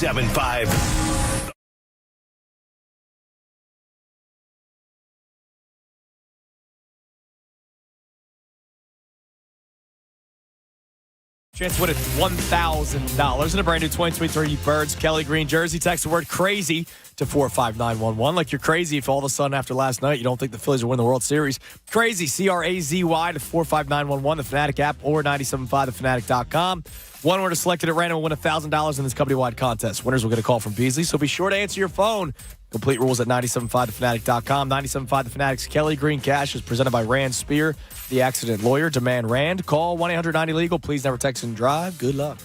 97.5. Chance to win $1,000 in a brand new 2023 Birds Kelly Green jersey. Text the word crazy to 45911. Like you're crazy if all of a sudden after last night you don't think the Phillies will win the World Series. Crazy, C-R-A-Z-Y to 45911, the Fanatic app, or 975thefanatic.com. One word is selected at random will win $1,000 in this company-wide contest. Winners will get a call from Beasley, so be sure to answer your phone. Complete rules at 975thefanatic.com. 975 The Fanatic's Kelly Green Cash is presented by Rand Spear, the accident lawyer. Demand Rand. Call 1-800-90-LEGAL. Please never text and drive. Good luck.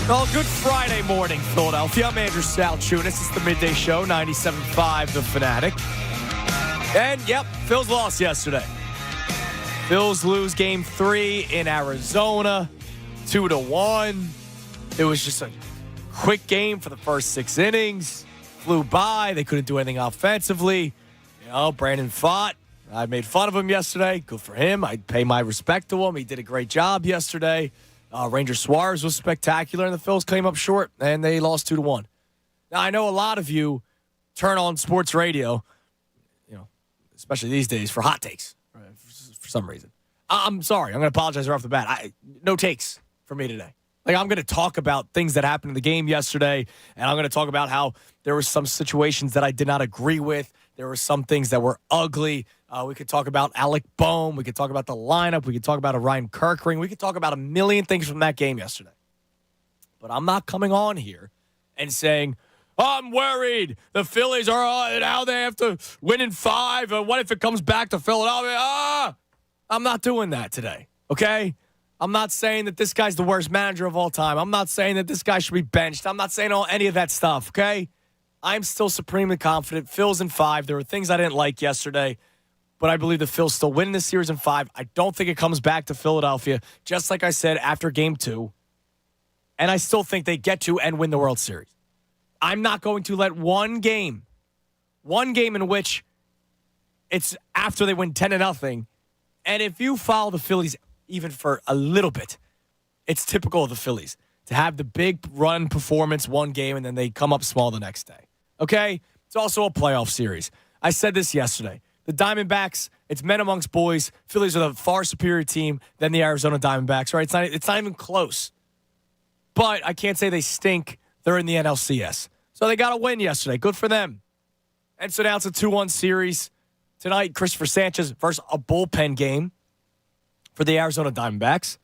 Well, good Friday morning, Philadelphia. I'm Andrew Salchunas. It's the Midday Show, 97.5 The Fanatic. And, yep, Phils lost yesterday. Phils lose Game 3 in Arizona, 2-1. It was just a quick game for the first 6 innings. Flew by. They couldn't do anything offensively. You know, Brandon fought. I made fun of him yesterday. Good for him. I pay my respect to him. He did a great job yesterday. Ranger Suarez was spectacular, and the Phils came up short, and they lost 2-1. Now, I know a lot of you turn on sports radio, you know, especially these days, for hot takes, right, for some reason. I'm sorry. I'm going to apologize right off the bat. No takes for me today. Like, I'm going to talk about things that happened in the game yesterday, and I'm going to talk about how there were some situations that I did not agree with. There were some things that were ugly. We could talk about Alec Boehm. We could talk about the lineup. We could talk about Ryan Kirkring. We could talk about a million things from that game yesterday. But I'm not coming on here and saying, I'm worried. The Phillies are now they have to win in 5. What if it comes back to Philadelphia? I'm not doing that today, okay? I'm not saying that this guy's the worst manager of all time. I'm not saying that this guy should be benched. I'm not saying any of that stuff, okay? I'm still supremely confident. Phil's in 5. There were things I didn't like yesterday, but I believe the Phils still win this series in 5. I don't think it comes back to Philadelphia, just like I said after Game 2. And I still think they get to and win the World Series. I'm not going to let one game in which it's after they win 10-0. And if you follow the Phillies even for a little bit, it's typical of the Phillies to have the big run performance one game and then they come up small the next day. Okay? It's also a playoff series. I said this yesterday. The Diamondbacks, it's men amongst boys. Phillies are the far superior team than the Arizona Diamondbacks, right? It's not even close. But I can't say they stink. They're in the NLCS. So they got a win yesterday. Good for them. And so now it's a 2-1 series. Tonight, Christopher Sanchez versus a bullpen game for the Arizona Diamondbacks.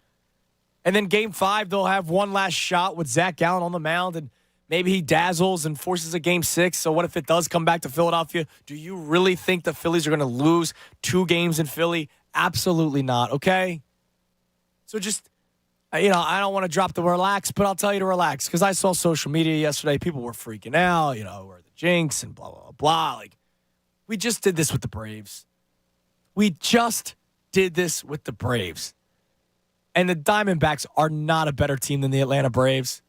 And then Game 5, they'll have one last shot with Zach Gallen on the mound, and maybe he dazzles and forces a Game 6. So what if it does come back to Philadelphia? Do you really think the Phillies are going to lose 2 games in Philly? Absolutely not, okay? So just, I don't want to drop the relax, but I'll tell you to relax because I saw social media yesterday. People were freaking out, we're the jinx and blah, blah, blah, blah. Like, we just did this with the Braves. And the Diamondbacks are not a better team than the Atlanta Braves.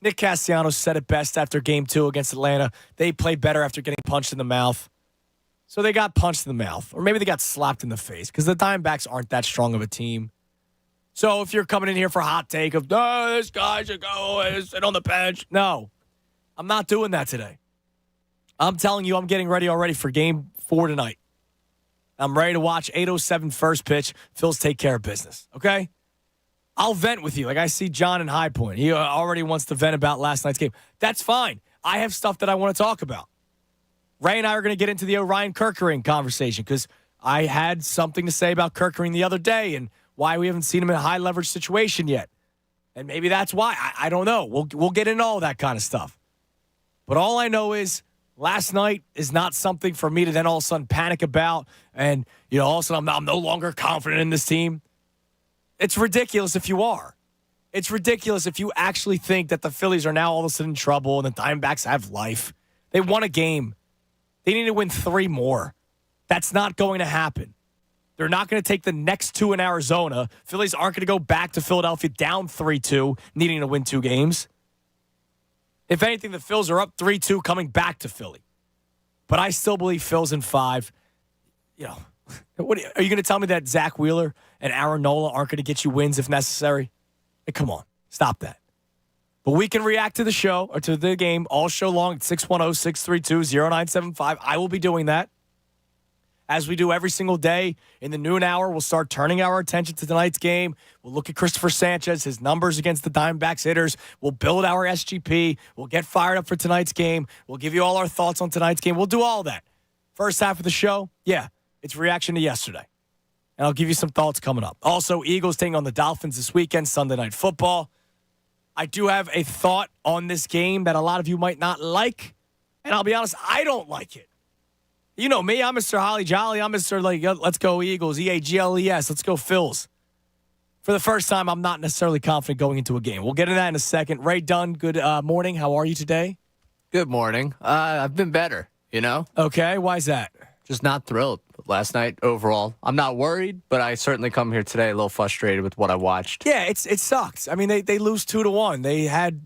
Nick Castellanos said it best after Game 2 against Atlanta. They played better after getting punched in the mouth. So they got punched in the mouth. Or maybe they got slapped in the face because the Diamondbacks aren't that strong of a team. So if you're coming in here for a hot take of, this guy should go and sit on the bench. No, I'm not doing that today. I'm telling you, I'm getting ready already for Game 4 tonight. I'm ready to watch 8:07 first pitch. Phils take care of business, okay? I'll vent with you. Like I see John in High Point. He already wants to vent about last night's game. That's fine. I have stuff that I want to talk about. Ray and I are going to get into the Ryan Kirkring conversation because I had something to say about Kirkring the other day and why we haven't seen him in a high-leverage situation yet. And maybe that's why. I don't know. We'll get into all that kind of stuff. But all I know is last night is not something for me to then all of a sudden panic about and, all of a sudden I'm no longer confident in this team. It's ridiculous if you are. It's ridiculous if you actually think that the Phillies are now all of a sudden in trouble and the Diamondbacks have life. They won a game. They need to win 3 more. That's not going to happen. They're not going to take the next 2 in Arizona. Phillies aren't going to go back to Philadelphia down 3-2, needing to win 2 games. If anything, the Phils are up 3-2 coming back to Philly. But I still believe Phils in 5. Are you going to tell me that Zach Wheeler and Aaron Nola aren't going to get you wins if necessary? Hey, come on. Stop that. But we can react to the show or to the game all show long at 610-632-0975. I will be doing that. As we do every single day in the noon hour, we'll start turning our attention to tonight's game. We'll look at Christopher Sanchez, his numbers against the Diamondbacks hitters. We'll build our SGP. We'll get fired up for tonight's game. We'll give you all our thoughts on tonight's game. We'll do all that. First half of the show, it's reaction to yesterday. And I'll give you some thoughts coming up. Also, Eagles taking on the Dolphins this weekend, Sunday Night Football. I do have a thought on this game that a lot of you might not like. And I'll be honest, I don't like it. You know me, I'm Mr. Holly Jolly. I'm Mr. Let's go Eagles, EAGLES, let's go Phils. For the first time, I'm not necessarily confident going into a game. We'll get into that in a second. Ray Dunn, good morning. How are you today? Good morning. I've been better, Okay, why is that? Just not thrilled last night overall. I'm not worried, but I certainly come here today a little frustrated with what I watched. Yeah, it sucks. I mean, they lose 2-1. They had...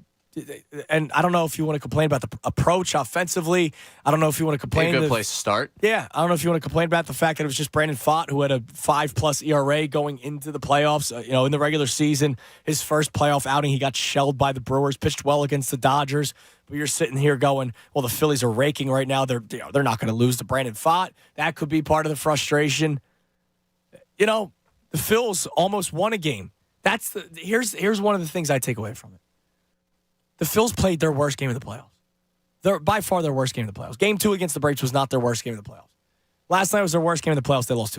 And I don't know if you want to complain about the approach offensively. I don't know if you want to complain. A good place to start. Yeah. I don't know if you want to complain about the fact that it was just Brandon Pfaadt who had a 5+ ERA going into the playoffs. In the regular season, his first playoff outing, he got shelled by the Brewers, pitched well against the Dodgers. But you're sitting here going, well, the Phillies are raking right now. They're not going to lose to Brandon Pfaadt. That could be part of the frustration. The Phils almost won a game. Here's one of the things I take away from it. The Phils played their worst game of the playoffs. They're by far their worst game of the playoffs. Game 2 against the Braves was not their worst game of the playoffs. Last night was their worst game of the playoffs. They lost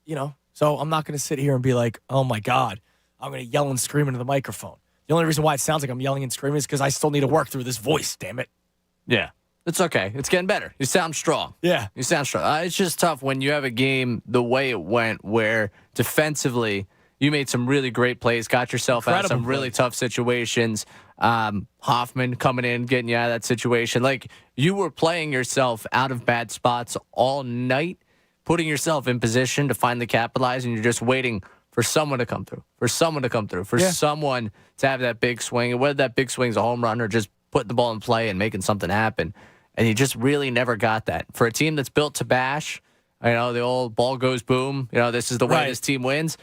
2-1. So I'm not going to sit here and be like, oh my God, I'm going to yell and scream into the microphone. The only reason why it sounds like I'm yelling and screaming is because I still need to work through this voice, damn it. Yeah, it's okay. It's getting better. You sound strong. Yeah. You sound strong. It's just tough when you have a game the way it went where defensively you made some really great plays, got yourself out of some really tough situations. Hoffman coming in, getting you out of that situation. Like, you were playing yourself out of bad spots all night, putting yourself in position to finally capitalize, and you're just waiting for someone to come through, for someone to have that big swing. And whether that big swing is a home run or just putting the ball in play and making something happen. And you just really never got that. For a team that's built to bash, the old ball goes boom, this is the way this team wins.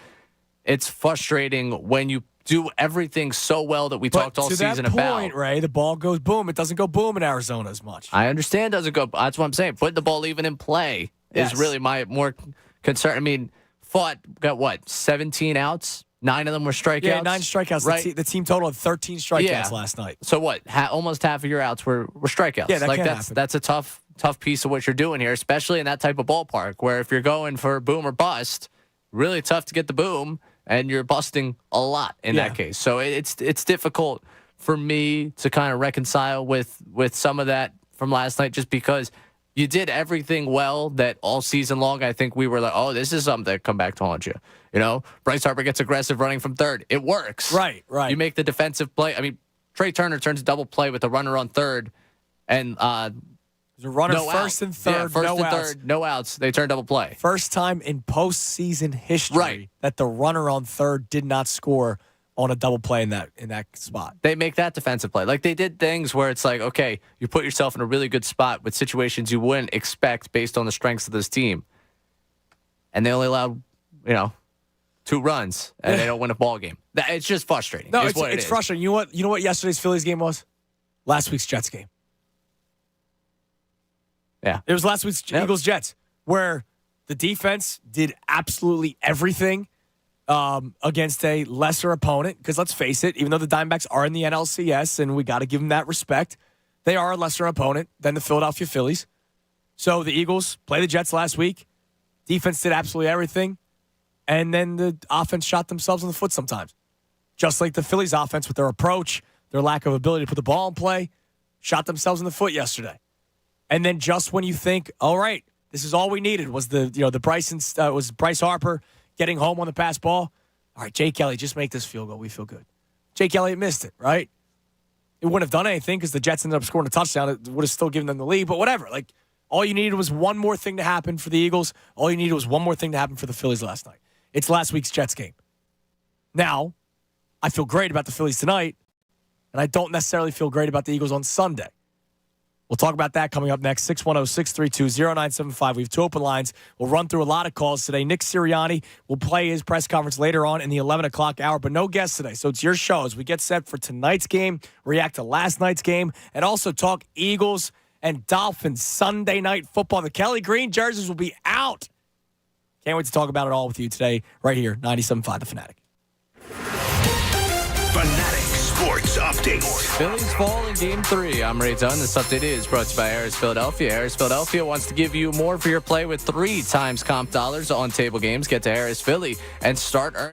It's frustrating when you do everything so well that we talked all season about. To that point, Ray, the ball goes boom. It doesn't go boom in Arizona as much. I understand it doesn't go. That's what I'm saying. Putting the ball even in play is really my more concern. I mean, Pfaadt got 17 outs? 9 of them were strikeouts? Yeah, 9 strikeouts. Right? The team total had 13 strikeouts last night. So what? Almost half of your outs were strikeouts. Yeah, that's a tough piece of what you're doing here, especially in that type of ballpark where if you're going for boom or bust, really tough to get the boom. And you're busting a lot in that case. So it's difficult for me to kind of reconcile with some of that from last night just because you did everything well that all season long. I think we were like, oh, this is something that come back to haunt you. Bryce Harper gets aggressive running from third. It works. Right. You make the defensive play. I mean, Trey Turner turns a double play with a runner on third and there's a runner first and third, no outs. They turn double play. First time in postseason history that the runner on third did not score on a double play in that spot. They make that defensive play. Like, they did things where it's like, okay, you put yourself in a really good spot with situations you wouldn't expect based on the strengths of this team. And they only allowed, 2 runs, and they don't win a ball game. It's just frustrating. No, it's frustrating. You know what yesterday's Phillies game was? Last week's Jets game. Yeah. It was last week's Eagles-Jets, where the defense did absolutely everything against a lesser opponent. Because let's face it, even though the Diamondbacks are in the NLCS, and we got to give them that respect, they are a lesser opponent than the Philadelphia Phillies. So the Eagles played the Jets last week. Defense did absolutely everything. And then the offense shot themselves in the foot sometimes. Just like the Phillies offense with their approach, their lack of ability to put the ball in play, shot themselves in the foot yesterday. And then just when you think, all right, this is all we needed was was Bryce Harper getting home on the pass ball. All right, Jake Elliott, just make this field goal. We feel good. Jake Elliott missed it, right? It wouldn't have done anything because the Jets ended up scoring a touchdown. It would have still given them the lead, but whatever. Like, all you needed was one more thing to happen for the Eagles. All you needed was one more thing to happen for the Phillies last night. It's last week's Jets game. Now, I feel great about the Phillies tonight, and I don't necessarily feel great about the Eagles on Sunday. We'll talk about that coming up next. 610-632-0975. We have 2 open lines. We'll run through a lot of calls today. Nick Sirianni will play his press conference later on in the 11 o'clock hour, but no guests today. So it's your show as we get set for tonight's game, react to last night's game, and also talk Eagles and Dolphins Sunday night football. The Kelly Green jerseys will be out. Can't wait to talk about it all with you today right here, 97.5 The Fanatic. Fanatic Sports Update. Phillies fall in Game 3. I'm Ray Dunn. This update is brought to you by Harris Philadelphia. Harris Philadelphia wants to give you more for your play with 3 times comp dollars on table games. Get to Harris Philly and start earning.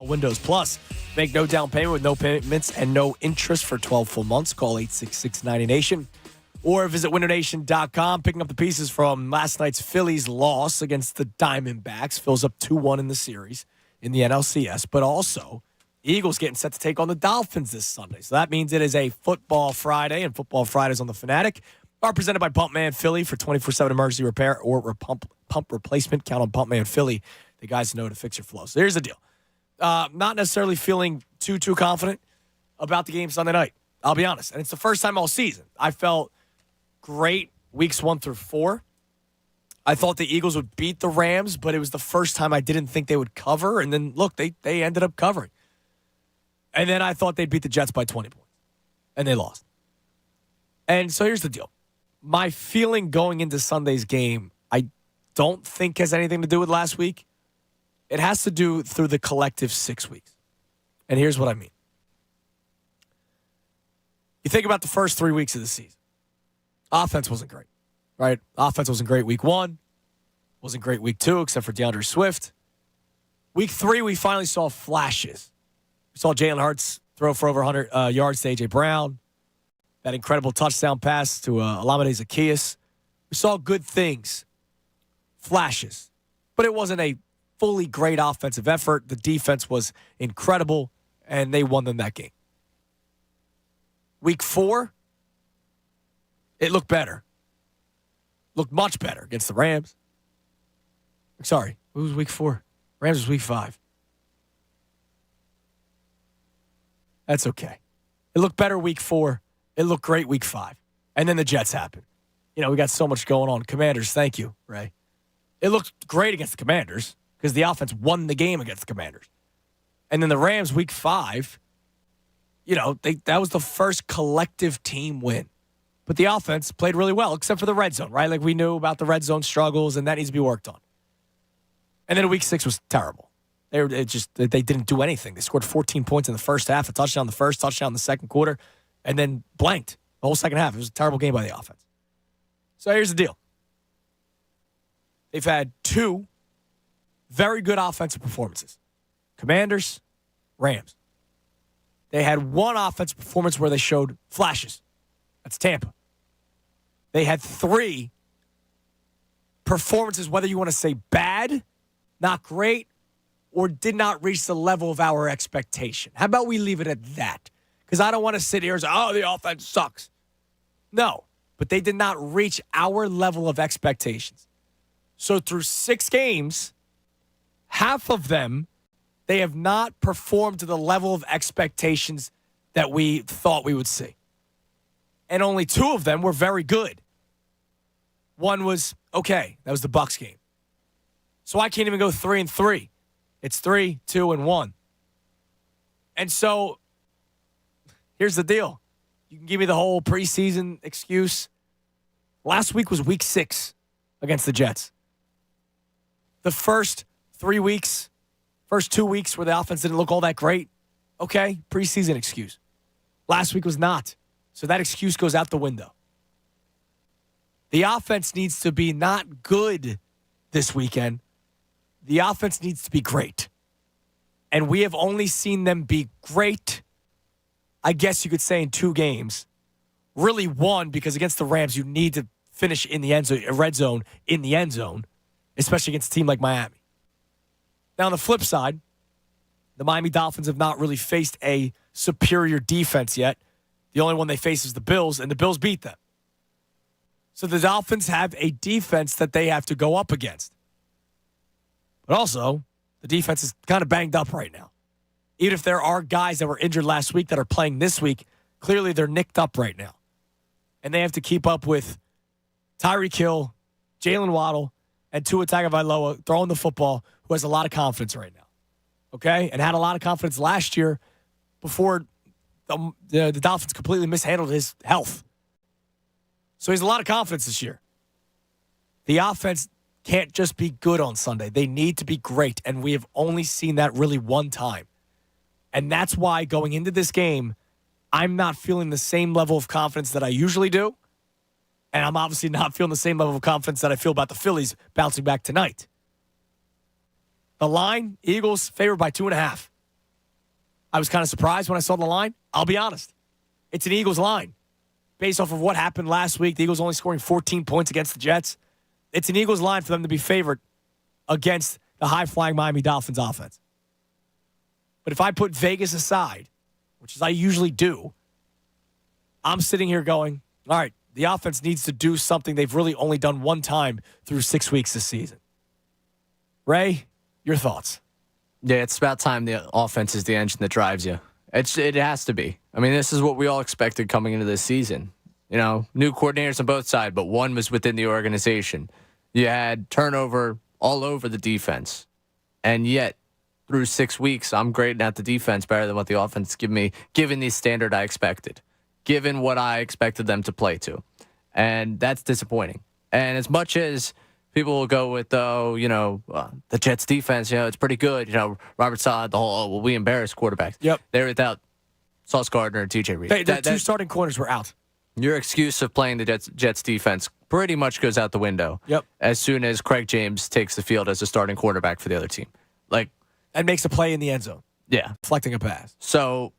Windows Plus. Make no down payment with no payments and no interest for 12 full months. Call 866-90Nation or visit WindoNation.com. Picking up the pieces from last night's Phillies loss against the Diamondbacks. Phil's up 2-1 in the series in the NLCS, but also Eagles getting set to take on the Dolphins this Sunday. So that means it is a Football Friday, and Football Fridays on the Fanatic are presented by Pumpman Philly for 24/7 emergency repair or pump replacement. Count on Pumpman Philly. The guys know to fix your flow. So here's the deal. Not necessarily feeling too confident about the game Sunday night. I'll be honest. And it's the first time all season. I felt great weeks 1 through 4. I thought the Eagles would beat the Rams, but it was the first time I didn't think they would cover. And then, look, they ended up covering. And then I thought they'd beat the Jets by 20 points. And they lost. And so here's the deal. My feeling going into Sunday's game, I don't think has anything to do with last week. It has to do through the collective 6 weeks. And here's what I mean. You think about the first 3 weeks of the season. Offense wasn't great, right? Offense wasn't great week 1. Wasn't great week 2, except for DeAndre Swift. Week 3, we finally saw flashes. We saw Jalen Hurts throw for over 100 yards to A.J. Brown. That incredible touchdown pass to Olamide Zaccheaus. We saw good things, flashes. But it wasn't a fully great offensive effort. The defense was incredible, and they won them that game. Week 4, it looked better. Looked much better against the Rams. Sorry, it was week 4. Rams was week 5. That's okay. It looked better week 4. It looked great week 5. And then the Jets happened. You know, we got so much going on. Commanders, thank you, Ray. It looked great against the Commanders because the offense won the game against the Commanders. And then the Rams, week 5, you know, that was the first collective team win. But the offense played really well, except for the red zone, right? Like we knew about the red zone struggles, and that needs to be worked on. And then week 6 was terrible. They didn't do anything. They scored 14 points in the first half, a touchdown in the first, touchdown in the second quarter, and then blanked the whole second half. It was a terrible game by the offense. So here's the deal. They've had 2 very good offensive performances. Commanders, Rams. They had 1 offensive performance where they showed flashes. That's Tampa. They had 3 performances, whether you want to say bad, not great, or did not reach the level of our expectation. How about we leave it at that? Because I don't want to sit here and say, oh, the offense sucks. No, but they did not reach our level of expectations. So through 6 games, half of them, they have not performed to the level of expectations that we thought we would see. And only 2 of them were very good. One was okay. That was the Bucs game. So I can't even go 3-3. It's 3, 2, and 1. And so here's the deal. You can give me the whole preseason excuse. Last week was week 6 against the Jets. The first 3 weeks, first 2 weeks where the offense didn't look all that great. Okay, preseason excuse. Last week was not. So that excuse goes out the window. The offense needs to be not good this weekend. The offense needs to be great. And we have only seen them be great, I guess you could say, in 2 games. Really 1, because against the Rams, you need to finish in the end zone, red zone, in the end zone, especially against a team like Miami. Now, on the flip side, the Miami Dolphins have not really faced a superior defense yet. The only one they face is the Bills, and the Bills beat them. So the Dolphins have a defense that they have to go up against. But also, the defense is kind of banged up right now. Even if there are guys that were injured last week that are playing this week, clearly they're nicked up right now. And they have to keep up with Tyreek Hill, Jalen Waddle, and Tua Tagovailoa throwing the football, who has a lot of confidence right now. Okay? And had a lot of confidence last year before the Dolphins completely mishandled his health. So he has a lot of confidence this year. The offense can't just be good on Sunday. They need to be great, and we have only seen that really 1 time. And that's why going into this game, I'm not feeling the same level of confidence that I usually do, and I'm obviously not feeling the same level of confidence that I feel about the Phillies bouncing back tonight. The line, Eagles favored by 2.5. I was kind of surprised when I saw the line. I'll be honest. It's an Eagles line. Based off of what happened last week, the Eagles only scoring 14 points against the Jets. It's an Eagles line for them to be favored against the high-flying Miami Dolphins offense. But if I put Vegas aside, which is I usually do, I'm sitting here going, all right, the offense needs to do something they've really only done one time through 6 weeks this season. Ray, your thoughts? Yeah, it's about time the offense is the engine that drives you. It has to be. I mean, this is what we all expected coming into this season. You know, new coordinators on both sides, but one was within the organization. You had turnover all over the defense. And yet, through 6 weeks, I'm grading out the defense better than what the offense give me, given the standard I expected, given what I expected them to play to. And that's disappointing. And as much as people will go with, the Jets defense, it's pretty good. Robert Saleh, the whole, we embarrass quarterbacks. Yep. They're without Sauce Gardner and TJ Reed. The two starting corners were out. Your excuse of playing the Jets defense pretty much goes out the window. Yep. As soon as Craig James takes the field as a starting quarterback for the other team. And makes a play in the end zone. Yeah. Deflecting a pass. So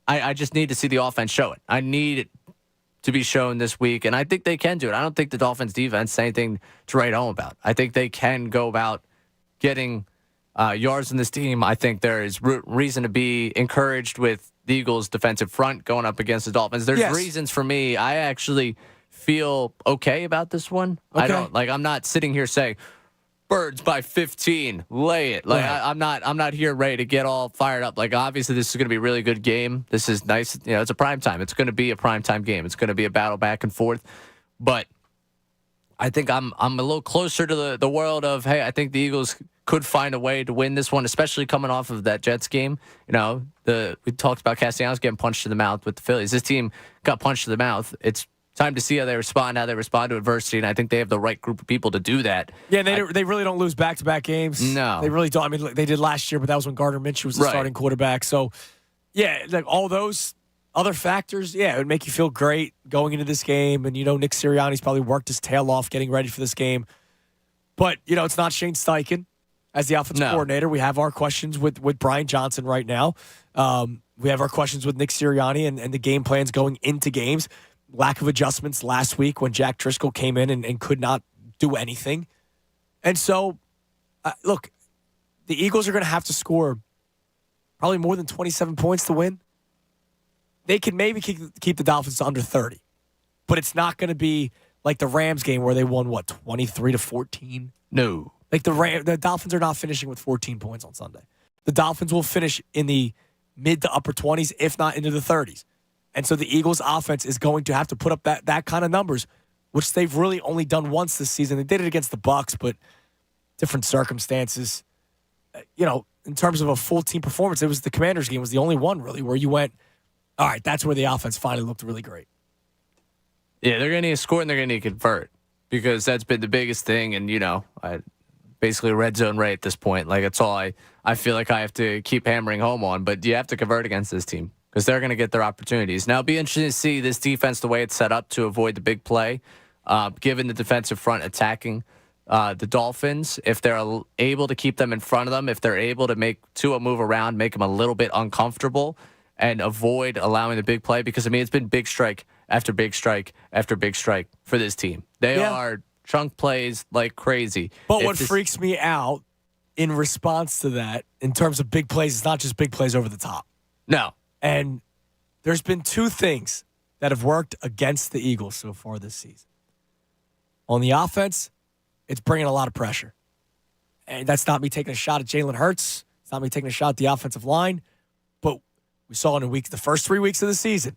I just need to see the offense show it. I need it to be shown this week, and I think they can do it. I don't think the Dolphins defense is anything to write home about. I think they can go about getting yards in this team. I think there is reason to be encouraged with the Eagles' defensive front going up against the Dolphins. There's reasons for me. I actually feel okay about this one. Okay. I'm not sitting here saying, Birds by 15, lay it. I'm not here ready to get all fired up. Obviously this is going to be a really good game. This is nice. It's a prime time. It's going to be a prime time game. It's going to be a battle back and forth. But I think I'm a little closer to the world of, hey, I think the Eagles could find a way to win this one, especially coming off of that Jets game. We talked about Castellanos getting punched in the mouth with the Phillies. This team got punched in the mouth. It's time to see how they respond to adversity, and I think they have the right group of people to do that. Yeah, they really don't lose back-to-back games. No. They really don't. I mean, they did last year, but that was when Gardner Minshew was the starting quarterback. So, yeah, all those other factors, it would make you feel great going into this game. And, Nick Sirianni's probably worked his tail off getting ready for this game. But, it's not Shane Steichen as the offensive coordinator. We have our questions with Brian Johnson right now. We have our questions with Nick Sirianni and the game plans going into games. Lack of adjustments last week when Jack Driscoll came in and could not do anything. And so, look, the Eagles are going to have to score probably more than 27 points to win. They can maybe keep the Dolphins to under 30. But it's not going to be like the Rams game where they won, 23-14? No. The Dolphins are not finishing with 14 points on Sunday. The Dolphins will finish in the mid to upper 20s, if not into the 30s. And so the Eagles' offense is going to have to put up that kind of numbers, which they've really only done once this season. They did it against the Bucs, but different circumstances. In terms of a full team performance, it was the Commanders game was the only one really where you went, all right, that's where the offense finally looked really great. Yeah, they're going to need to score and they're going to need to convert because that's been the biggest thing. And, basically red zone right at this point. It's all I feel like I have to keep hammering home on. But you have to convert against this team, because they're going to get their opportunities. Now, it'll be interesting to see this defense, the way it's set up to avoid the big play, given the defensive front attacking the Dolphins. If they're able to keep them in front of them, if they're able to make Tua move around, make him a little bit uncomfortable, and avoid allowing the big play. Because, it's been big strike after big strike after big strike for this team. They are chunk plays like crazy. But what freaks me out in response to that, in terms of big plays, it's not just big plays over the top. No. And there's been two things that have worked against the Eagles so far this season. On the offense, it's bringing a lot of pressure. And that's not me taking a shot at Jalen Hurts. It's not me taking a shot at the offensive line. But we saw in the first 3 weeks of the season,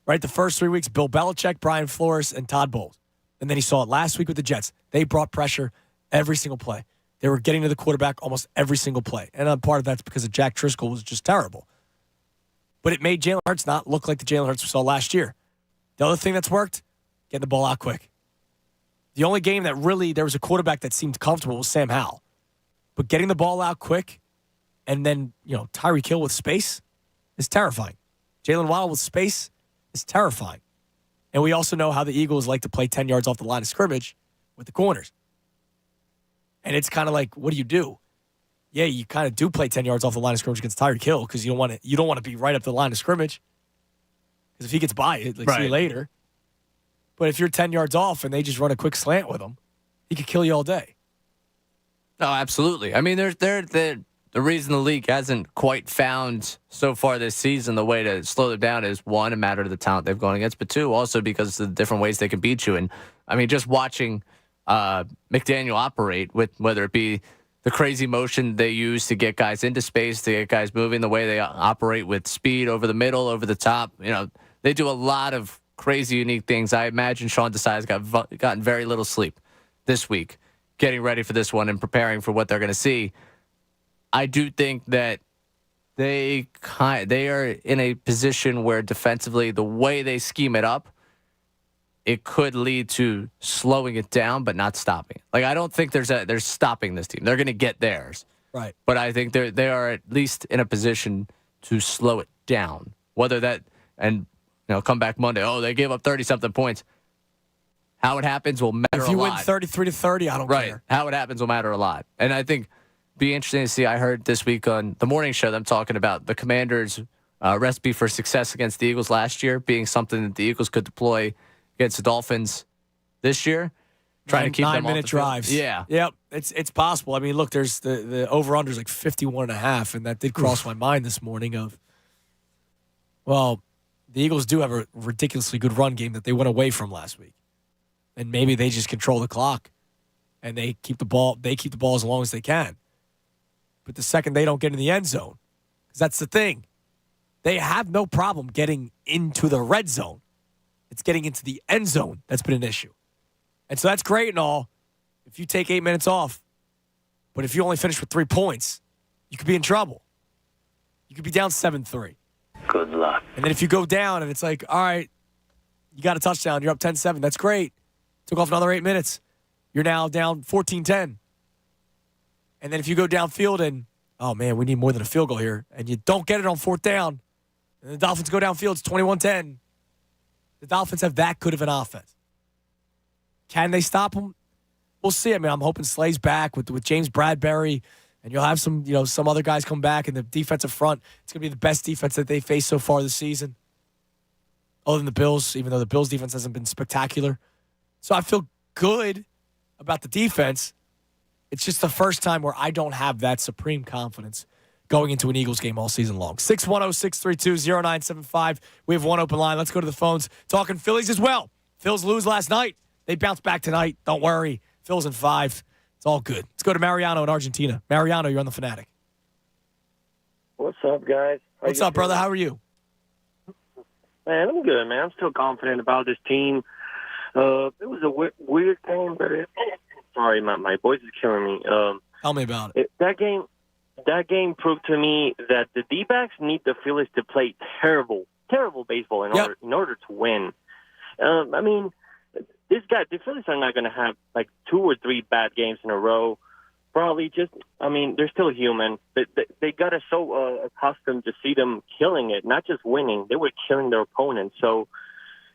right? The first 3 weeks, Bill Belichick, Brian Flores, and Todd Bowles. And then he saw it last week with the Jets. They brought pressure every single play. They were getting to the quarterback almost every single play. And part of that's because of Jack Driscoll was just terrible. But it made Jalen Hurts not look like the Jalen Hurts we saw last year. The other thing that's worked, getting the ball out quick. The only game that really there was a quarterback that seemed comfortable was Sam Howell. But getting the ball out quick and then, Tyreek Hill with space is terrifying. Jalen Waddle with space is terrifying. And we also know how the Eagles like to play 10 yards off the line of scrimmage with the corners. And it's kind of like, what do you do? yeah, you kind of do play 10 yards off the line of scrimmage against Tyreek Hill because you don't want to be right up the line of scrimmage. Because if he gets by it, see you later. But if you're 10 yards off and they just run a quick slant with him, he could kill you all day. No, absolutely. I mean, the reason the league hasn't quite found so far this season the way to slow them down is, one, a matter of the talent they've gone against, but two, also because of the different ways they can beat you. And I mean, just watching McDaniel operate with whether it be the crazy motion they use to get guys into space, to get guys moving, the way they operate with speed over the middle, over the top. They do a lot of crazy, unique things. I imagine Sean Desai's gotten very little sleep this week, getting ready for this one and preparing for what they're going to see. I do think that they are in a position where defensively, the way they scheme it up, it could lead to slowing it down, but not stopping. I don't think they're stopping this team. They're going to get theirs. Right. But I think they are at least in a position to slow it down. Whether that, and come back Monday, they gave up 30-something points. How it happens will matter a lot. If you win 33-30, I don't care. How it happens will matter a lot. And I think be interesting to see. I heard this week on the morning show them talking about the Commanders' recipe for success against the Eagles last year being something that the Eagles could deploy against the Dolphins this year. Trying to keep them 9-minute drives. Yeah. Yep. It's possible. I mean, look, there's the over-under is 51.5, and that did cross my mind this morning of, well, the Eagles do have a ridiculously good run game that they went away from last week. And maybe they just control the clock and they keep the ball as long as they can. But the second they don't get in the end zone, because that's the thing, they have no problem getting into the red zone. It's getting into the end zone that's been an issue. And so that's great and all if you take 8 minutes off. But if you only finish with 3 points, you could be in trouble. You could be down 7-3. Good luck. And then if you go down and it's all right, you got a touchdown, you're up 10-7. That's great. Took off another 8 minutes. You're now down 14-10. And then if you go downfield and, oh, man, we need more than a field goal here, and you don't get it on fourth down, and the Dolphins go downfield, it's 21-10. The Dolphins have that good of an offense. Can they stop them? We'll see. I mean, I'm hoping Slay's back with James Bradbury, and you'll have some other guys come back in the defensive front. It's going to be the best defense that they faced so far this season, other than the Bills, even though the Bills' defense hasn't been spectacular. So I feel good about the defense. It's just the first time where I don't have that supreme confidence going into an Eagles game all season long. 610-632-0975. We have one open line. Let's go to the phones. Talking Phillies as well. Phils lose last night. They bounce back tonight. Don't worry. Phil's in 5. It's all good. Let's go to Mariano in Argentina. Mariano, you're on the Fanatic. What's up, guys? What's up, brother? How are you? Man, I'm good, man. I'm still confident about this team. It was a weird game, but sorry, my voice is killing me. Tell me about it. That game proved to me that the D-backs need the Phillies to play terrible baseball in order to win. I mean, the Phillies are not going to have 2 or 3 bad games in a row. Probably just, they're still human. They got us so accustomed to see them killing it, not just winning. They were killing their opponents. So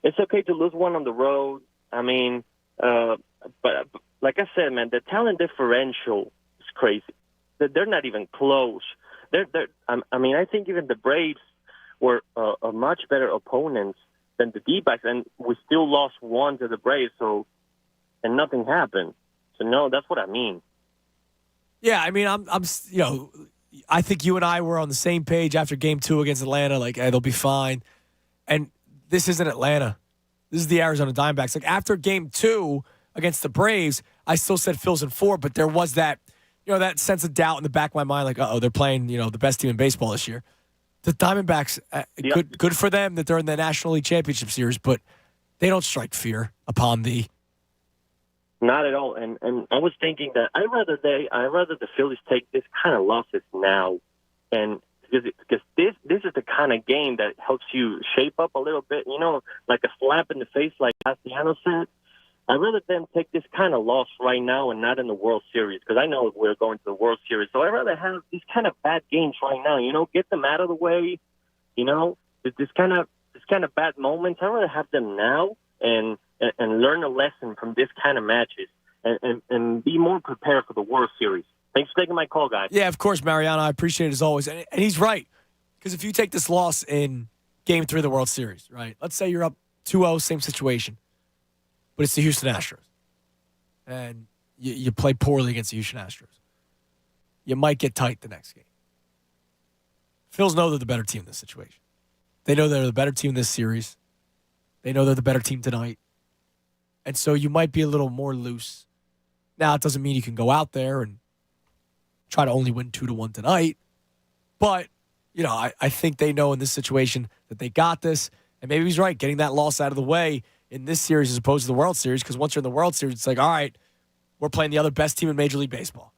it's okay to lose one on the road. But like I said, man, the talent differential is crazy. They're not even close. I think even the Braves were a much better opponents than the D-backs, and we still lost one to the Braves. And nothing happened. So no, that's what I mean. Yeah, I mean, I think you and I were on the same page after Game 2 against Atlanta. They'll be fine. And this isn't Atlanta. This is the Arizona Diamondbacks. After Game 2 against the Braves, I still said Phil's in 4, but there was that, that sense of doubt in the back of my mind, they're playing, the best team in baseball this year. The Diamondbacks, good for them that they're in the National League Championship Series, but they don't strike fear upon thee. Not at all. And I was thinking that I'd rather the Phillies take this kind of losses now, and because this is the kind of game that helps you shape up a little bit, like a slap in the face, like Castellanos said. I'd rather them take this kind of loss right now and not in the World Series, because I know we're going to the World Series. So I'd rather have these kind of bad games right now, get them out of the way, this kind of bad moments. I'd rather have them now and learn a lesson from this kind of matches and be more prepared for the World Series. Thanks for taking my call, guys. Yeah, of course, Mariano. I appreciate it as always. And he's right. Because if you take this loss in Game 3 of the World Series, right? Let's say you're up 2-0, same situation. But it's the Houston Astros. And you play poorly against the Houston Astros. You might get tight the next game. Phils know they're the better team in this situation. They know they're the better team in this series. They know they're the better team tonight. And so you might be a little more loose. Now, it doesn't mean you can go out there and try to only win 2-1 tonight. But, you know, I think they know in this situation that they got this. And maybe he's right, getting that loss out of the way in this series as opposed to the World Series. Because once you're in the World Series, it's like, all right, we're playing the other best team in Major League Baseball.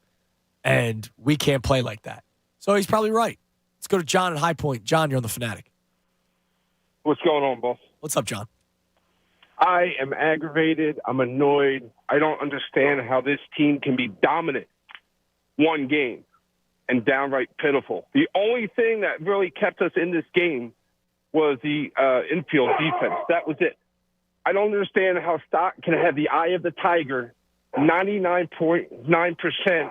And we can't play like that. So he's probably right. Let's go to John at High Point. John, you're on the Fanatic. What's going on, boss? What's up, John? I am aggravated. I'm annoyed. I don't understand how this team can be dominant one game and downright pitiful. The only thing that really kept us in this game was the infield defense. That was it. I don't understand how Stock can have the eye of the tiger 99.9%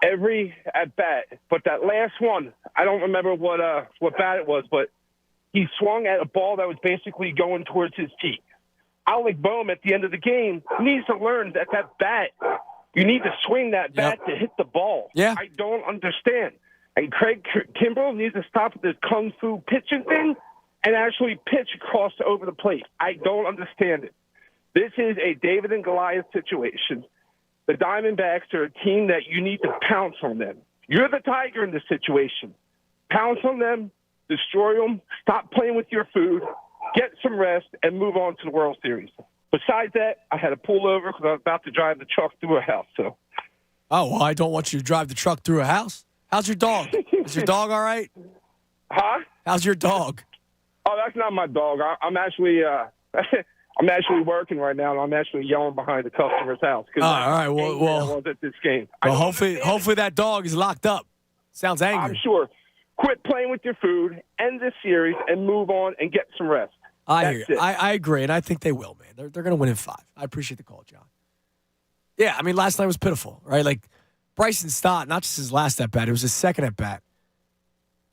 every at bat, but that last one, I don't remember what bat it was, but he swung at a ball that was basically going towards his feet. Alec Boehm at the end of the game needs to learn that bat, you need to swing that bat to hit the ball. Yeah. I don't understand. And Craig Kimbrell needs to stop with this kung fu pitching thing and actually pitch across over the plate. I don't understand it. This is a David and Goliath situation. The Diamondbacks are a team that you need to pounce on them. You're the tiger in this situation. Pounce on them, destroy them, stop playing with your food, get some rest, and move on to the World Series. Besides that, I had to pull over because I was about to drive the truck through a house. So, oh, well, I don't want you to drive the truck through a house. How's your dog? Is your dog all right? Huh? How's your dog? Oh, that's not my dog. I'm actually I'm actually working right now, and I'm actually yelling behind the customer's house. All right. Well, I was at this game. Well, hopefully that dog is locked up. Sounds angry. I'm sure. Quit playing with your food, end this series, and move on and get some rest. I hear you. I agree, and I think they will, man. They're going to win in 5. I appreciate the call, John. Yeah, I mean, last night was pitiful, right? Like, Bryson Stott, not just his last at-bat, it was his second at-bat.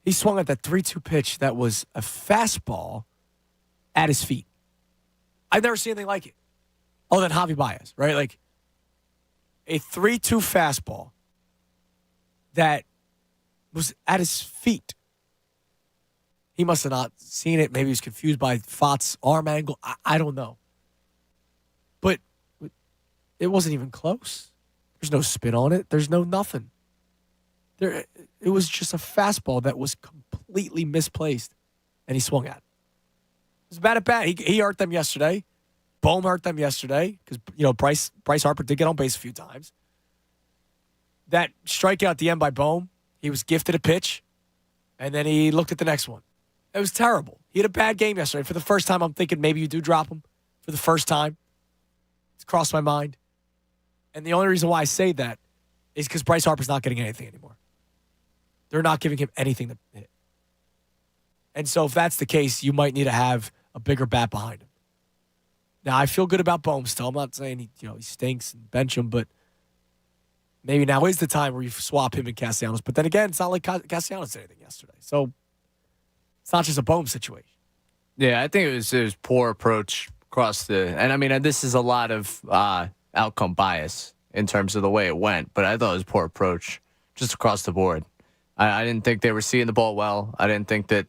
He swung at that 3-2 pitch that was a fastball at his feet. I've never seen anything like it. Other than Javi Baez, right? Like, a 3-2 fastball that was at his feet. He must have not seen it. Maybe he was confused by Fott's arm angle. I don't know. But it wasn't even close. There's no spin on it. There's no nothing. It was just a fastball that was completely misplaced, and he swung at it. It was bad at bat. He hurt them yesterday. Boehm hurt them yesterday because, you know, Bryce Harper did get on base a few times. That strikeout at the end by Boehm, he was gifted a pitch, and then he looked at the next one. It was terrible. He had a bad game yesterday. For the first time, I'm thinking maybe you do drop him. For the first time. It's crossed my mind. And the only reason why I say that is because Bryce Harper's not getting anything anymore. They're not giving him anything to hit. And so if that's the case, you might need to have a bigger bat behind him. Now, I feel good about Boehm still. I'm not saying he stinks and bench him, but maybe now is the time where you swap him and Castellanos. But then again, it's not like Castellanos did anything yesterday. So it's not just a Boehm situation. Yeah, I think it was poor approach across and I mean, this is a lot of outcome bias in terms of the way it went, but I thought it was poor approach just across the board. I didn't think they were seeing the ball well. I didn't think that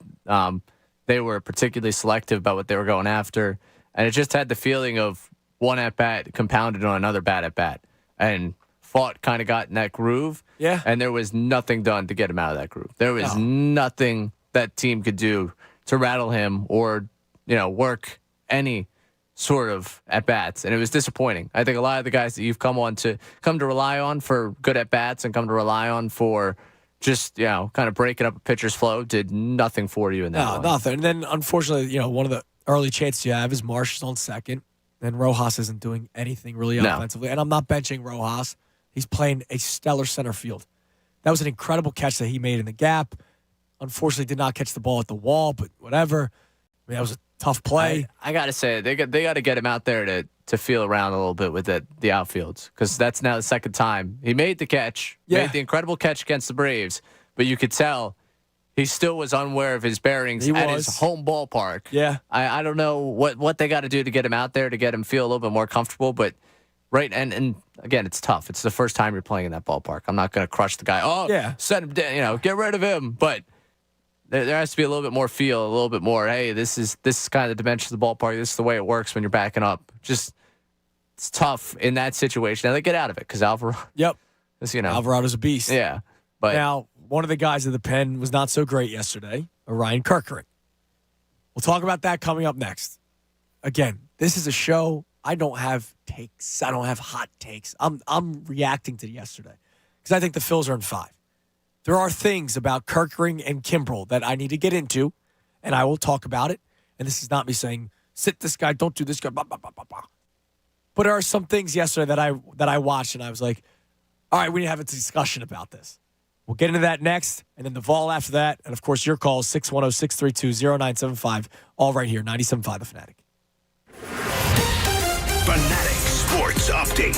they were particularly selective about what they were going after. And it just had the feeling of one at-bat compounded on another bad at-bat. And Fought kind of got in that groove. Yeah. And there was nothing done to get him out of that groove. There was nothing that team could do to rattle him or, work any sort of at-bats. And it was disappointing. I think a lot of the guys that you've come to rely on for good at-bats and come to rely on for just, kind of breaking up a pitcher's flow did nothing for you in that one. Nothing. And then, unfortunately, one of the early chances you have is Marsh is on second, and Rojas isn't doing anything really offensively. And I'm not benching Rojas. He's playing a stellar center field. That was an incredible catch that he made in the gap. Unfortunately, did not catch the ball at the wall, but whatever. I mean, that was a tough play. I got to say, they got to get him out there to feel around a little bit with the outfields, because that's now the second time he made the catch, made the incredible catch against the Braves, but you could tell he still was unaware of his bearings at his home ballpark. Yeah. I don't know what they got to do to get him out there to get him feel a little bit more comfortable, but and again, it's tough. It's the first time you're playing in that ballpark. I'm not going to crush the guy. Oh, yeah, set him down, get rid of him. But there has to be a little bit more feel, a little bit more. Hey, this is kind of the dimension of the ballpark. This is the way it works when you're backing up. Just it's tough in that situation. Now they get out of it because Alvarado. Yep. Alvarado's a beast. Yeah. But now one of the guys in the pen was not so great yesterday, Ryan Kerkering. We'll talk about that coming up next. Again, this is a show. I don't have takes. I don't have hot takes. I'm reacting to yesterday because I think the Phils are in 5. There are things about Kerkering and Kimbrel that I need to get into, and I will talk about it. And this is not me saying, sit this guy, don't do this guy, blah, blah, blah, blah, blah. But there are some things yesterday that I watched, and I was like, all right, we need to have a discussion about this. We'll get into that next, and then the Vol after that. And, of course, your calls, 610-632-0975, all right here, 97.5 The Fanatic. Fanatic Sports Update.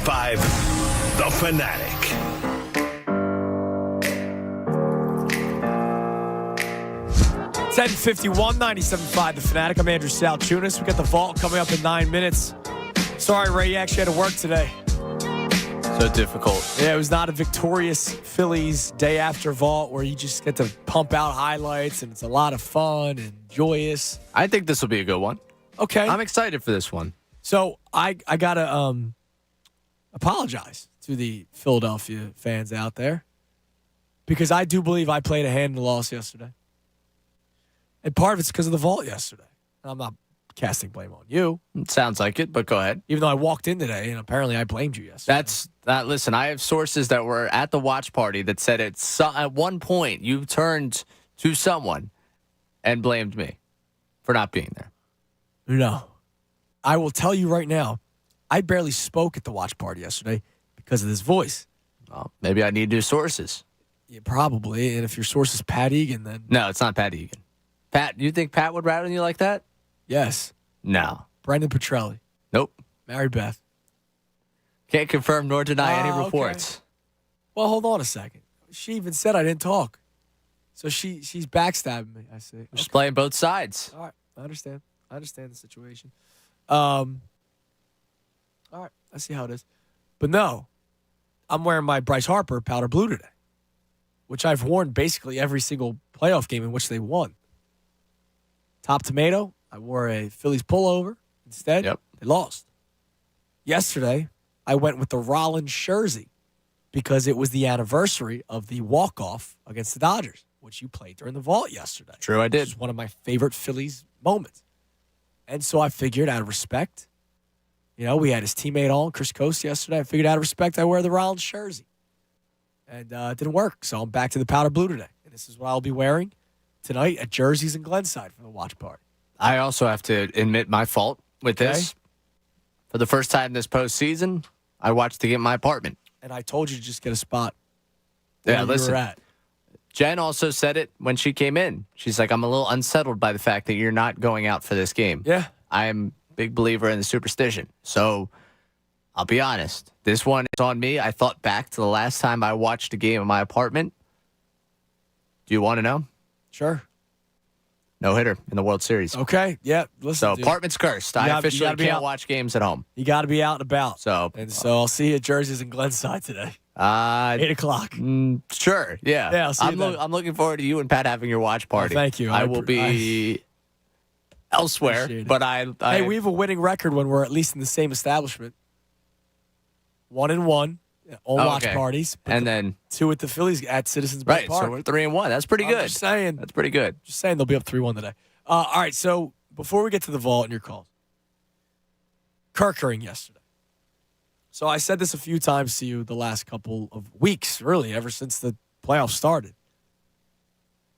97.5, The Fanatic. 10:51, 97.5 The Fanatic. I'm Andrew Salchunas. We got the vault coming up in 9 minutes. Sorry, Ray, you actually had to work today. So difficult. Yeah, it was not a victorious Phillies day after vault where you just get to pump out highlights and it's a lot of fun and joyous. I think this will be a good one. Okay. I'm excited for this one. So I got to apologize to the Philadelphia fans out there because I do believe I played a hand in the loss yesterday. And part of it's because of the vault yesterday. I'm not casting blame on you. It sounds like it, but go ahead. Even though I walked in today and apparently I blamed you yesterday. Listen, I have sources that were at the watch party that said at one point you turned to someone and blamed me for not being there. No. I will tell you right now, I barely spoke at the watch party yesterday because of this voice. Well, maybe I need new sources. Yeah, probably. And if your source is Pat Egan, then No, it's not Pat Egan. Pat, you think Pat would rat on you like that? yes. No. Brendan Petrelli, Nope. Mary Beth. Can't confirm nor deny any okay. reports. Well, hold on a second. She even said I didn't talk. So she's backstabbing me, I see. Just playing both sides. All right. I understand. I understand the situation. All right. I see how it is. But no, I'm wearing my Bryce Harper powder blue today, which I've worn basically every single playoff game in which they won. Top tomato, I wore a Phillies pullover instead. Yep. They lost. Yesterday, I went with the Rollins jersey because it was the anniversary of the walk-off against the Dodgers, which you played during the vault yesterday. True, I did. Which is one of my favorite Phillies moments. And so I figured out of respect, we had his teammate on, Chris Coast, yesterday. I figured out of respect, I wear the Rollins jersey. And it didn't work, so I'm back to the powder blue today. And this is what I'll be wearing tonight at Jersey's in Glenside for the watch party. I also have to admit my fault with this. For the first time this postseason, I watched the game in my apartment. And I told you to just get a spot. Yeah, where listen. you were at. Jen also said it when she came in. She's like, I'm a little unsettled by the fact that you're not going out for this game. Yeah. I am a big believer in the superstition. So I'll be honest. This one is on me. I thought back to the last time I watched a game in my apartment. Do you want to know? Sure. No hitter in the World Series. Okay. Yeah. Listen, So dude, apartment's cursed. I officially gotta be can't out. watch games at home. you got to be out and about. So I'll see you at Jersey's in Glenside today. 8 o'clock. Sure. Yeah. Yeah, I'll see you then. I'm looking forward to you and Pat having your watch party. thank you. I will be elsewhere, appreciate it. but I Hey, we have a winning record when we're at least in the same establishment. 1-1 on watch okay. parties. but and then 2 at the Phillies at Citizens Bank right, Park. so we're 3-1. That's pretty I'm good. just saying. That's pretty good. Just saying they'll be up 3-1 today. All right, so before we get to the vault and your calls, Kirkering yesterday. So I said this a few times to you the last couple of weeks, really, ever since the playoffs started.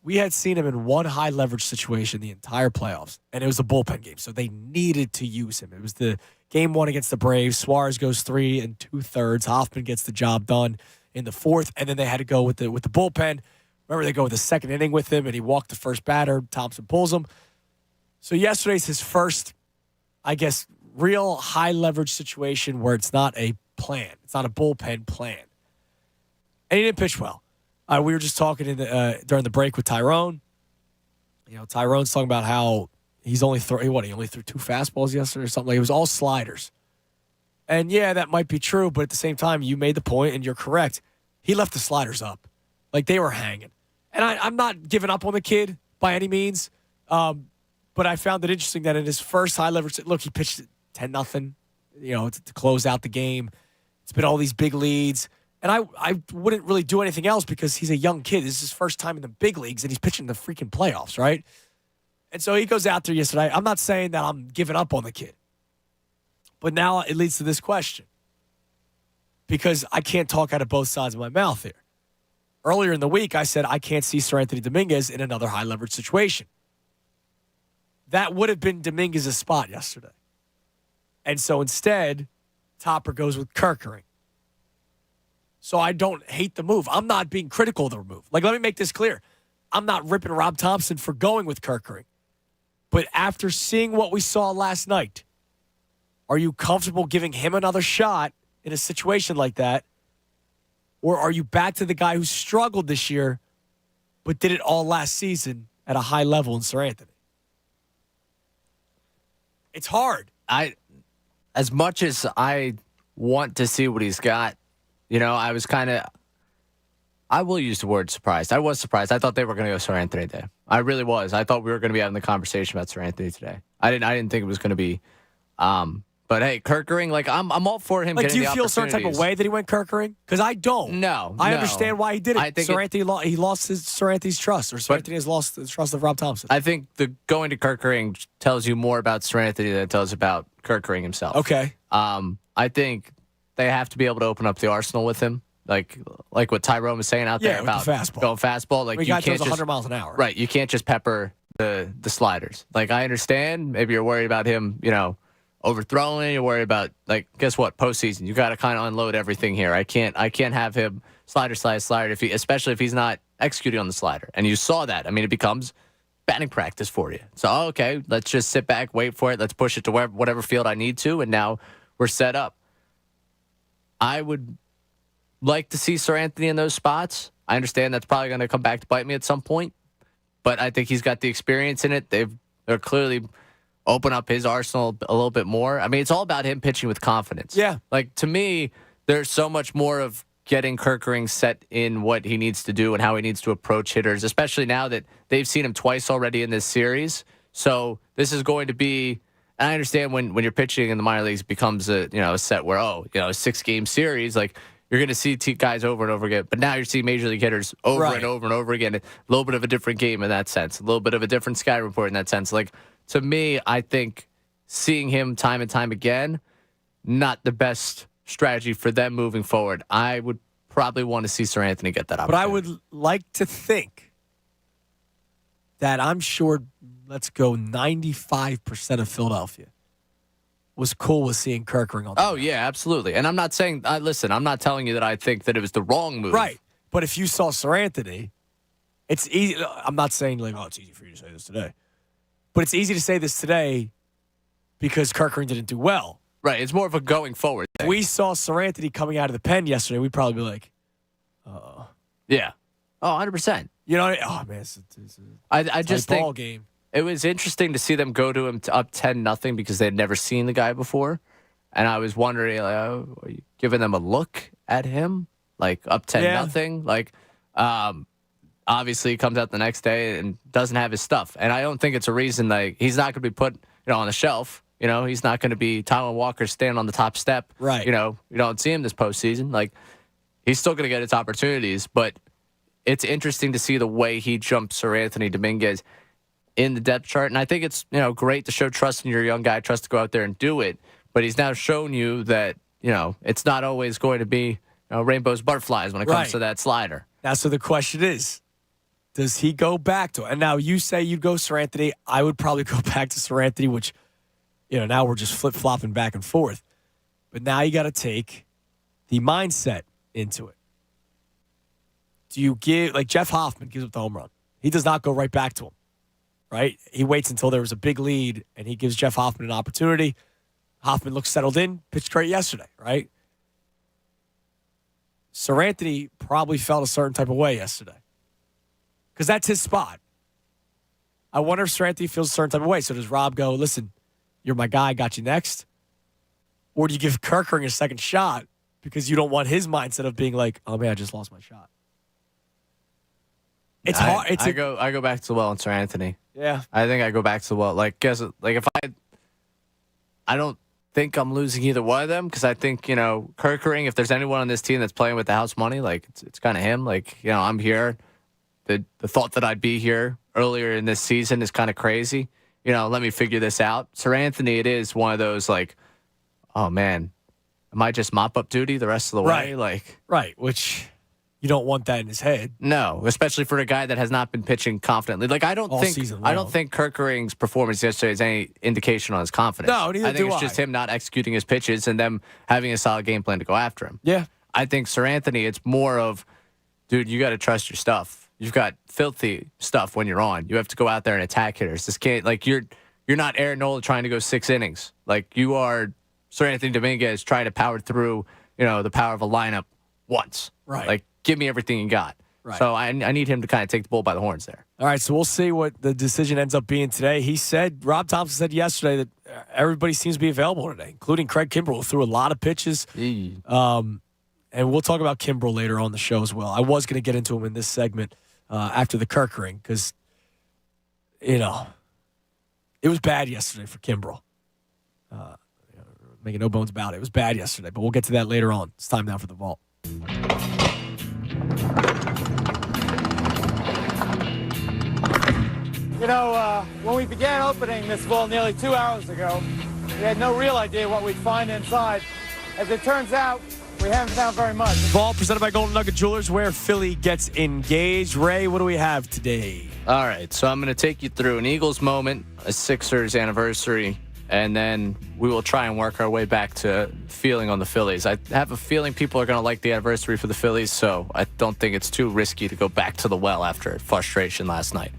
We had seen him in one high leverage situation the entire playoffs, and it was a bullpen game, so they needed to use him. It was the game 1 against the Braves. Suarez goes 3 2/3. Hoffman gets the job done in the 4th, and then they had to go with the bullpen. Remember, they go with the second inning with him, and he walked the first batter. Thompson pulls him. So yesterday's his first, I guess, real high leverage situation where it's not a plan. It's not a bullpen plan. And he didn't pitch well. We were just talking during the break with Tyrone. Tyrone's talking about how he only threw 2 fastballs yesterday or something. Like, it was all sliders. And yeah, that might be true, but at the same time, you made the point, and you're correct. He left the sliders up. Like, they were hanging. And I'm not giving up on the kid by any means. But I found it interesting that in his first high leverage, look, he pitched 10-0, to close out the game. It's been all these big leads. And I wouldn't really do anything else because he's a young kid. This is his first time in the big leagues, and he's pitching in the freaking playoffs, right? And so he goes out there yesterday. I'm not saying that I'm giving up on the kid. But now it leads to this question. Because I can't talk out of both sides of my mouth here. Earlier in the week, I said I can't see Sir Anthony Dominguez in another high leverage situation. That would have been Dominguez's spot yesterday. And so instead, Topper goes with Kirkering. So I don't hate the move. I'm not being critical of the move. Like, let me make this clear. I'm not ripping Rob Thompson for going with Kirkering. But after seeing what we saw last night, are you comfortable giving him another shot in a situation like that? Or are you back to the guy who struggled this year but did it all last season at a high level in Sir Anthony? It's hard. As much as I want to see what he's got, I was I will use the word surprised. I was surprised. I thought they were going to go Sir Anthony today. I really was. I thought we were going to be having the conversation about Sir Anthony today. I didn't think it was going to be. But hey, Kirkering, I'm all for him. Like, getting do you feel a certain type of way that he went Kirkering? Because I don't. No, I understand why he did it. I think he lost Sir Anthony's trust, or Sir Anthony has lost the trust of Rob Thompson. I think the going to Kirkering tells you more about Sir Anthony than it tells about Kirkering himself. Okay. I think they have to be able to open up the arsenal with him, like what Tyrone was saying out there about the fastball. Going fastball. Like, you can't 100 miles an hour. Right. You can't just pepper the sliders. Like, I understand. Maybe you're worried about him, overthrowing. You're worried about, guess what? Postseason, you got to kind of unload everything here. I can't have him slider, especially if he's not executing on the slider. And you saw that. I mean, it becomes batting practice for you. So, okay, let's just sit back, wait for it. Let's push it to whatever field I need to, and now we're set up. I would like to see Sir Anthony in those spots. I understand that's probably going to come back to bite me at some point, but I think he's got the experience in it. They're clearly open up his arsenal a little bit more. I mean, it's all about him pitching with confidence. Yeah. Like, to me, there's so much more of getting Kirkering set in what he needs to do and how he needs to approach hitters, especially now that they've seen him twice already in this series. So this is going to be, and I understand when you're pitching in the minor leagues, it becomes a set where, a 6-game series, like, you're going to see guys over and over again. But now you're seeing major league hitters over and over and over again. A little bit of a different game in that sense. A little bit of a different sky report in that sense. Like, to me, I think seeing him time and time again, not the best strategy for them moving forward. I would probably want to see Sir Anthony get that opportunity. But I would like to think that I'm sure, let's go 95% of Philadelphia was cool with seeing Kirkering on the mound. Yeah, absolutely. And I'm not saying, listen, I'm not telling you that I think that it was the wrong move. Right. But if you saw Sir Anthony, it's easy. I'm not saying it's easy for you to say this today. But it's easy to say this today because Kirkering didn't do well. Right. It's more of a going forward thing. If we saw Sir Anthony coming out of the pen yesterday, we'd probably be like, uh-oh. Yeah. Oh, 100%. Man, I just think ball game. It was interesting to see them go to him up 10-0 because they had never seen the guy before. And I was wondering, are you giving them a look at him? Like, up 10-0? Like, obviously he comes out the next day and doesn't have his stuff. And I don't think it's a reason, he's not going to be put, on the shelf. He's not going to be Tyler Walker standing on the top step. Right. You don't see him this postseason. Like, he's still going to get his opportunities, but it's interesting to see the way he jumped Sir Anthony Dominguez in the depth chart. And I think it's, great to show trust in your young guy, trust to go out there and do it. But he's now shown you that, it's not always going to be rainbows, butterflies when it comes to that slider. Now, so the question is, does he go back to it? And now you say you'd go Sir Anthony. I would probably go back to Sir Anthony, which, now we're just flip-flopping back and forth. But now you got to take the mindset into it. Do you give, like Jeff Hoffman gives up the home run. He does not go right back to him, right? He waits until there was a big lead, and he gives Jeff Hoffman an opportunity. Hoffman looks settled in, pitched great yesterday, right? Sir Anthony probably felt a certain type of way yesterday because that's his spot. I wonder if Sir Anthony feels a certain type of way. So does Rob go, listen, you're my guy, got you next? Or do you give Kirkering a second shot because you don't want his mindset of being like, oh, man, I just lost my shot? It's hard. I go back to the well on Sir Anthony. Yeah. I think I go back to the well. If I don't think I'm losing either one of them because I think, Kirkering, if there's anyone on this team that's playing with the house money, it's kind of him. I'm here. The thought that I'd be here earlier in this season is kind of crazy. Let me figure this out. Sir Anthony, it is one of those oh man, am I just mop up duty the rest of the way? Right, which you don't want that in his head. No, especially for a guy that has not been pitching confidently. I don't think Kirkering's performance yesterday is any indication on his confidence. No, neither do I. I think it's just him not executing his pitches and them having a solid game plan to go after him. Yeah. I think Sir Anthony, it's more of, dude, you got to trust your stuff. You've got filthy stuff when you're on. You have to go out there and attack hitters. This can't, you're not Aaron Nola trying to go 6 innings. You are Sir Anthony Dominguez trying to power through the power of a lineup once. Right. Like, give me everything you got. Right. So I need him to kind of take the bull by the horns there. All right, so we'll see what the decision ends up being today. Rob Thompson said yesterday that everybody seems to be available today, including Craig Kimbrell, who threw a lot of pitches. And we'll talk about Kimbrell later on the show as well. I was going to get into him in this segment after the Kirkering because, it was bad yesterday for Kimbrell. Making no bones about it. It was bad yesterday, but we'll get to that later on. It's time now for the Vault. When we began opening this vault nearly 2 hours ago, we had no real idea what we'd find inside. As it turns out, we haven't found very much. Vault presented by Golden Nugget Jewelers, where Philly gets engaged. Ray, what do we have today? All right, so I'm going to take you through an Eagles moment, a Sixers anniversary, and then we will try and work our way back to feeling on the Phillies. I have a feeling people are going to like the anniversary for the Phillies, so I don't think it's too risky to go back to the well after frustration last night.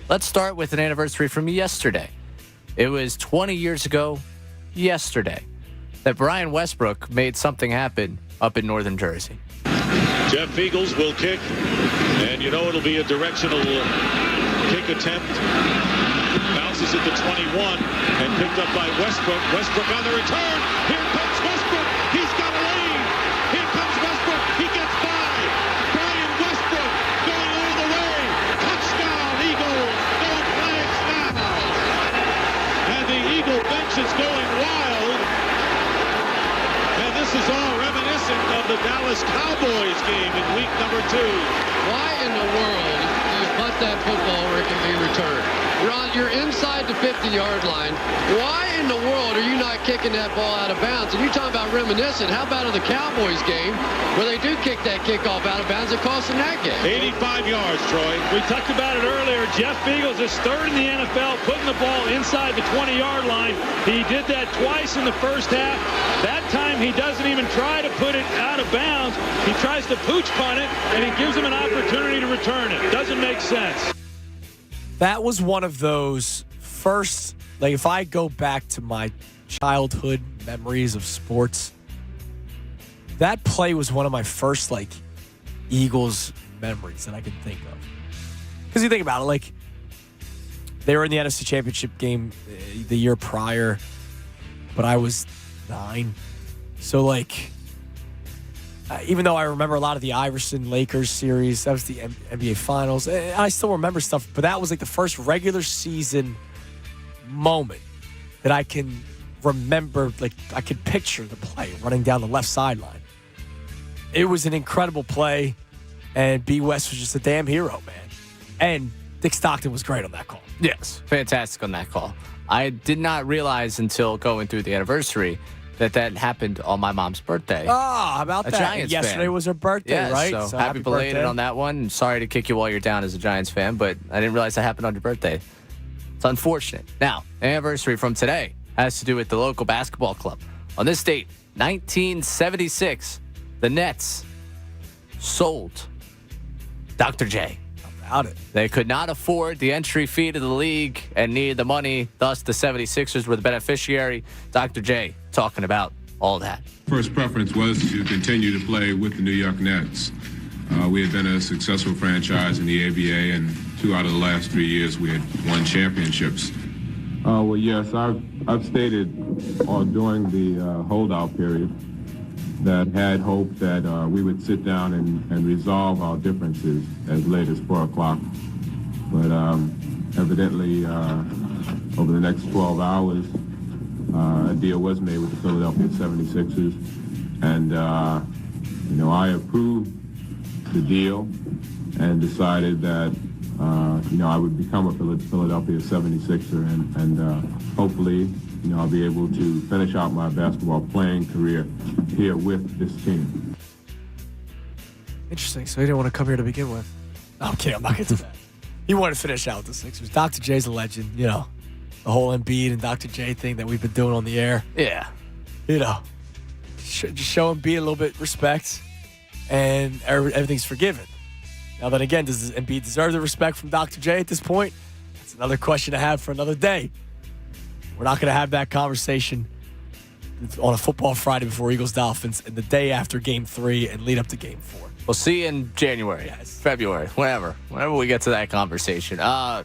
Let's start with an anniversary from yesterday. It was 20 years ago yesterday that Brian Westbrook made something happen up in northern Jersey. Jeff Eagles will kick, and it'll be a directional kick attempt. Bounces at the 21 and picked up by Westbrook. Westbrook on the return. Here comes Westbrook. He's got a lead. Here comes Westbrook. He gets by. Brian Westbrook going all the way. Touchdown, Eagles. No flags now. And the Eagle bench is going wild. And this is all reminiscent of the Dallas Cowboys game in week number 2. Why in the world do you punt that football where it can be returned? You're inside the 50-yard line. Why in the world are you not kicking that ball out of bounds? And you're talking about reminiscent. How about in the Cowboys game where they do kick that kickoff out of bounds? It cost them that game. 85 yards, Troy. We talked about it earlier. Jeff Eagles is third in the NFL, putting the ball inside the 20-yard line. He did that twice in the first half. That time he doesn't even try to put it out of bounds. He tries to pooch punt it, and it gives him an opportunity to return it. Doesn't make sense. That was one of those first, if I go back to my childhood memories of sports, that play was one of my first, Eagles memories that I can think of. Because you think about it, they were in the NFC Championship game the year prior, but I was 9. So, even though I remember a lot of the Iverson-Lakers series, that was the NBA Finals, I still remember stuff, but that was the first regular season moment that I can remember, I could picture the play running down the left sideline. It was an incredible play, and B. West was just a damn hero, man. And Dick Stockton was great on that call. Yes, fantastic on that call. I did not realize until going through the anniversary that happened on my mom's birthday. Oh, how about that? Giants Yesterday fan. was her birthday, Yeah, right? So happy belated birthday. on that one. Sorry to kick you while you're down as a Giants fan, but I didn't realize that happened on your birthday. It's unfortunate. Now, the anniversary from today has to do with the local basketball club. On this date, 1976, the Nets sold Dr. J. About it. They could not afford the entry fee to the league and needed the money. Thus, the 76ers were the beneficiary. Dr. J talking about all that. First preference was to continue to play with the New York Nets. We had been a successful franchise in the ABA, and 2 out of the last 3 years we had won championships. Well, yes, I've stated during the holdout period that had hoped that we would sit down and resolve our differences as late as 4 o'clock. But evidently, over the next 12 hours, a deal was made with the Philadelphia 76ers. And, I approved the deal and decided that, I would become a Philadelphia 76er and hopefully, I'll be able to finish out my basketball playing career here with this team. Interesting. So he didn't want to come here to begin with. No, I'm kidding. I'm not going to do that. He wanted to finish out with the Sixers. Dr. J's a legend, the whole Embiid and Dr. J thing that we've been doing on the air. Yeah. Just show Embiid a little bit of respect, and everything's forgiven. Now then again, does Embiid deserve the respect from Dr. J at this point? That's another question to have for another day. We're not going to have that conversation on a football Friday before Eagles-Dolphins and the day after Game 3 and lead up to Game 4. We'll see you in January, February, whenever we get to that conversation. Now,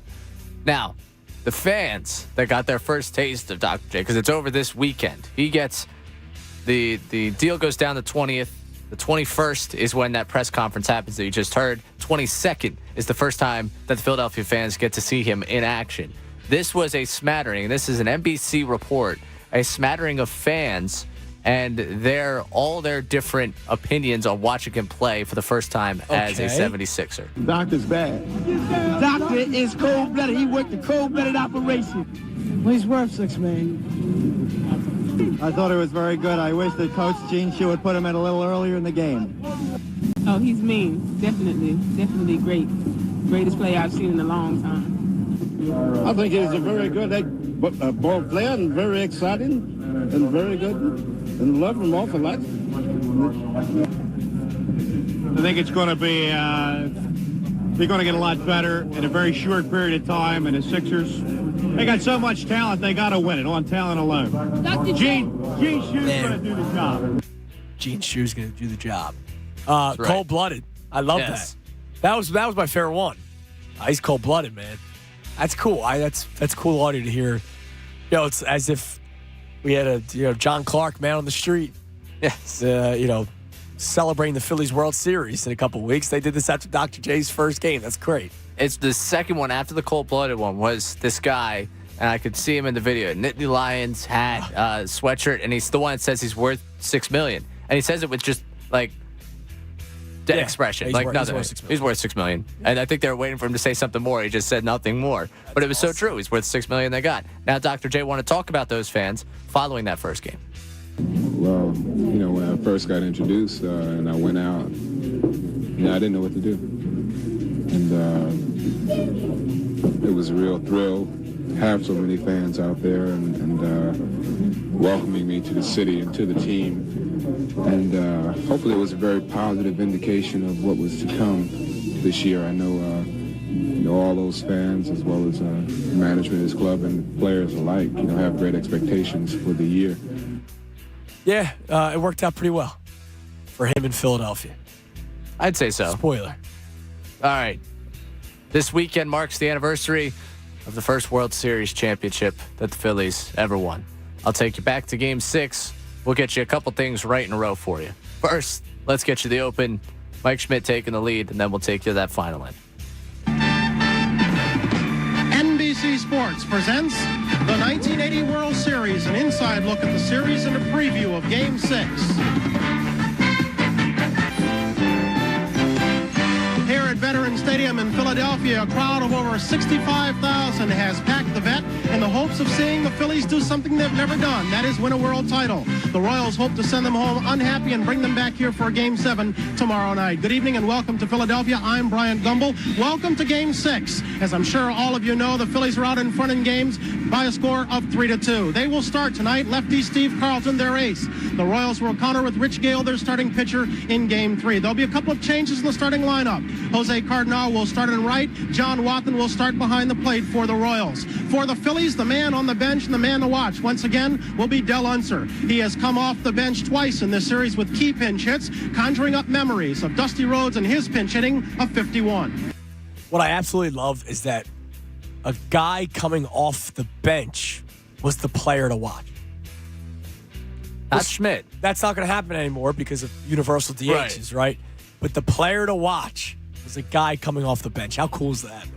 the fans that got their first taste of Dr. J, because it's over this weekend, he gets the deal goes down the 20th. The 21st is when that press conference happens that you just heard. 22nd is the first time that the Philadelphia fans get to see him in action. This was a smattering. This is an NBC report. A smattering of fans and all their different opinions on watching him play for the first time as a 76er. Doctor's bad. Doctor is cold-blooded. He worked a cold-blooded operation. Well, he's worth $6 million. I thought it was very good. I wish that Coach Gene Shue would put him in a little earlier in the game. Oh, he's mean. Definitely great. Greatest player I've seen in a long time. I think he's a very good ball player and very exciting and very good. And love him awful lot. I think it's going to be, they're going to get a lot better in a very short period of time. And the Sixers, they got so much talent, they got to win it on talent alone. Gene Shue's going to do the job. Gene Shue's going to do the job. Right. Cold-blooded. I love that. That was my favorite one. He's cold-blooded, man. That's cool. That's cool audio to hear. It's as if we had a John Clark, man on the street. Yes. Celebrating the Phillies World Series in a couple weeks. They did this after Dr. J's first game. That's great. It's the second one after the cold-blooded one was this guy, and I could see him in the video. Nittany Lions hat, sweatshirt, and he's the one that says he's worth $6 million. And he says it with just like dead expression, like nothing. He's worth $6 million. And I think they were waiting for him to say something more. He just said nothing more. But it was so true. He's worth $6 million they got. Now, Dr. J want to talk about those fans following that first game. Well, when I first got introduced and I went out, I didn't know what to do. And it was a real thrill to have so many fans out there and welcoming me to the city and to the team. And hopefully it was a very positive indication of what was to come this year. I know all those fans as well as management of this club and players alike, have great expectations for the year. Yeah, it worked out pretty well for him in Philadelphia. I'd say so. Spoiler. All right. This weekend marks the anniversary of the first World Series championship that the Phillies ever won. I'll take you back to Game 6. We'll get you a couple things right in a row for you. First, let's get you the open. Mike Schmidt taking the lead, and then we'll take you to that final end. NBC Sports presents the 1980 World Series, an inside look at the series and a preview of Game 6. Here at Veterans Stadium in Philadelphia, a crowd of over 65,000 has packed the Vet in the hopes of seeing the Phillies do something they've never done, that is win a world title. The Royals hope to send them home unhappy and bring them back here for Game 7 tomorrow night. Good evening and welcome to Philadelphia. I'm Brian Gumbel. Welcome to Game 6. As I'm sure all of you know, the Phillies are out in front in games by a score of 3-2. They will start tonight. Lefty Steve Carlton, their ace. The Royals will counter with Rich Gale, their starting pitcher, in Game 3. There'll be a couple of changes in the starting lineup. Jose Cardinal will start in right. John Watson will start behind the plate for the Royals. For the Phillies, the man on the bench and the man to watch, once again, will be Del Unser. He has come off the bench twice in this series with key pinch hits, conjuring up memories of Dusty Rhodes and his pinch hitting of 51. What I absolutely love is that a guy coming off the bench was the player to watch. Not Schmidt. That's not going to happen anymore because of universal DHs, right? But the player to watch was a guy coming off the bench. How cool is that, man?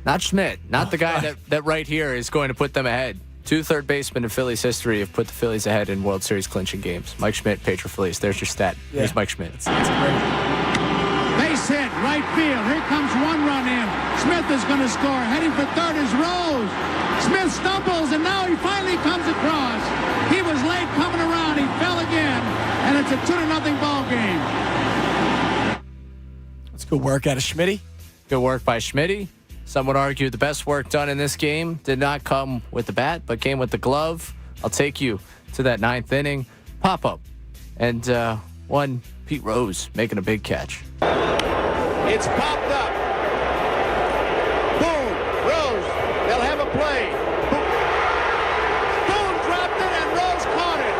Not Schmidt. Not the guy that right here is going to put them ahead. 2 third basemen in Phillies history have put the Phillies ahead in World Series clinching games. Mike Schmidt, Pedro Feliz. There's your stat. Yeah. Here's Mike Schmidt. It's great. Base hit, right field. Here comes one run in. Smith is going to score. Heading for third is Rose. Smith stumbles, and now he finally comes across. He was late coming around. He fell again, and it's a 2-0 ball game. That's good work out of Schmitty. Good work by Schmitty. Some would argue the best work done in this game did not come with the bat, but came with the glove. I'll take you to that 9th inning. Pop-up. And one, Pete Rose making a big catch. It's popped up. Boom. Rose. They'll have a play. Boone dropped it, and Rose caught it.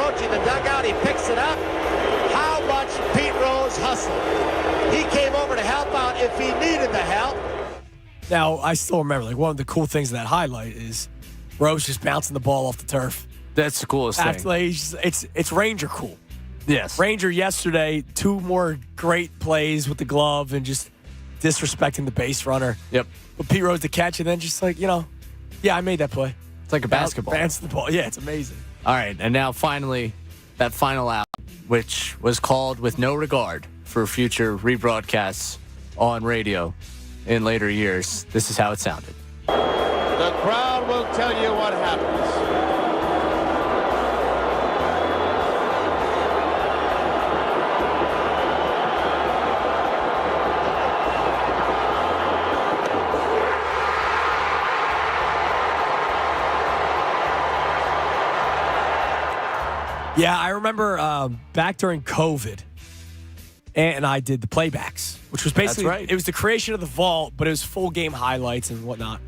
approaching the dugout. He picks it up. How much Pete Rose hustled. He came over to help out if he needed the help. Now, I still remember, like, one of the cool things of that highlight is Rose just bouncing the ball off the turf. That's the coolest thing. Like, it's Ranger cool. Yes. Ranger yesterday, 2 more great plays with the glove and just disrespecting the base runner. Yep. But Pete Rose to catch and then just like, yeah, I made that play. It's like a basketball. Bounce the ball. Yeah, it's amazing. All right, and now finally, that final out, which was called with no regard for future rebroadcasts on radio in later years. This is how it sounded. The crowd will tell you what happens. Yeah, I remember back during COVID, and I did the playbacks, which was basically, That's right. It was the creation of the vault, but it was full game highlights and whatnot.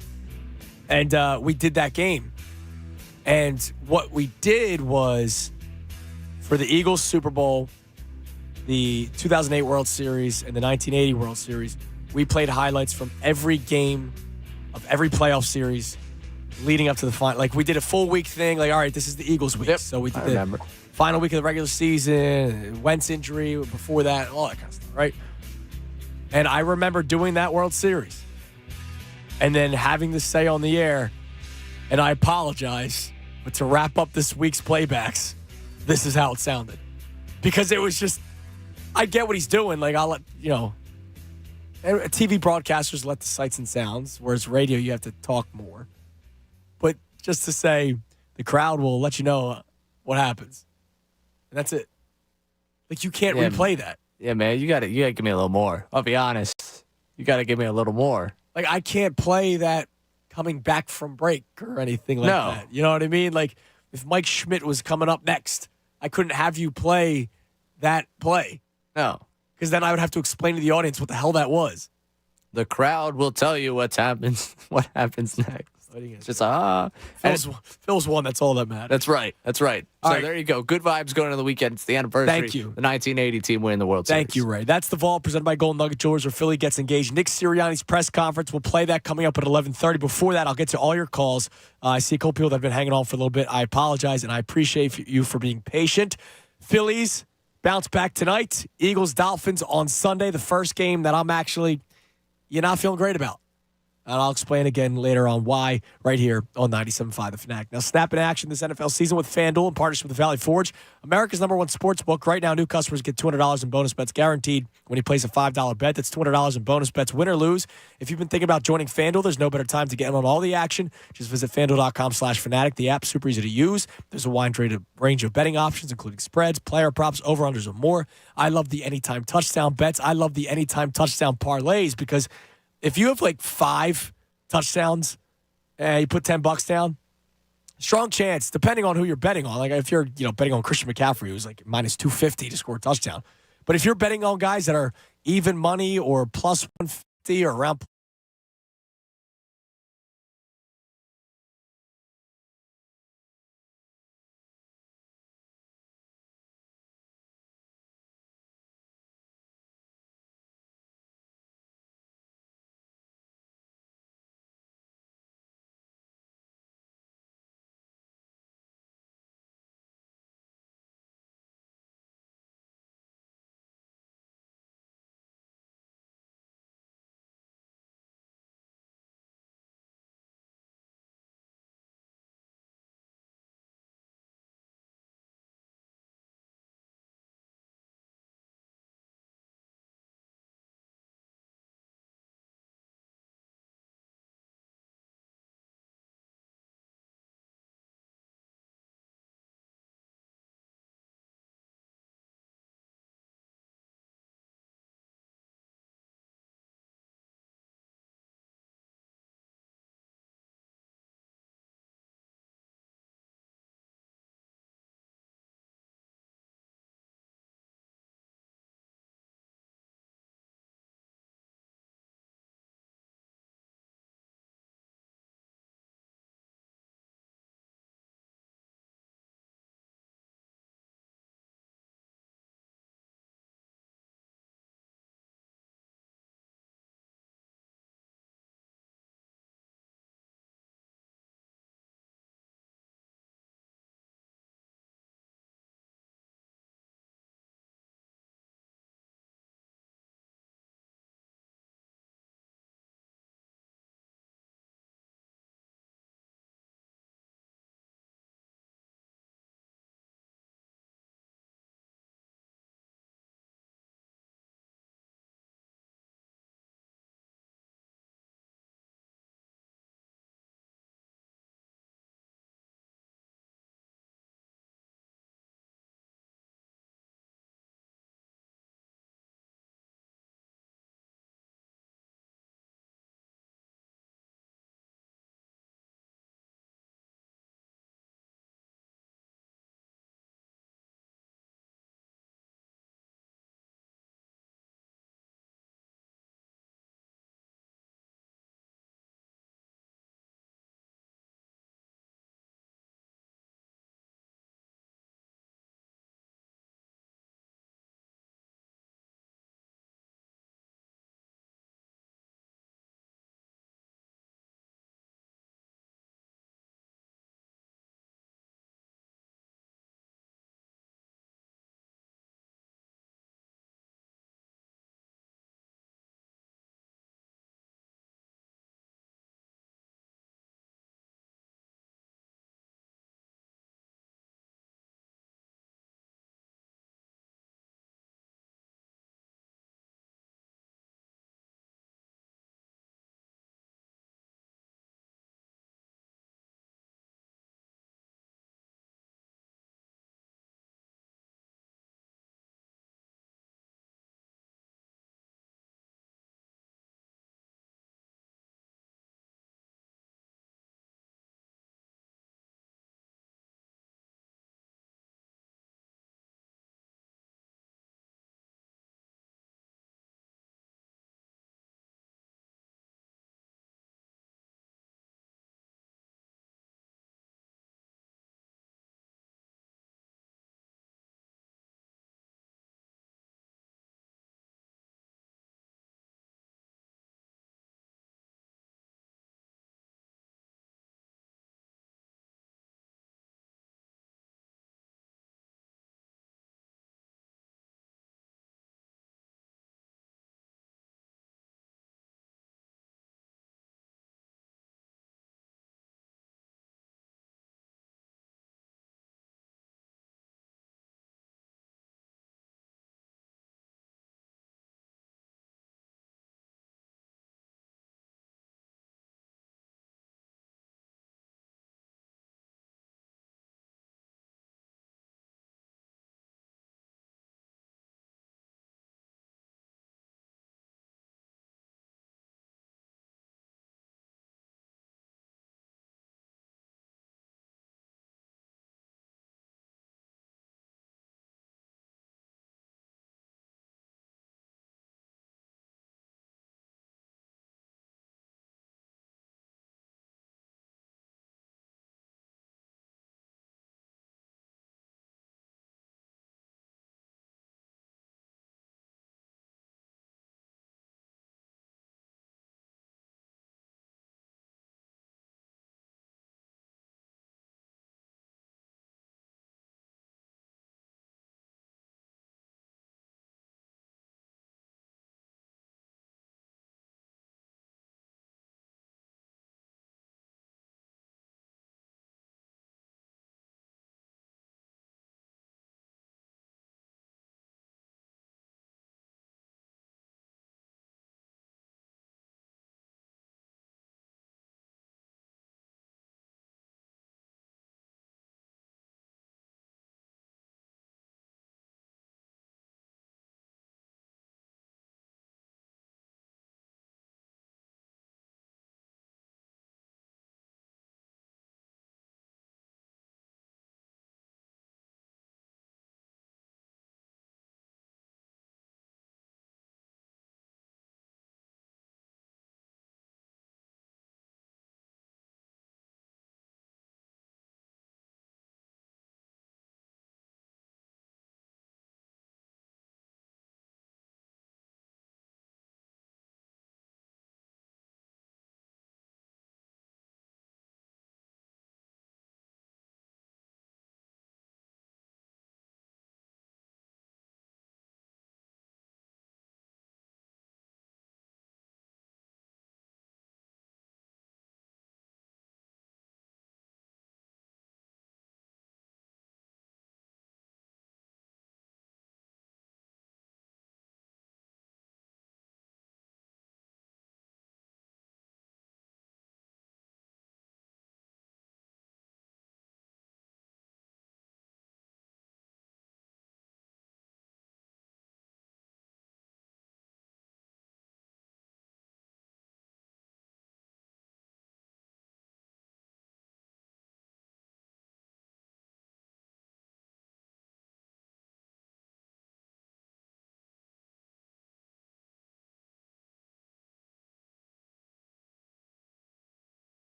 And we did that game. And what we did was, for the Eagles Super Bowl, the 2008 World Series, and the 1980 World Series, we played highlights from every game of every playoff series leading up to the final. Like, we did a full week thing. Like, all right, this is the Eagles week. Yep, So we did I remember. the final week of the regular season, Wentz injury before that, all that kind of stuff, right? And I remember doing that World Series and then having to say on the air, and I apologize, but to wrap up this week's playbacks, this is how it sounded. Because it was just, I get what he's doing. Like, I'll let, TV broadcasters let the sights and sounds, whereas radio, you have to talk more. But just to say, the crowd will let you know what happens. And that's it. Like, you can't replay that. Yeah, man, you gotta give me a little more. I'll be honest. You gotta give me a little more. Like, I can't play that coming back from break or anything like that. You know what I mean? Like, if Mike Schmidt was coming up next, I couldn't have you play that play. No. Because then I would have to explain to the audience what the hell that was. The crowd will tell you what happens next. It's just Phil's won. That's all that matters. That's right. So right. There you go. Good vibes going into the weekend. It's the anniversary. Thank you. The 1980 team winning the World Series. Thank you, Ray. That's the Vault presented by Golden Nugget Jewelers, where Philly gets engaged. Nick Sirianni's press conference. We'll play that coming up at 11:30. Before that, I'll get to all your calls. I see a couple people that have been hanging on for a little bit. I apologize, and I appreciate you for being patient. Phillies bounce back tonight. Eagles, Dolphins on Sunday. The first game that I'm actually not feeling great about. And I'll explain again later on why right here on 97.5 The Fanatic. Now, snap in action this NFL season with FanDuel in partnership with the Valley Forge, America's #1 sports book. Right now, new customers get $200 in bonus bets guaranteed when you place a $5 bet. That's $200 in bonus bets, win or lose. If you've been thinking about joining FanDuel, there's no better time to get in on all the action. Just visit FanDuel.com/Fanatic. The app's super easy to use. There's a wide range of betting options, including spreads, player props, over-unders, and more. I love the anytime touchdown bets. I love the anytime touchdown parlays because if you have like 5 touchdowns and you put $10 down, strong chance, depending on who you're betting on. Like if you're, betting on Christian McCaffrey, who's like minus 250 to score a touchdown. But if you're betting on guys that are even money or plus 150 or around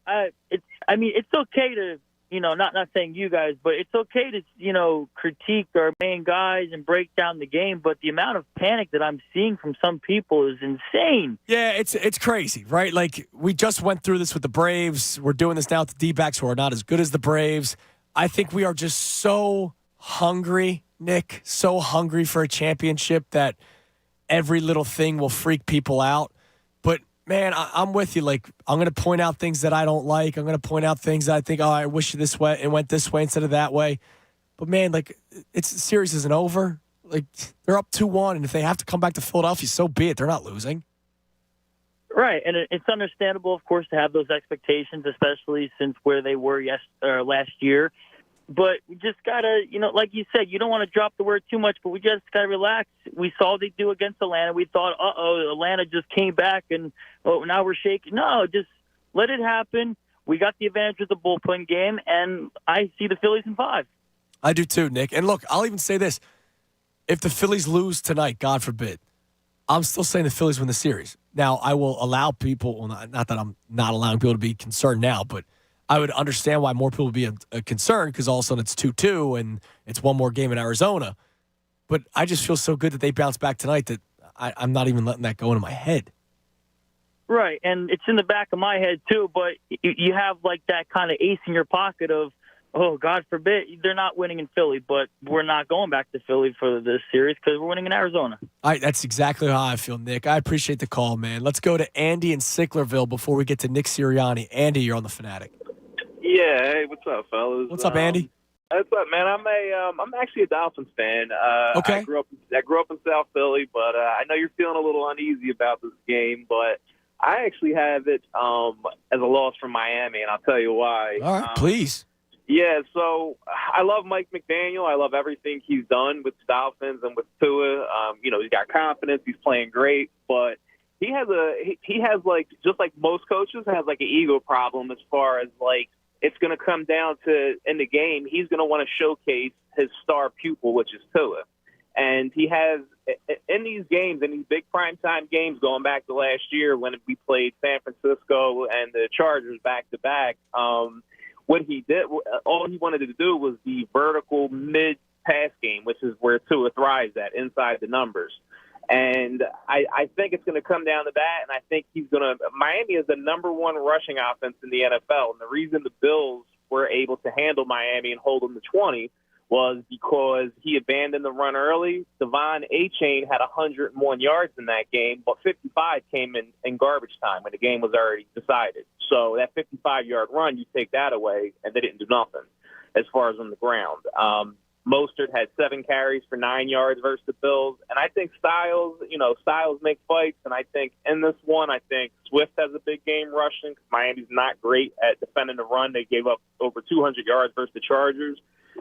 it's okay to, not saying you guys, but it's okay to, critique our main guys and break down the game. But the amount of panic that I'm seeing from some people is insane. Yeah, it's crazy, right? Like, we just went through this with the Braves. We're doing this now with the D-backs, who are not as good as the Braves. I think we are just so hungry, Nick, so hungry for a championship that every little thing will freak people out. But, man, I'm with you. Like, I'm going to point out things that I don't like. I'm going to point out things that I think, I wish this way it went this way instead of that way. But, man, like, the series isn't over. Like, they're up 2-1, and if they have to come back to Philadelphia, so be it. They're not losing. Right, and it's understandable, of course, to have those expectations, especially since where they were last year. But we just got to, like you said, you don't want to drop the word too much, but we just got to relax. We saw what they do against Atlanta. We thought, Atlanta just came back and, now we're shaking. No, just let it happen. We got the advantage of the bullpen game, and I see the Phillies in 5. I do too, Nick. And look, I'll even say this. If the Phillies lose tonight, God forbid, I'm still saying the Phillies win the series. Now, I will allow people, well, not that I'm not allowing people to be concerned now, but I would understand why more people would be concerned, because all of a sudden it's 2-2 and it's one more game in Arizona. But I just feel so good that they bounced back tonight that I'm not even letting that go into my head. Right, and it's in the back of my head too, but you have like that kind of ace in your pocket of, God forbid, they're not winning in Philly, but we're not going back to Philly for this series because we're winning in Arizona. That's exactly how I feel, Nick. I appreciate the call, man. Let's go to Andy in Sicklerville before we get to Nick Sirianni. Andy, you're on the Fanatic. Yeah, hey, what's up, fellas? What's up, Andy? What's up, man? I'm actually a Dolphins fan. Okay. I grew up in South Philly, but I know you're feeling a little uneasy about this game, but I actually have it as a loss from Miami, and I'll tell you why. All right, please. Yeah, so I love Mike McDaniel. I love everything he's done with the Dolphins and with Tua. He's got confidence. He's playing great, but he has like, just like most coaches, has like an ego problem as far as like, it's going to come down to, in the game, he's going to want to showcase his star pupil, which is Tua. And he has, in these games, in these big primetime games, going back to last year when we played San Francisco and the Chargers back-to-back, what he did, all he wanted to do was the vertical mid-pass game, which is where Tua thrives at, inside the numbers. And I think it's going to come down to that, and I think Miami is the number one rushing offense in the NFL, and the reason the Bills were able to handle Miami and hold them to 20 was because he abandoned the run early. Devon Achane had 101 yards in that game, but 55 came in garbage time when the game was already decided. So that 55-yard run, you take that away, and they didn't do nothing as far as on the ground. Mostert had 7 carries for 9 yards versus the Bills. And I think Styles make fights. And I think in this one, I think Swift has a big game rushing because Miami's not great at defending the run. They gave up over 200 yards versus the Chargers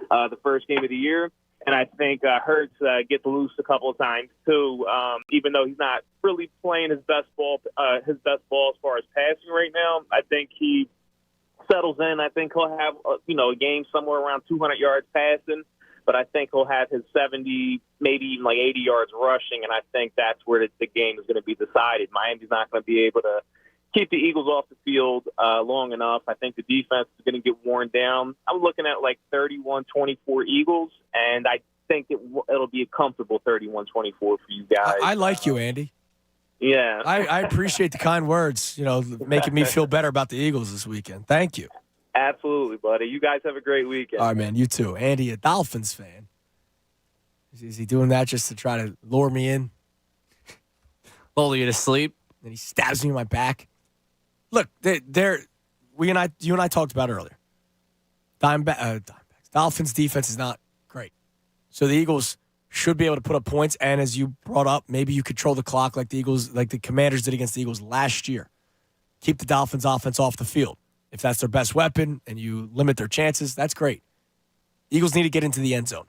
the first game of the year. And I think Hurts gets loose a couple of times, too, even though he's not really playing his best ball as far as passing right now. I think he settles in. I think he'll have a game somewhere around 200 yards passing. But I think he'll have his 70, maybe even like 80 yards rushing, and I think that's where the game is going to be decided. Miami's not going to be able to keep the Eagles off the field long enough. I think the defense is going to get worn down. I'm looking at like 31-24 Eagles, and I think it'll be a comfortable 31-24 for you guys. I like you, Andy. Yeah. I appreciate the kind words, making me feel better about the Eagles this weekend. Thank you. Absolutely, buddy. You guys have a great weekend. All right, man. You too. Andy, a Dolphins fan. Is he doing that just to try to lure me in? Lull you to sleep? And he stabs me in my back. Look, you and I talked about earlier. Diamondbacks. Dolphins defense is not great. So the Eagles should be able to put up points. And as you brought up, maybe you control the clock like the Commanders did against the Eagles last year. Keep the Dolphins offense off the field. If that's their best weapon and you limit their chances, that's great. Eagles need to get into the end zone,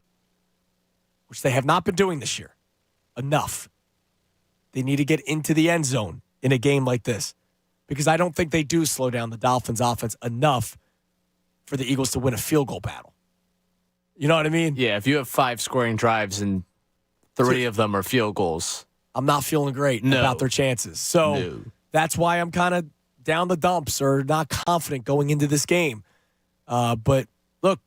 which they have not been doing this year. Enough. They need to get into the end zone in a game like this because I don't think they do slow down the Dolphins' offense enough for the Eagles to win a field goal battle. You know what I mean? Yeah, if you have 5 scoring drives and 3 of them are field goals. I'm not feeling great about their chances. So that's why I'm kind of down the dumps or not confident going into this game. But look,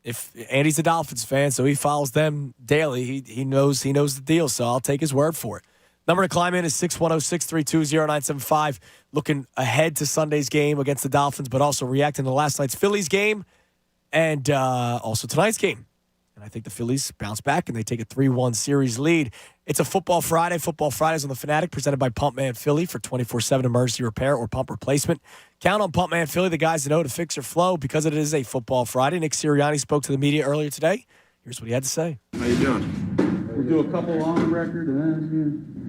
if Andy's a Dolphins fan, so he follows them daily, he knows the deal, so I'll take his word for it. Number to climb in is 610-632-0975. Looking ahead to Sunday's game against the Dolphins, but also reacting to last night's Phillies game and also tonight's game. And I think the Phillies bounce back and they take a 3-1 series lead. It's a Football Friday. Football Fridays on the Fanatic, presented by Pumpman Philly for 24/7 emergency repair or pump replacement. Count on Pumpman Philly, the guys that know to fix your flow, because it is a Football Friday. Nick Sirianni spoke to the media earlier today. Here's what he had to say. How you doing? We'll do a couple on the record.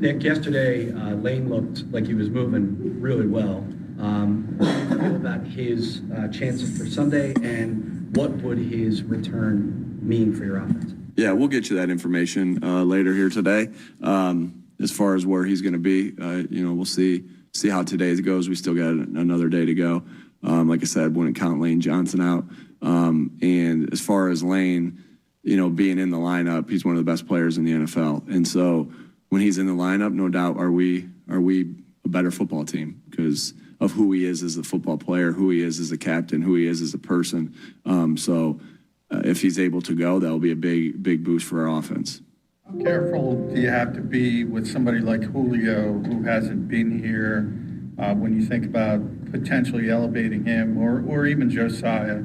Nick, yesterday, Lane looked like he was moving really well. What do you feel about his chances for Sunday, and what would his return mean for your offense? Yeah, we'll get you that information later here today. As far as where he's going to be, we'll see how today goes. We still got another day to go. Like I said, wouldn't count Lane Johnson out. And as far as Lane, being in the lineup, he's one of the best players in the NFL. And so when he's in the lineup, no doubt are we a better football team because of who he is as a football player, who he is as a captain, who he is as a person. If he's able to go, that'll be a big boost for our offense. How careful do you have to be with somebody like Julio, who hasn't been here, when you think about potentially elevating him, or even Josiah,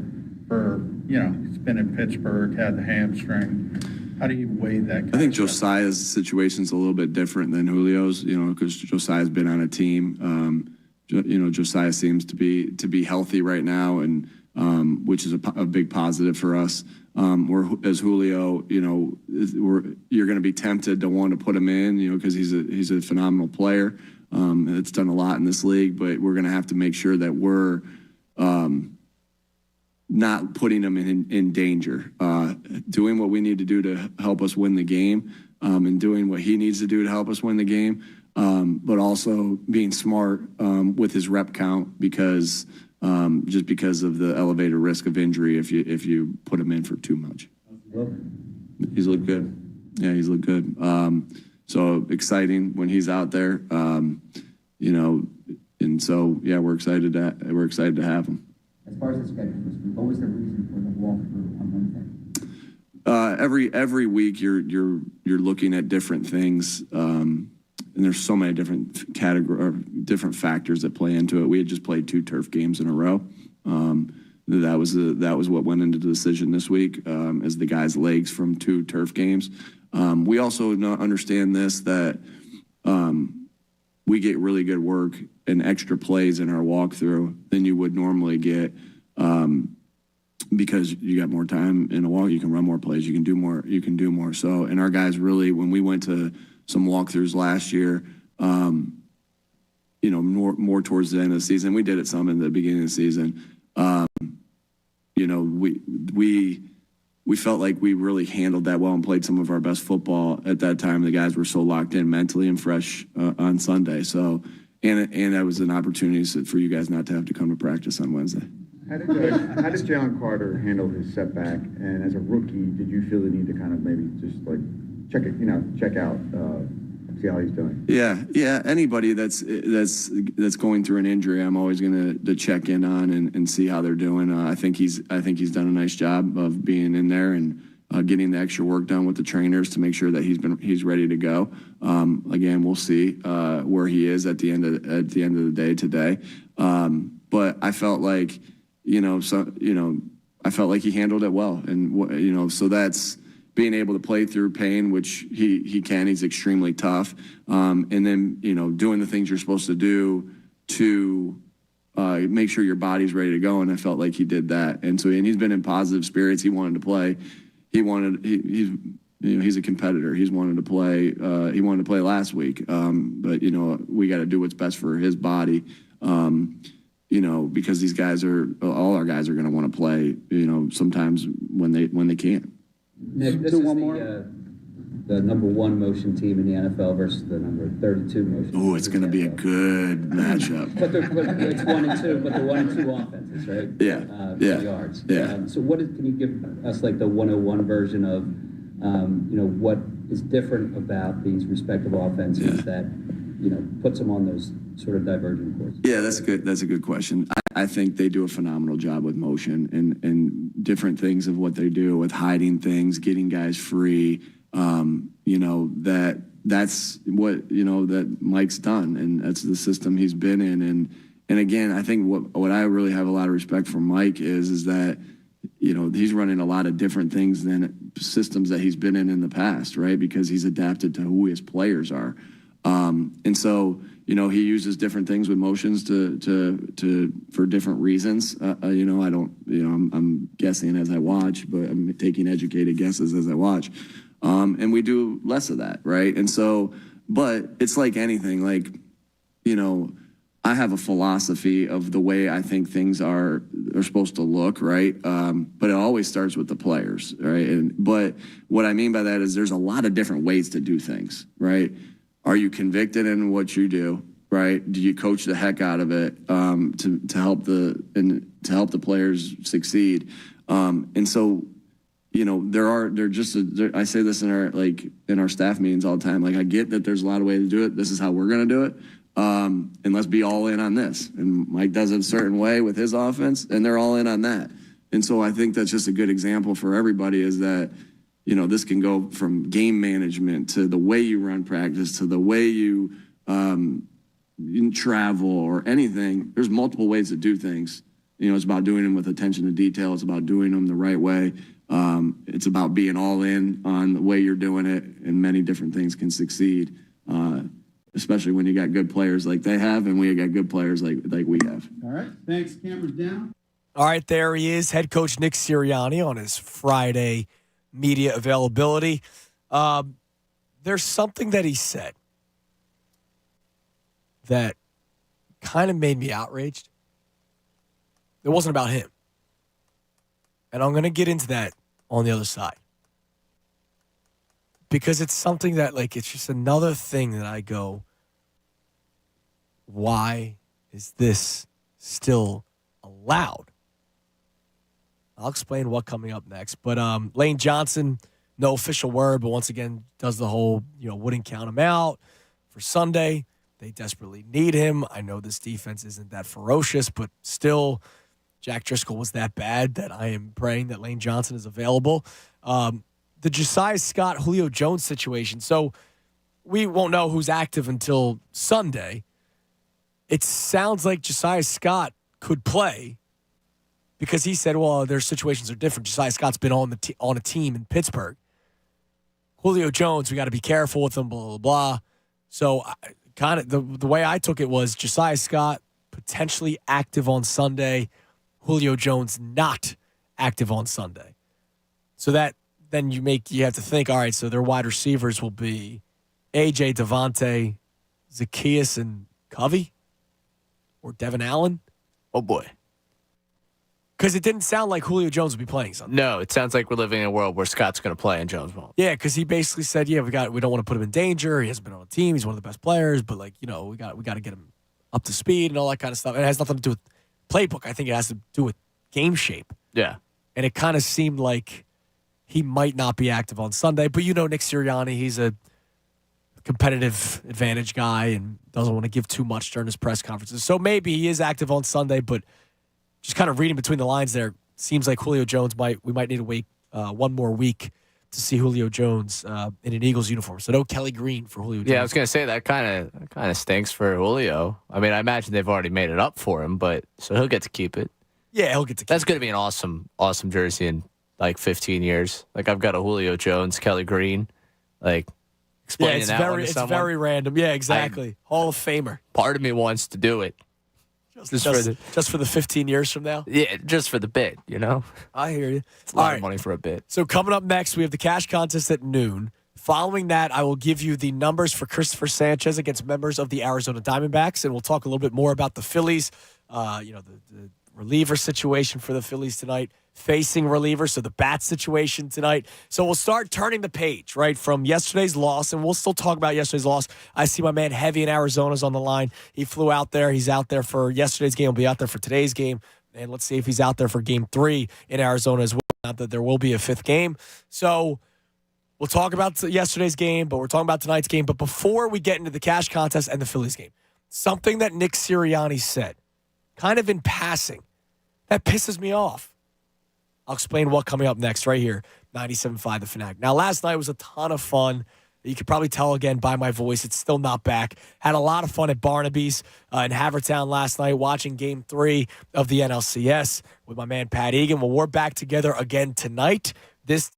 he's been in Pittsburgh, had the hamstring. How do you weigh that? I think Josiah's situation's a little bit different than Julio's, because Josiah's been on a team. Josiah seems to be healthy right now, and which is a big positive for us. As Julio, you're going to be tempted to want to put him in, because he's a phenomenal player. It's done a lot in this league, but we're going to have to make sure that we're not putting him in danger, doing what we need to do to help us win the game, and doing what he needs to do to help us win the game, but also being smart with his rep count because of the elevated risk of injury if you put him in for too much. He's looked good. Yeah, he's looked good. So exciting when he's out there, and so yeah, we're excited to have him. As far as the schedule, what was the reason for the walkthrough on Wednesday? Every week you're looking at different things, and there's so many different different factors that play into it. We had just played 2 turf games in a row. That was what went into the decision this week, as the guys' legs from 2 turf games. We also understand that we get really good work and extra plays in our walkthrough than you would normally get, because you got more time in a walk. You can run more plays. You can do more. So, and our guys really, when we went to some walkthroughs last year, more towards the end of the season, we did it some in the beginning of the season. We felt like we really handled that well and played some of our best football at that time. The guys were so locked in mentally and fresh on Sunday. So, and that was an opportunity for you guys not to have to come to practice on Wednesday. How did Jalen Carter handle his setback? And as a rookie, did you feel the need to kind of maybe just like check out, see how he's doing? Yeah. Anybody that's going through an injury, I'm always going to check in on and see how they're doing. I think he's done a nice job of being in there and getting the extra work done with the trainers to make sure that he's ready to go. Again, we'll see where he is at the end of the day today. But I felt like I felt like he handled it well, and so that's being able to play through pain, which he can. He's extremely tough, and then doing the things you're supposed to do to make sure your body's ready to go. And I felt like he did that, and he's been in positive spirits. He wanted to play. He's a competitor. He's wanted to play. He wanted to play last week, but we got to do what's best for his body. Because all our guys are going to want to play, sometimes when they can't. Nick, this is the number 1 motion team in the NFL versus the number 32 motion. Oh, it's going to be a good matchup. but it's 1 and 2, but the 1 and 2 offenses, right? Yeah. Yards. Yeah. So can you give us like the 101 version of, what is different about these respective offenses that, puts them on those sort of divergent courses? Yeah, that's a good question. I think they do a phenomenal job with motion and different things of what they do with hiding things, getting guys free. That's what, that Mike's done, and that's the system he's been in. And again, I think what I really have a lot of respect for Mike is that, he's running a lot of different things than systems that he's been in the past, right? Because he's adapted to who his players are. And so, he uses different things with motions for different reasons. I'm guessing as I watch, but I'm taking educated guesses as I watch. And we do less of that, right? And so, but it's like anything, I have a philosophy of the way I think things are supposed to look, right? But it always starts with the players, right? But what I mean by that is there's a lot of different ways to do things, right? Are you convicted in what you do, right? Do you coach the heck out of it to help the players succeed? And so, I say this in our staff meetings all the time. I get that there's a lot of ways to do it. This is how we're going to do it. And let's be all in on this. And Mike does it a certain way with his offense, and they're all in on that. And so I think that's just a good example for everybody is that, this can go from game management to the way you run practice to the way you travel or anything. There's multiple ways to do things. It's about doing them with attention to detail. It's about doing them the right way. It's about being all in on the way you're doing it, and many different things can succeed, especially when you got good players like they have, and we got good players like we have. All right, thanks. Cameras down. All right, there he is, head coach Nick Sirianni on his Friday media availability. There's something that he said that kind of made me outraged. It wasn't about him. And I'm going to get into that on the other side. Because it's something that, it's just another thing that I go, why is this still allowed? I'll explain what coming up next. But Lane Johnson, no official word, but once again, does the whole, wouldn't count him out for Sunday. They desperately need him. I know this defense isn't that ferocious, but still, Jack Driscoll was that bad that I am praying that Lane Johnson is available. The Josiah Scott, Julio Jones situation. So we won't know who's active until Sunday. It sounds like Josiah Scott could play because he said, well, their situations are different. Josiah Scott's been on a team in Pittsburgh. Julio Jones, we got to be careful with him, blah, blah, blah. So kind of the way I took it was Josiah Scott potentially active on Sunday, Julio Jones not active on Sunday. So that then you have to think, all right, so their wide receivers will be AJ, Devontae, Zacchaeus, and Covey? Or Devin Allen? Oh, boy. Because it didn't sound like Julio Jones would be playing Sunday. No, it sounds like we're living in a world where Scott's going to play and Jones won't. Yeah, because he basically said, we don't want to put him in danger. He hasn't been on a team. He's one of the best players, but we got to get him up to speed and all that kind of stuff. And it has nothing to do with playbook. I think it has to do with game shape. Yeah. And it kind of seemed like he might not be active on Sunday. But Nick Sirianni, he's a competitive advantage guy and doesn't want to give too much during his press conferences. So maybe he is active on Sunday, but just kind of reading between the lines there, seems like Julio Jones we might need to wait one more week to see Julio Jones in an Eagles uniform. So no Kelly Green for Julio Jones. Yeah, I was going to say that kind of stinks for Julio. I mean, I imagine they've already made it up for him, but so he'll get to keep it. Yeah, he'll get to keep That's going to be an awesome jersey in 15 years. I've got a Julio Jones, Kelly Green, explaining that one to someone. It's very random. Yeah, exactly. Hall of Famer. Part of me wants to do it. Just for the 15 years from now? Yeah, just for the bit, I hear you. It's a lot of money for a bit. So coming up next, we have the cash contest at noon. Following that, I will give you the numbers for Christopher Sanchez against members of the Arizona Diamondbacks, and we'll talk a little bit more about the Phillies, the reliever situation for the Phillies tonight, facing relievers, so the bat situation tonight. So we'll start turning the page, right, from yesterday's loss, and we'll still talk about yesterday's loss. I see my man Heavy in Arizona's on the line. He flew out there. He's out there for yesterday's game. He'll be out there for today's game, and let's see if he's out there for Game 3 in Arizona as well. Not that there will be a fifth game. So we'll talk about yesterday's game, but we're talking about tonight's game. But before we get into the cash contest and the Phillies game, something that Nick Sirianni said, kind of in passing, that pisses me off. I'll explain what coming up next right here, 97.5 The Fanatic. Now, last night was a ton of fun. You could probably tell again by my voice, it's still not back. Had a lot of fun at Barnaby's in Havertown last night watching Game 3 of the NLCS with my man Pat Egan. Well, we're back together again tonight. This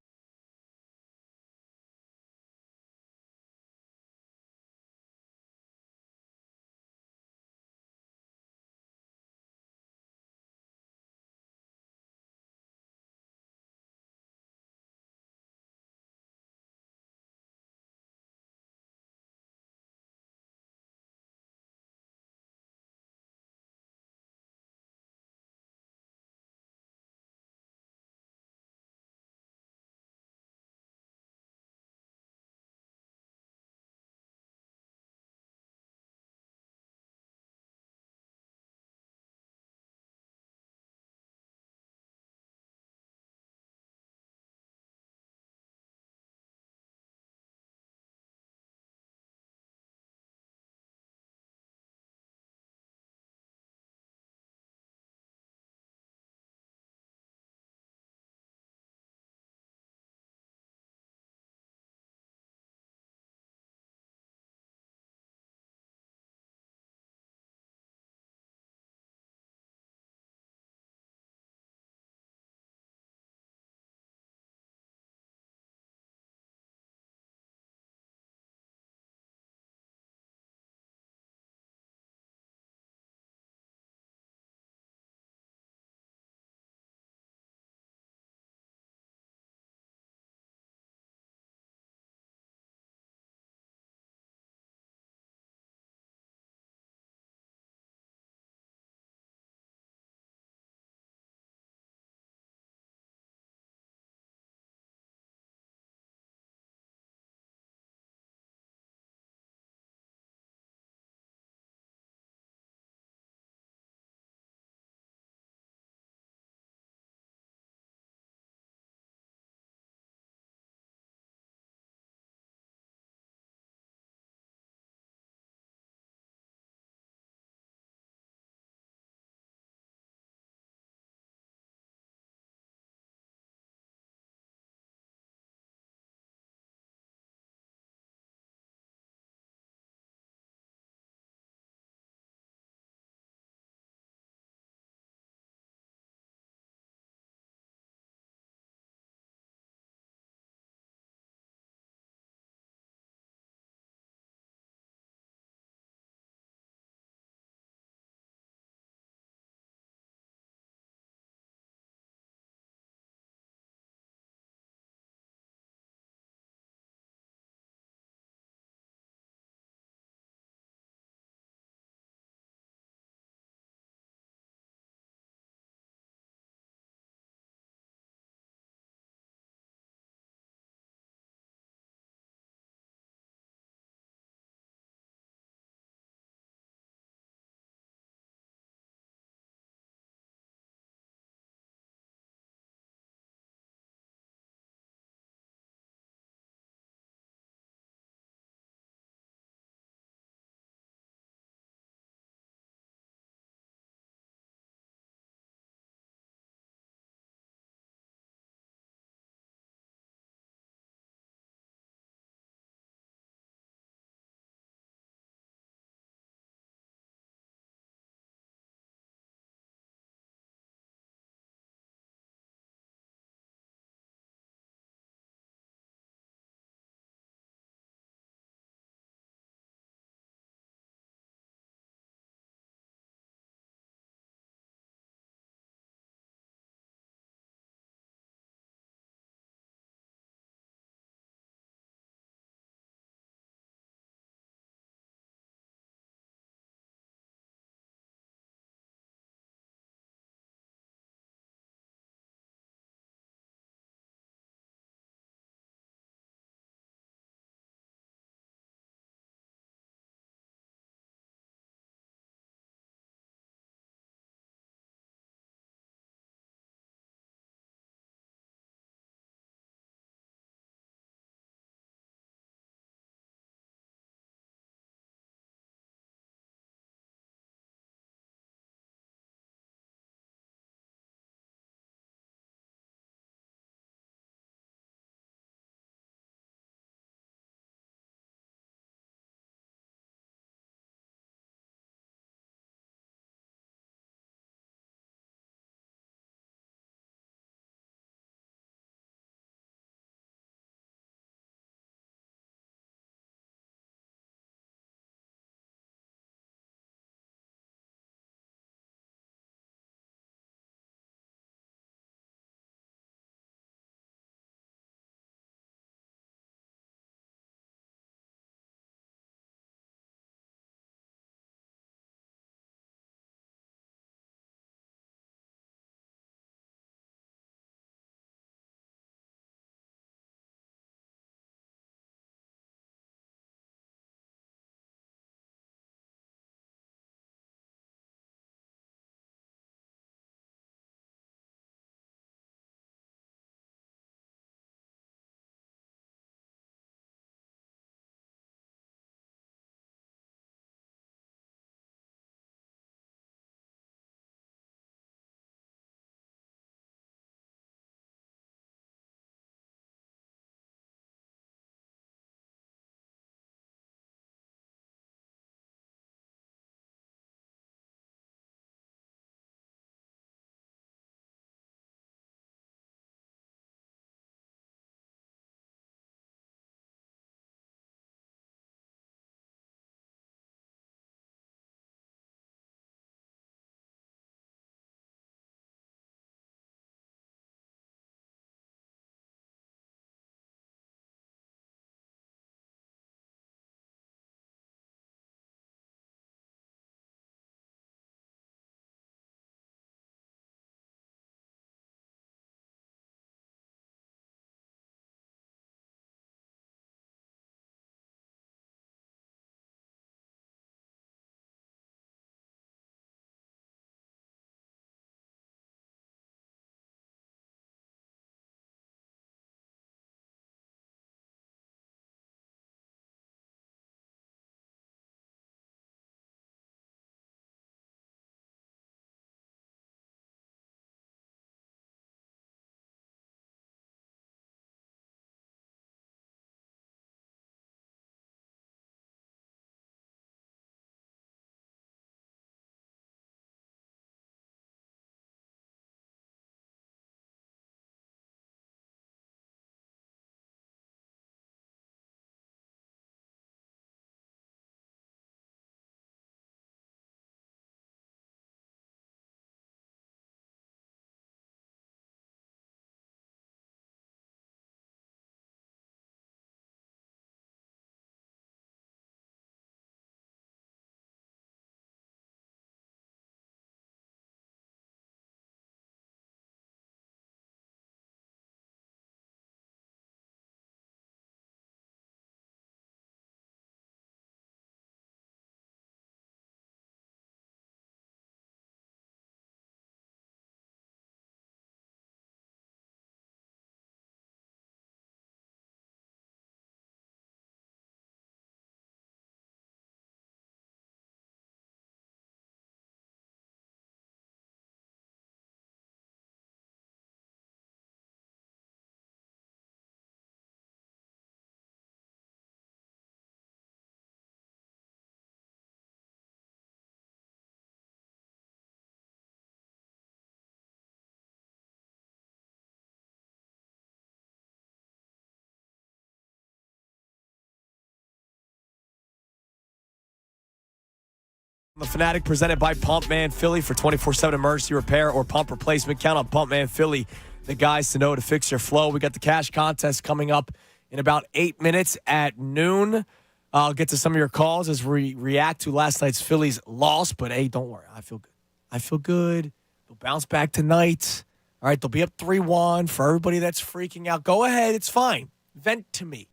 The Fanatic presented by Pump Man Philly for 24/7 emergency repair or pump replacement. Count on Pump Man Philly, the guys to know to fix your flow. We got the cash contest coming up in about 8 minutes at noon. I'll get to some of your calls as we react to last night's Phillies loss. But, hey, don't worry. I feel good. I feel good. They'll bounce back tonight. All right, they'll be up 3-1. For everybody that's freaking out, go ahead. It's fine. Vent to me.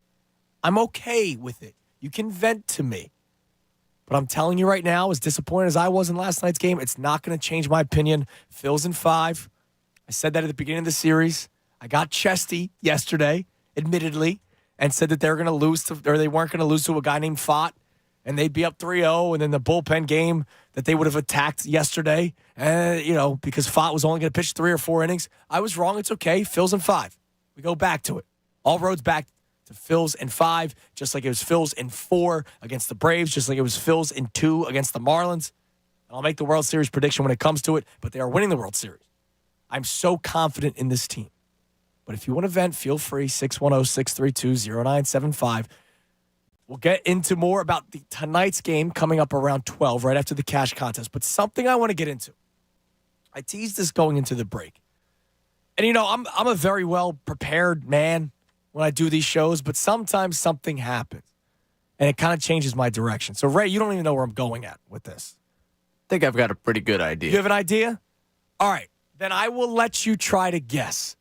I'm okay with it. You can vent to me. But I'm telling you right now, as disappointed as I was in last night's game, it's not going to change my opinion. Phil's in 5. I said that at the beginning of the series. I got chesty yesterday, admittedly, and said that they were going to lose to, or they weren't going to lose to a guy named Fott, and they'd be up 3-0, and then the bullpen game that they would have attacked yesterday, because Fott was only going to pitch 3 or 4 innings. I was wrong. It's okay. Phil's in 5. We go back to it. All roads back to Phil's in 5, just like it was Phil's in 4 against the Braves, just like it was Phil's in 2 against the Marlins. And I'll make the World Series prediction when it comes to it, but they are winning the World Series. I'm so confident in this team. But if you want to vent, feel free, 610-632-0975. We'll get into more about tonight's game coming up around 12, right after the cash contest. But something I want to get into. I teased this going into the break. And, I'm a very well-prepared man when I do these shows, but sometimes something happens, and it kind of changes my direction. So, Ray, you don't even know where I'm going at with this. I think I've got a pretty good idea. You have an idea? All right. Then I will let you try to guess.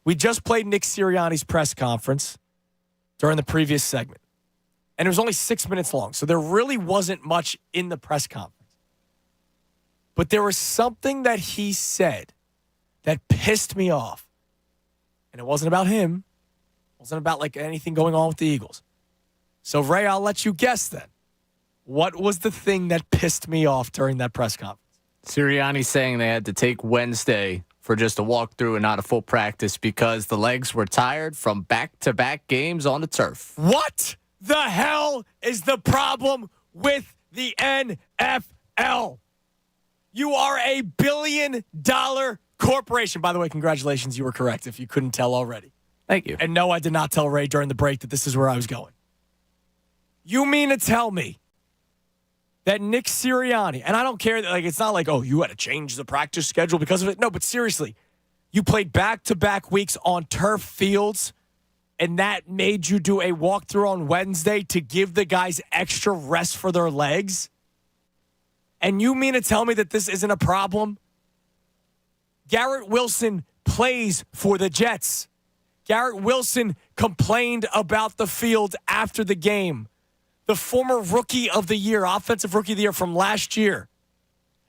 We just played Nick Sirianni's press conference during the previous segment, and it was only 6 minutes long, so there really wasn't much in the press conference. But there was something that he said that pissed me off, and it wasn't about him. It wasn't about anything going on with the Eagles. So, Ray, I'll let you guess then. What was the thing that pissed me off during that press conference? Sirianni saying they had to take Wednesday for just a walkthrough and not a full practice because the legs were tired from back-to-back games on the turf. What the hell is the problem with the NFL? You are a billion-dollar corporation. By the way, congratulations. You were correct if you couldn't tell already. Thank you. And no, I did not tell Ray during the break that this is where I was going. You mean to tell me that Nick Sirianni, and I don't care, it's not like, oh, you had to change the practice schedule because of it. No, but seriously, you played back-to-back weeks on turf fields, and that made you do a walkthrough on Wednesday to give the guys extra rest for their legs? And you mean to tell me that this isn't a problem? Garrett Wilson plays for the Jets. Garrett Wilson complained about the field after the game. The former rookie of the year, offensive rookie of the year from last year,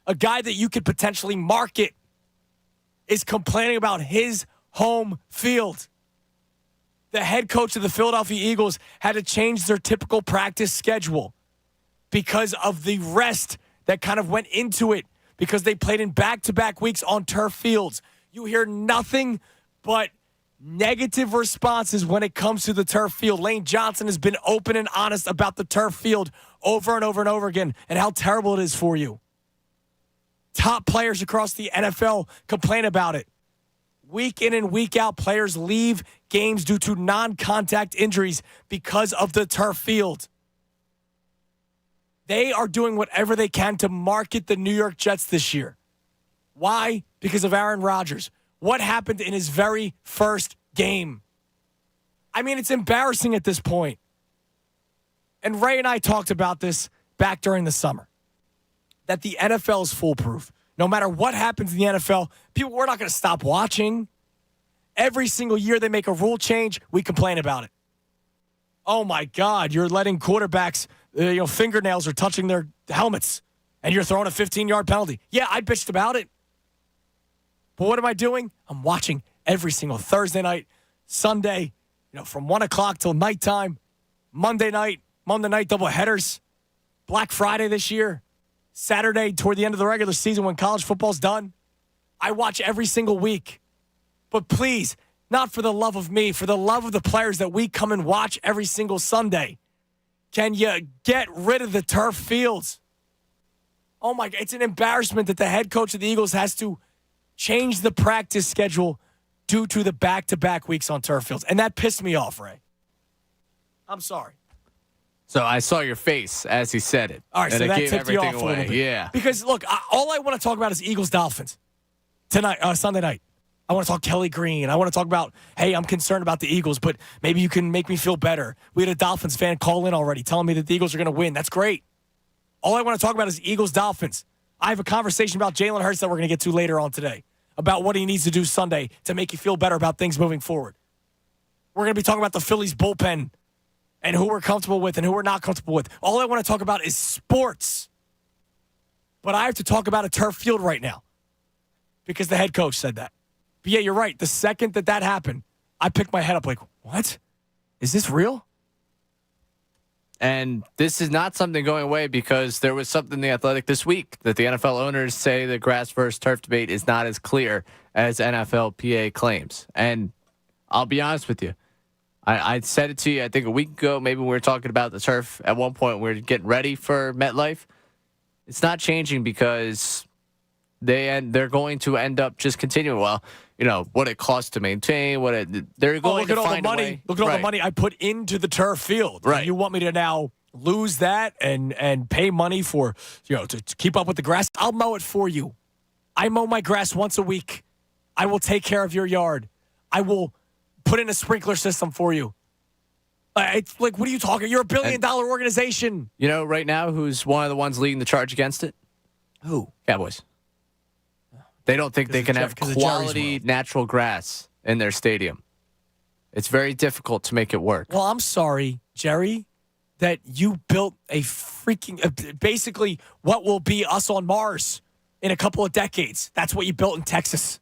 a guy that you could potentially market, is complaining about his home field. The head coach of the Philadelphia Eagles had to change their typical practice schedule because of the rest that kind of went into it, because they played in back-to-back weeks on turf fields. You hear nothing but negative responses when it comes to the turf field. Lane Johnson has been open and honest about the turf field over and over and over again and how terrible it is for you. Top players across the NFL complain about it. Week in and week out, players leave games due to non-contact injuries because of the turf field. They are doing whatever they can to market the New York Jets this year. Why? Because of Aaron Rodgers. What happened in his very first game? I mean, it's embarrassing at this point. And Ray and I talked about this back during the summer, that the NFL is foolproof. No matter what happens in the NFL, we're not going to stop watching. Every single year they make a rule change, we complain about it. Oh, my God, you're letting quarterbacks, fingernails are touching their helmets, and you're throwing a 15-yard penalty. Yeah, I bitched about it. But what am I doing? I'm watching every single Thursday night, Sunday, from 1 o'clock till nighttime, Monday night doubleheaders, Black Friday this year, Saturday toward the end of the regular season when college football's done. I watch every single week. But please, not for the love of me, for the love of the players that we come and watch every single Sunday, can you get rid of the turf fields? Oh, my God, it's an embarrassment that the head coach of the Eagles has to change the practice schedule due to the back-to-back weeks on turf fields. And that pissed me off, Ray. I'm sorry. So I saw your face as he said it. All right, and so it that gave tipped you everything off a away. little bit. Yeah. Because, look, all I want to talk about is Eagles-Dolphins tonight, Sunday night. I want to talk Kelly Green. I want to talk about, hey, I'm concerned about the Eagles, but maybe you can make me feel better. We had a Dolphins fan call in already telling me that the Eagles are going to win. That's great. All I want to talk about is Eagles-Dolphins. I have a conversation about Jalen Hurts that we're going to get to later on today, about what he needs to do Sunday to make you feel better about things moving forward. We're going to be talking about the Phillies bullpen and who we're comfortable with and who we're not comfortable with. All I want to talk about is sports. But I have to talk about a turf field right now because the head coach said that. But yeah, you're right. The second that happened, I picked my head up like, what? Is this real? And this is not something going away because there was something in The Athletic this week that the NFL owners say the grass versus turf debate is not as clear as NFLPA claims. And I'll be honest with you. I said it to you, I think, a week ago. Maybe we were talking about the turf at one point. We were getting ready for MetLife. It's not changing because they're going to end up just continuing. Well, you know, what it costs to maintain, they're going to find a way. Look at all the money I put into the turf field. Right. And you want me to now lose that and pay money for, to keep up with the grass? I'll mow it for you. I mow my grass once a week. I will take care of your yard. I will put in a sprinkler system for you. It's like, what are you talking? You're a $1 billion organization. You know, right now, who's one of the ones leading the charge against it? Who? Cowboys. They don't think they can have quality natural grass in their stadium. It's very difficult to make it work. Well, I'm sorry, Jerry, that you built a freaking, basically what will be us on Mars in a couple of decades. That's what you built in Texas.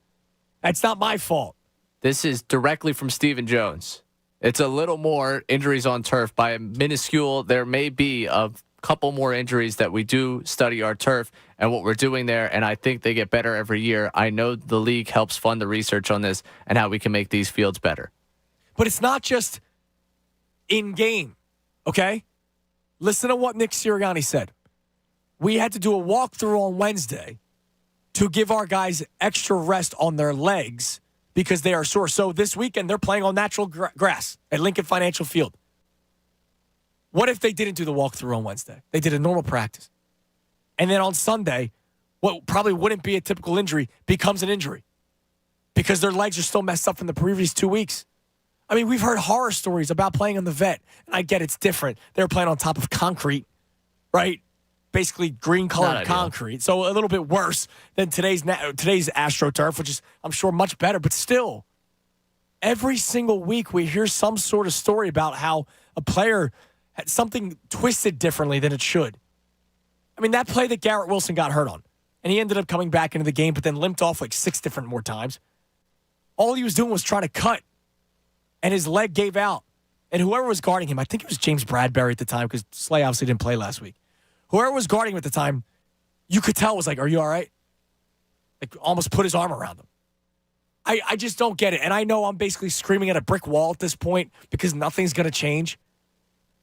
That's not my fault. This is directly from Stephen Jones. It's a little more injuries on turf by a minuscule. There may be a couple more injuries that we do study our turf and what we're doing there, and I think they get better every year. I know the league helps fund the research on this and how we can make these fields better. But it's not just in-game, okay? Listen to what Nick Sirianni said. We had to do a walkthrough on Wednesday to give our guys extra rest on their legs because they are sore. So this weekend, they're playing on natural grass at Lincoln Financial Field. What if they didn't do the walkthrough on Wednesday? They did a normal practice. And then on Sunday, what probably wouldn't be a typical injury becomes an injury because their legs are still messed up from the previous 2 weeks. I mean, we've heard horror stories about playing on the vet. And I get it's different. They were playing on top of concrete, right? Basically green-colored concrete. So a little bit worse than today's AstroTurf, which is, I'm sure, much better. But still, every single week we hear some sort of story about how a player had something twisted differently than it should. I mean, that play that Garrett Wilson got hurt on, and he ended up coming back into the game but then limped off like 6 different more times. All he was doing was trying to cut, and his leg gave out. And whoever was guarding him, I think it was James Bradbury at the time because Slay obviously didn't play last week. Whoever was guarding him at the time, you could tell was like, are you all right? Like almost put his arm around him. I just don't get it. And I know I'm basically screaming at a brick wall at this point because nothing's going to change.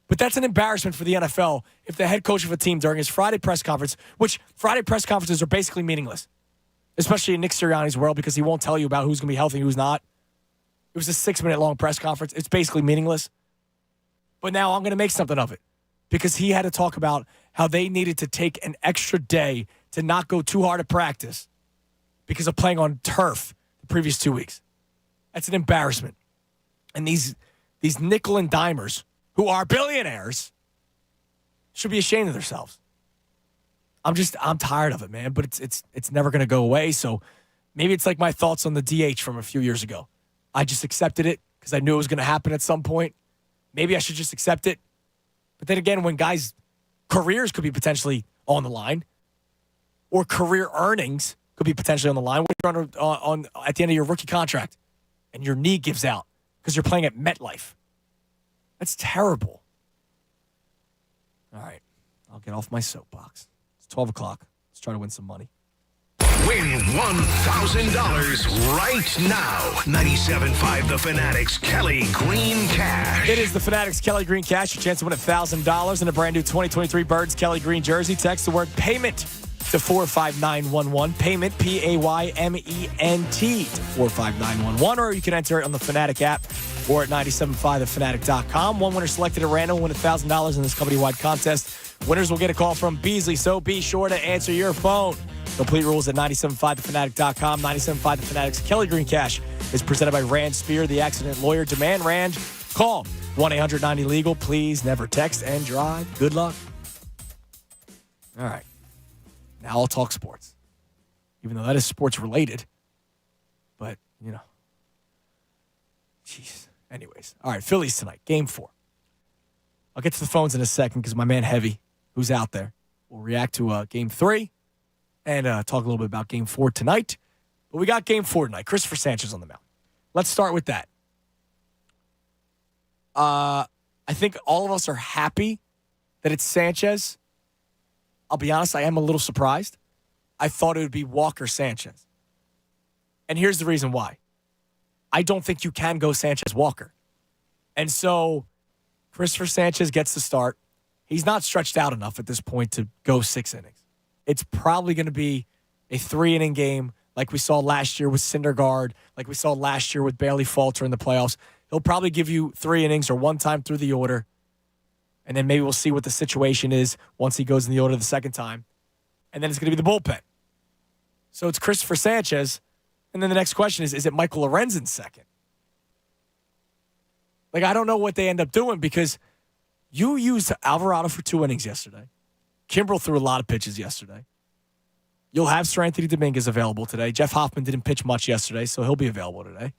But that's an embarrassment for the NFL if the head coach of a team during his Friday press conference, which Friday press conferences are basically meaningless, especially in Nick Sirianni's world because he won't tell you about who's going to be healthy and who's not. It was a 6-minute long press conference. It's basically meaningless. But now I'm going to make something of it because he had to talk about how they needed to take an extra day to not go too hard at practice because of playing on turf the previous 2 weeks. That's an embarrassment. And these nickel and dimers who are billionaires should be ashamed of themselves. I'm tired of it, man, but it's never going to go away. So maybe it's like my thoughts on the DH from a few years ago. I just accepted it because I knew it was going to happen at some point. Maybe I should just accept it. But then again, when guys' careers could be potentially on the line or career earnings could be potentially on the line, when you're on at the end of your rookie contract and your knee gives out because you're playing at MetLife. That's terrible. All right. I'll get off my soapbox. It's 12 o'clock. Let's try to win some money. Win $1,000 right now. 97.5 The Fanatic's Kelly Green Cash. It is the Fanatic's Kelly Green Cash. Your chance to win $1,000 in a brand new 2023 Birds Kelly Green jersey. Text the word payment to 45911. Payment, P-A-Y-M-E-N-T to 45911. Or you can enter it on the Fanatic app. or at 975thefanatic.com. One winner selected at random will win $1,000 in this company-wide contest. Winners will get a call from Beasley, so be sure to answer your phone. Complete rules at 975thefanatic.com. 975 The Fanatic's Kelly Green Cash is presented by Rand Spear, the accident lawyer. Demand Rand. Call 1-800-90-LEGAL. Please never text and drive. Good luck. All right. Now I'll talk sports. Even though that is sports related. But, you know. Jeez. Anyways. All right. Phillies tonight. Game 4. I'll get to the phones in a second because my man Heavy, who's out there, will react to Game 3 and talk a little bit about Game 4 tonight. But we got Game 4 tonight. Christopher Sanchez on the mound. Let's start with that. I think all of us are happy that it's Sanchez. I'll be honest, I am a little surprised. I thought it would be Walker Sanchez. And here's the reason why. I don't think you can go Sanchez-Walker. And so Christopher Sanchez gets the start. He's not stretched out enough at this point to go 6 innings. It's probably going to be a 3-inning game like we saw last year with Syndergaard, like we saw last year with Bailey Falter in the playoffs. He'll probably give you 3 innings or one time through the order, and then maybe we'll see what the situation is once he goes in the order the second time. And then it's going to be the bullpen. So it's Christopher Sanchez, and then the next question is it Michael Lorenzen second? Like, I don't know what they end up doing because you used Alvarado for 2 innings yesterday. Kimbrel threw a lot of pitches yesterday. You'll have Sir Anthony Dominguez available today. Jeff Hoffman didn't pitch much yesterday, so he'll be available today.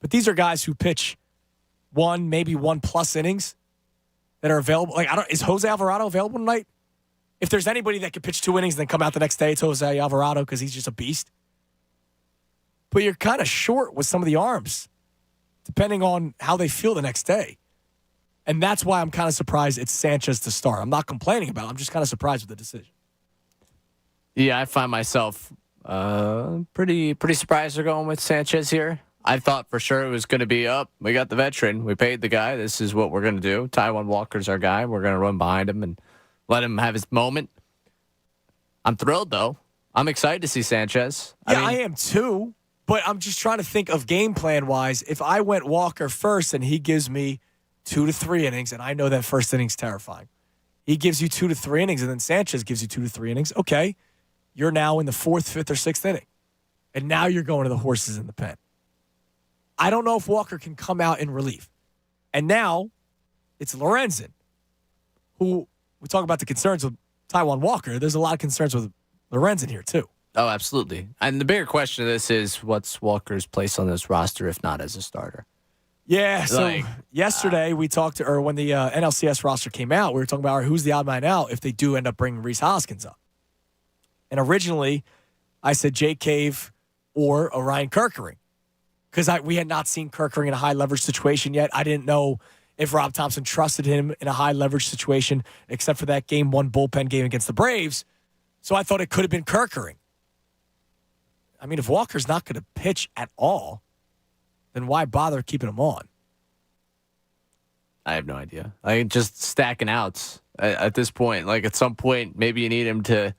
But these are guys who pitch 1, maybe 1+ innings that are available. Like, is Jose Alvarado available tonight? If there's anybody that could pitch 2 innings and then come out the next day, it's Jose Alvarado because he's just a beast. But you're kind of short with some of the arms, depending on how they feel the next day. And that's why I'm kind of surprised it's Sanchez to start. I'm not complaining about it. I'm just kind of surprised with the decision. Yeah, I find myself pretty surprised they're going with Sanchez here. I thought for sure it was going to be we got the veteran. We paid the guy. This is what we're going to do. Taijuan Walker's our guy. We're going to run behind him and let him have his moment. I'm thrilled, though. I'm excited to see Sanchez. I am too, but I'm just trying to think of game plan-wise. If I went Walker first and he gives me 2 to 3 innings, and I know that first inning's terrifying. He gives you 2 to 3 innings, and then Sanchez gives you 2 to 3 innings. Okay, you're now in the 4th, 5th, or 6th inning. And now you're going to the horses in the pen. I don't know if Walker can come out in relief. And now it's Lorenzen, who we talk about the concerns with Taijuan Walker. There's a lot of concerns with Lorenzen here, too. Oh, absolutely. And the bigger question of this is what's Walker's place on this roster, if not as a starter? Yeah, so yesterday we talked to, or when the NLCS roster came out, we were talking about who's the odd man out if they do end up bringing Rhys Hoskins up. And originally, I said Jake Cave or Orion Kerkering because we had not seen Kerkering in a high-leverage situation yet. I didn't know if Rob Thompson trusted him in a high-leverage situation except for that Game 1 bullpen game against the Braves. So I thought it could have been Kerkering. I mean, if Walker's not going to pitch at all, then why bother keeping him on? I have no idea. Just stacking outs at this point. Like, at some point, maybe you need him to,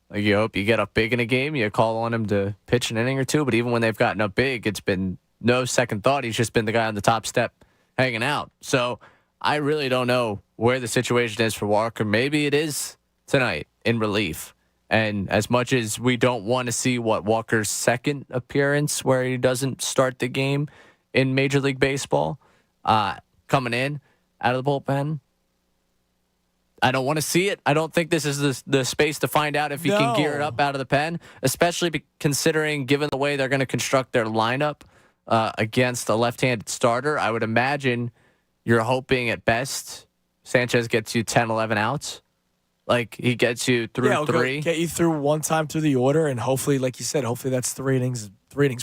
like, you hope you get up big in a game. You call on him to pitch an inning or two. But even when they've gotten up big, it's been no second thought. He's just been the guy on the top step hanging out. So I really don't know where the situation is for Walker. Maybe it is tonight in relief. And as much as we don't want to see Walker's second appearance where he doesn't start the game in Major League Baseball, coming in out of the bullpen, I don't want to see it. I don't think this is the space to find out if he can gear it up out of the pen, especially considering given the way they're going to construct their lineup against a left-handed starter. I would imagine you're hoping at best Sanchez gets you 10, 11 outs. Like, he gets you through 3. Get you through one time through the order, and hopefully, like you said, hopefully that's 3 innings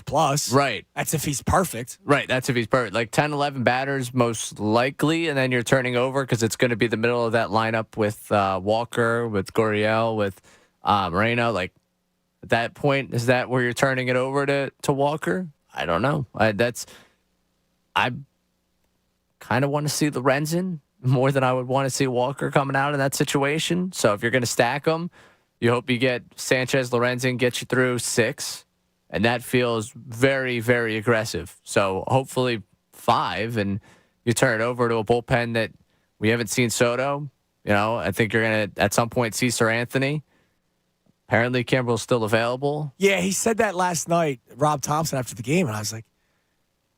plus. Right. That's if he's perfect. Right, that's if he's perfect. Like 10, 11 batters most likely, and then you're turning over because it's going to be the middle of that lineup with Walker, with Gurriel, with Moreno. Like, at that point, is that where you're turning it over to Walker? I don't know. I kind of want to see Lorenzen more than I would want to see Walker coming out in that situation. So if you're going to stack them, you hope you get Sanchez, Lorenzen, get you through 6. And that feels very, very aggressive. So hopefully 5, and you turn it over to a bullpen that we haven't seen Soto. I think you're going to, at some point, see Sir Anthony. Apparently, Kimbrel's still available. Yeah, he said that last night, Rob Thompson, after the game, and I was like,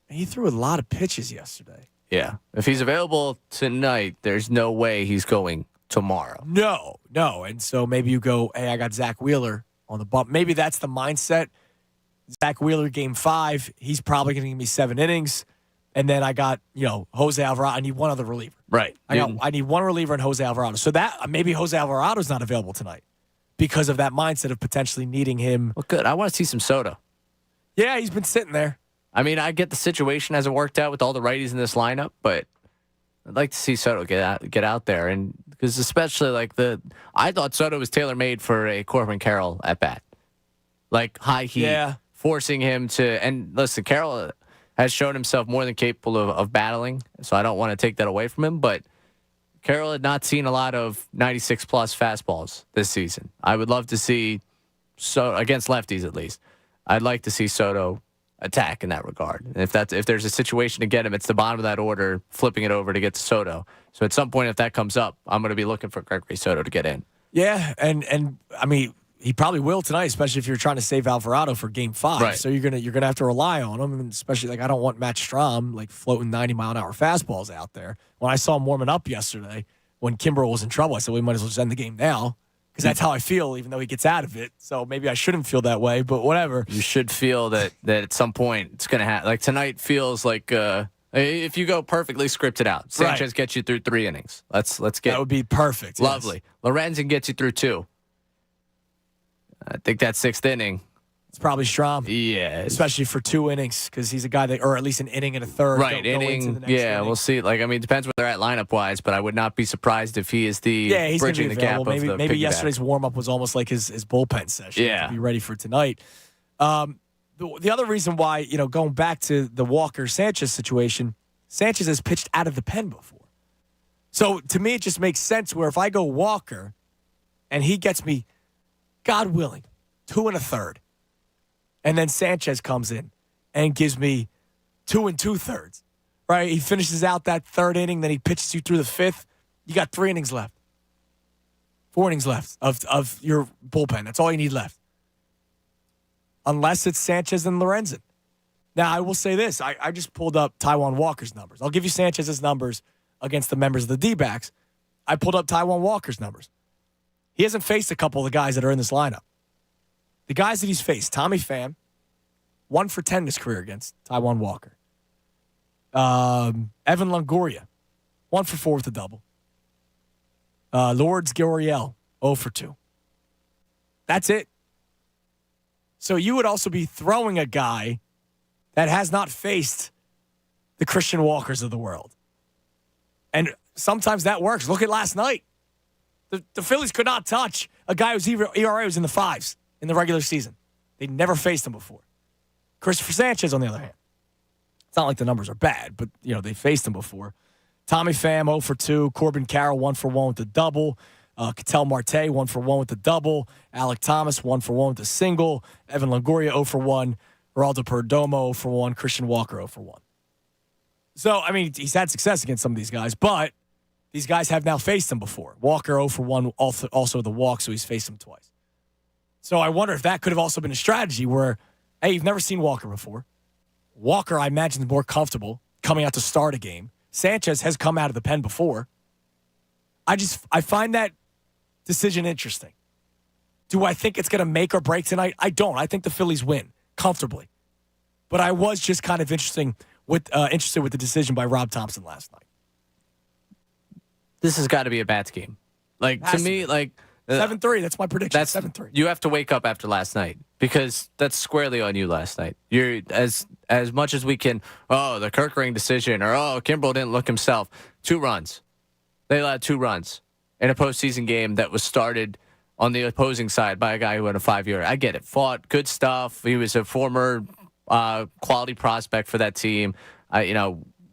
he threw a lot of pitches yesterday. Yeah. If he's available tonight, there's no way he's going tomorrow. No. And so maybe you go, hey, I got Zach Wheeler on the bump. Maybe that's the mindset. Zach Wheeler, game 5, he's probably going to give me 7 innings. And then I got, Jose Alvarado. I need one other reliever. Right. I need one reliever and Jose Alvarado. So that maybe Jose Alvarado's not available tonight because of that mindset of potentially needing him. Well, good. I want to see some Soto. Yeah, he's been sitting there. I mean, I get the situation hasn't worked out with all the righties in this lineup, but I'd like to see Soto get out there, and because especially I thought Soto was tailor made for a Corbin Carroll at bat, like high heat, forcing him to. And listen, Carroll has shown himself more than capable of battling, so I don't want to take that away from him. But Carroll had not seen a lot of 96 plus fastballs this season. I would love to see against lefties at least. I'd like to see Soto attack in that regard. And if there's a situation to get him, it's the bottom of that order, flipping it over to get to Soto. So at some point, if that comes up, I'm going to be looking for Gregory Soto to get in. Yeah, and I mean, he probably will tonight, especially if you're trying to save Alvarado for game 5. Right. So you're gonna have to rely on him, and especially I don't want Matt Strahm floating 90-mile-an-hour fastballs out there. When I saw him warming up yesterday, when Kimbrel was in trouble, I said we might as well just end the game now. Because that's how I feel, even though he gets out of it. So maybe I shouldn't feel that way, but whatever. You should feel that at some point it's going to happen. Like tonight feels like if you go perfectly scripted out, Sanchez gets you through 3 innings. Let's get that would be perfect. Lovely. Yes. Lorenzen gets you through 2. I think that 6th inning. It's probably Strahm. Yeah. Especially for 2 innings, because he's a guy that, or at least an inning and a third. Right, inning. Yeah, we'll see. It depends where they're at lineup-wise, but I would not be surprised if he is he's bridging the gap maybe, of the maybe piggyback. yesterday's warm-up was almost like his bullpen session. Yeah. To be ready for tonight. The other reason why, going back to the Walker-Sanchez situation, Sanchez has pitched out of the pen before. So, to me, it just makes sense where if I go Walker and he gets me, God willing, 2 1/3, and then Sanchez comes in and gives me 2 2/3, right? He finishes out that 3rd inning, then he pitches you through the 5th. You got 3 innings left. 4 innings left of your bullpen. That's all you need left. Unless it's Sanchez and Lorenzen. Now, I will say this. I just pulled up Taijuan Walker's numbers. I'll give you Sanchez's numbers against the members of the D-backs. I pulled up Taijuan Walker's numbers. He hasn't faced a couple of the guys that are in this lineup. The guys that he's faced, Tommy Pham, 1 for 10 in his career against Taijuan Walker. Evan Longoria, 1 for 4 with a double. Lourdes Gurriel, 0 for 2. That's it. So you would also be throwing a guy that has not faced the Christian Walkers of the world. And sometimes that works. Look at last night. The Phillies could not touch a guy whose ERA was in the 5s in the regular season. They'd never faced him before. Christopher Sanchez, on the other hand. It's not like the numbers are bad, but, they faced him before. Tommy Pham, 0 for 2. Corbin Carroll, 1 for 1 with the double. Ketel Marte, 1 for 1 with the double. Alec Thomas, 1 for 1 with the single. Evan Longoria, 0 for 1. Geraldo Perdomo, 0 for 1. Christian Walker, 0 for 1. So, I mean, he's had success against some of these guys, but these guys have now faced him before. Walker, 0 for 1, also the walk, so he's faced him twice. So I wonder if that could have also been a strategy where, hey, you've never seen Walker before. Walker, I imagine, is more comfortable coming out to start a game. Sanchez has come out of the pen before. I find that decision interesting. Do I think it's going to make or break tonight? I don't. I think the Phillies win comfortably. But I was just kind of interested with the decision by Rob Thompson last night. This has got to be a bats game. To me, 7-3. That's my prediction. That's 7-3. You have to wake up after last night because that's squarely on you last night. You're as much as we can. Oh, the Kirkering decision, or Kimbrel didn't look himself. 2 runs. They allowed 2 runs in a postseason game that was started on the opposing side by a guy who had a 5-year. I get it. Fought, good stuff. He was a former quality prospect for that team.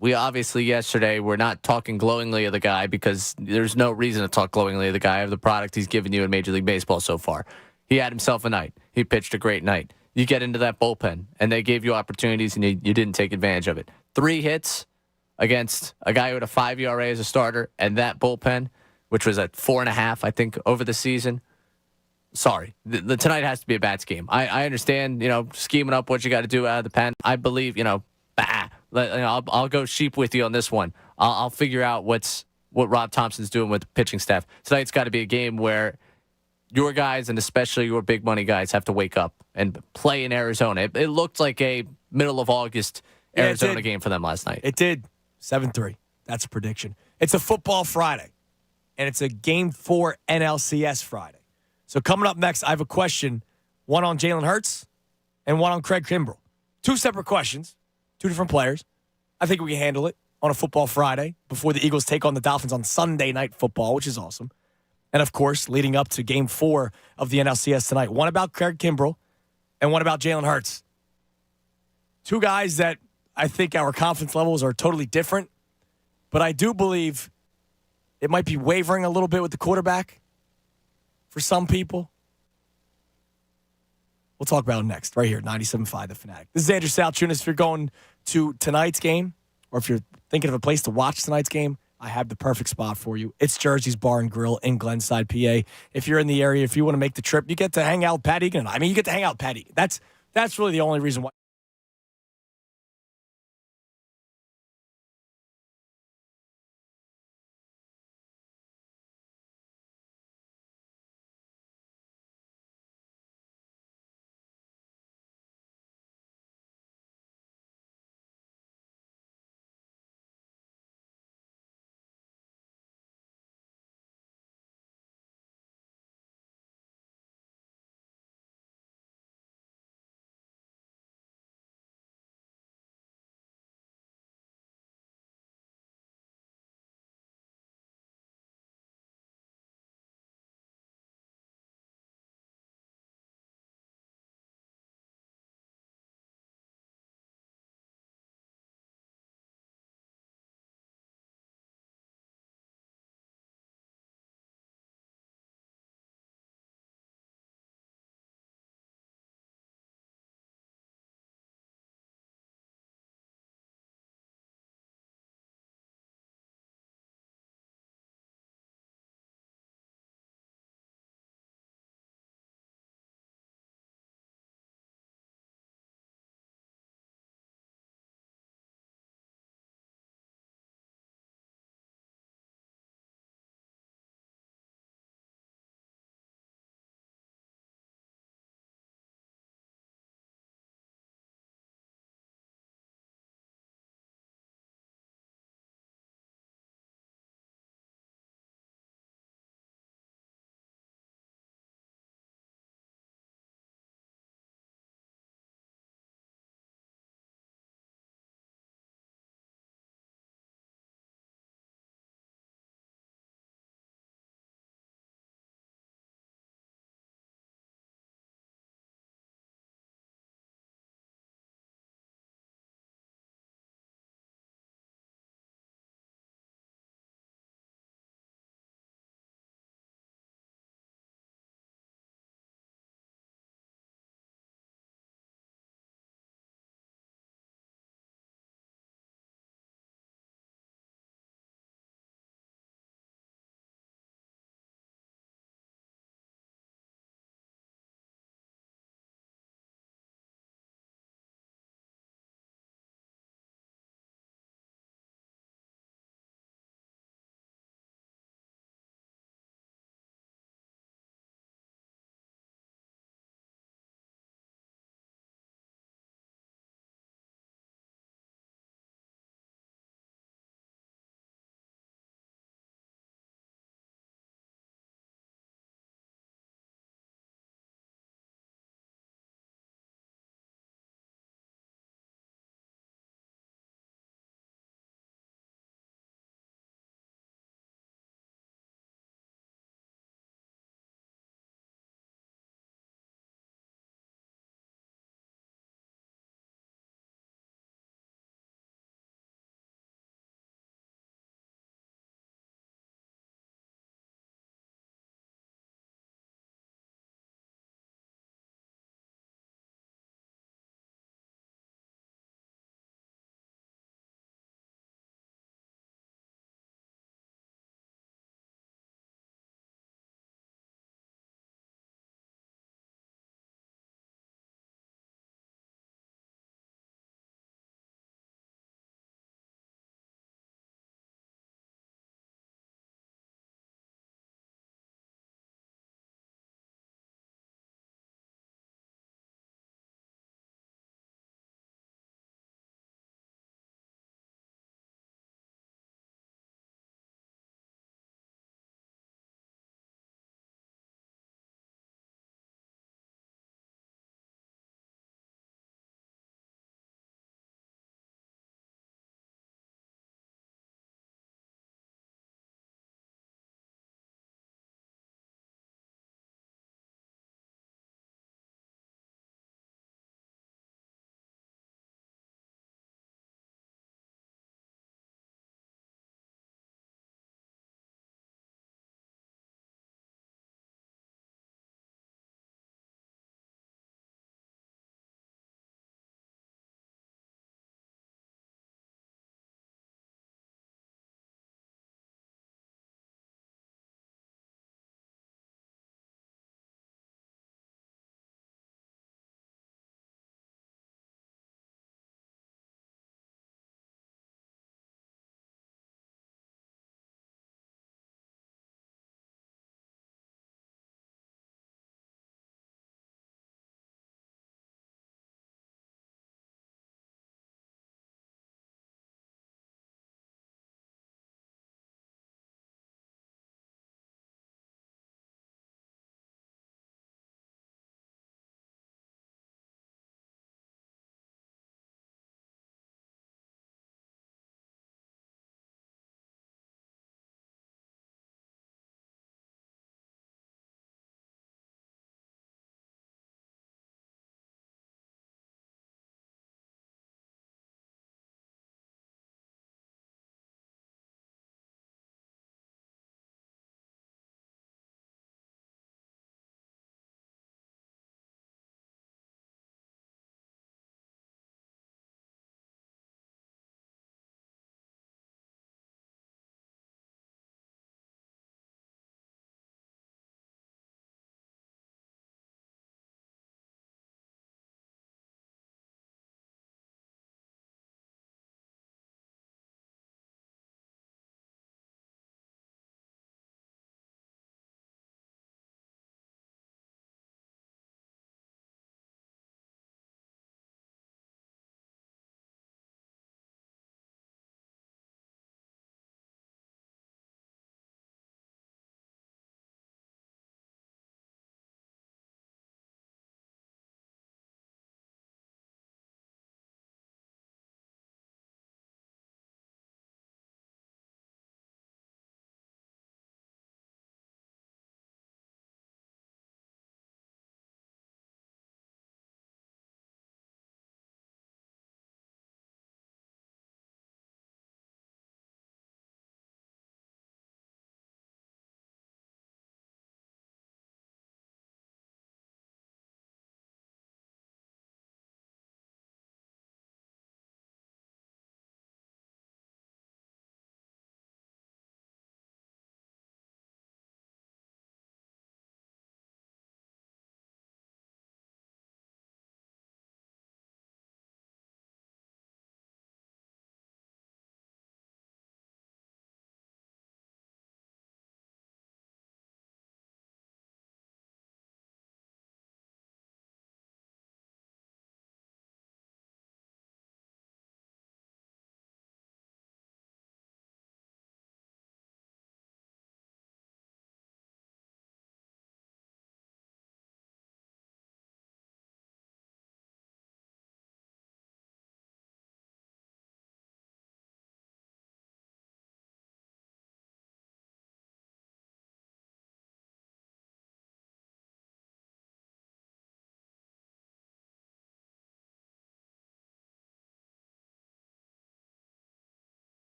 We obviously yesterday were not talking glowingly of the guy because there's no reason to talk glowingly of the guy of the product he's given you in Major League Baseball so far. He had himself a night. He pitched a great night. you get into that bullpen, and they gave you opportunities, and you didn't take advantage of it. 3 hits against a guy who had a 5 ERA as a starter, and that bullpen, which was at 4.5, I think, over the season. Sorry, tonight has to be a bats game. I understand, scheming up what you got to do out of the pen. I believe, I'll go sheep with you on this one. I'll figure out what Rob Thompson's doing with the pitching staff. Tonight's got to be a game where your guys, and especially your big money guys, have to wake up and play in Arizona. It looked like a middle of August Arizona game for them last night. It did. 7-3. That's a prediction. It's a football Friday, and it's a Game 4 NLCS Friday. So coming up next, I have a question, one on Jalen Hurts and one on Craig Kimbrell. 2 separate questions, 2 different players. I think we can handle it on a football Friday before the Eagles take on the Dolphins on Sunday Night Football, which is awesome. And, of course, leading up to Game 4 of the NLCS tonight. One about Craig Kimbrell and one about Jalen Hurts. 2 guys that I think our confidence levels are totally different. But I do believe it might be wavering a little bit with the quarterback for some people. We'll talk about it next, right here, 97.5 The Fanatic. This is Andrew Salchunas. If you're going to tonight's game, or if you're thinking of a place to watch tonight's game, I have the perfect spot for you. It's Jersey's Bar and Grill in Glenside, PA. If you're in the area, if you want to make the trip, you get to hang out with Pat Egan. I mean, you get to hang out with Pat Egan. That's really the only reason why.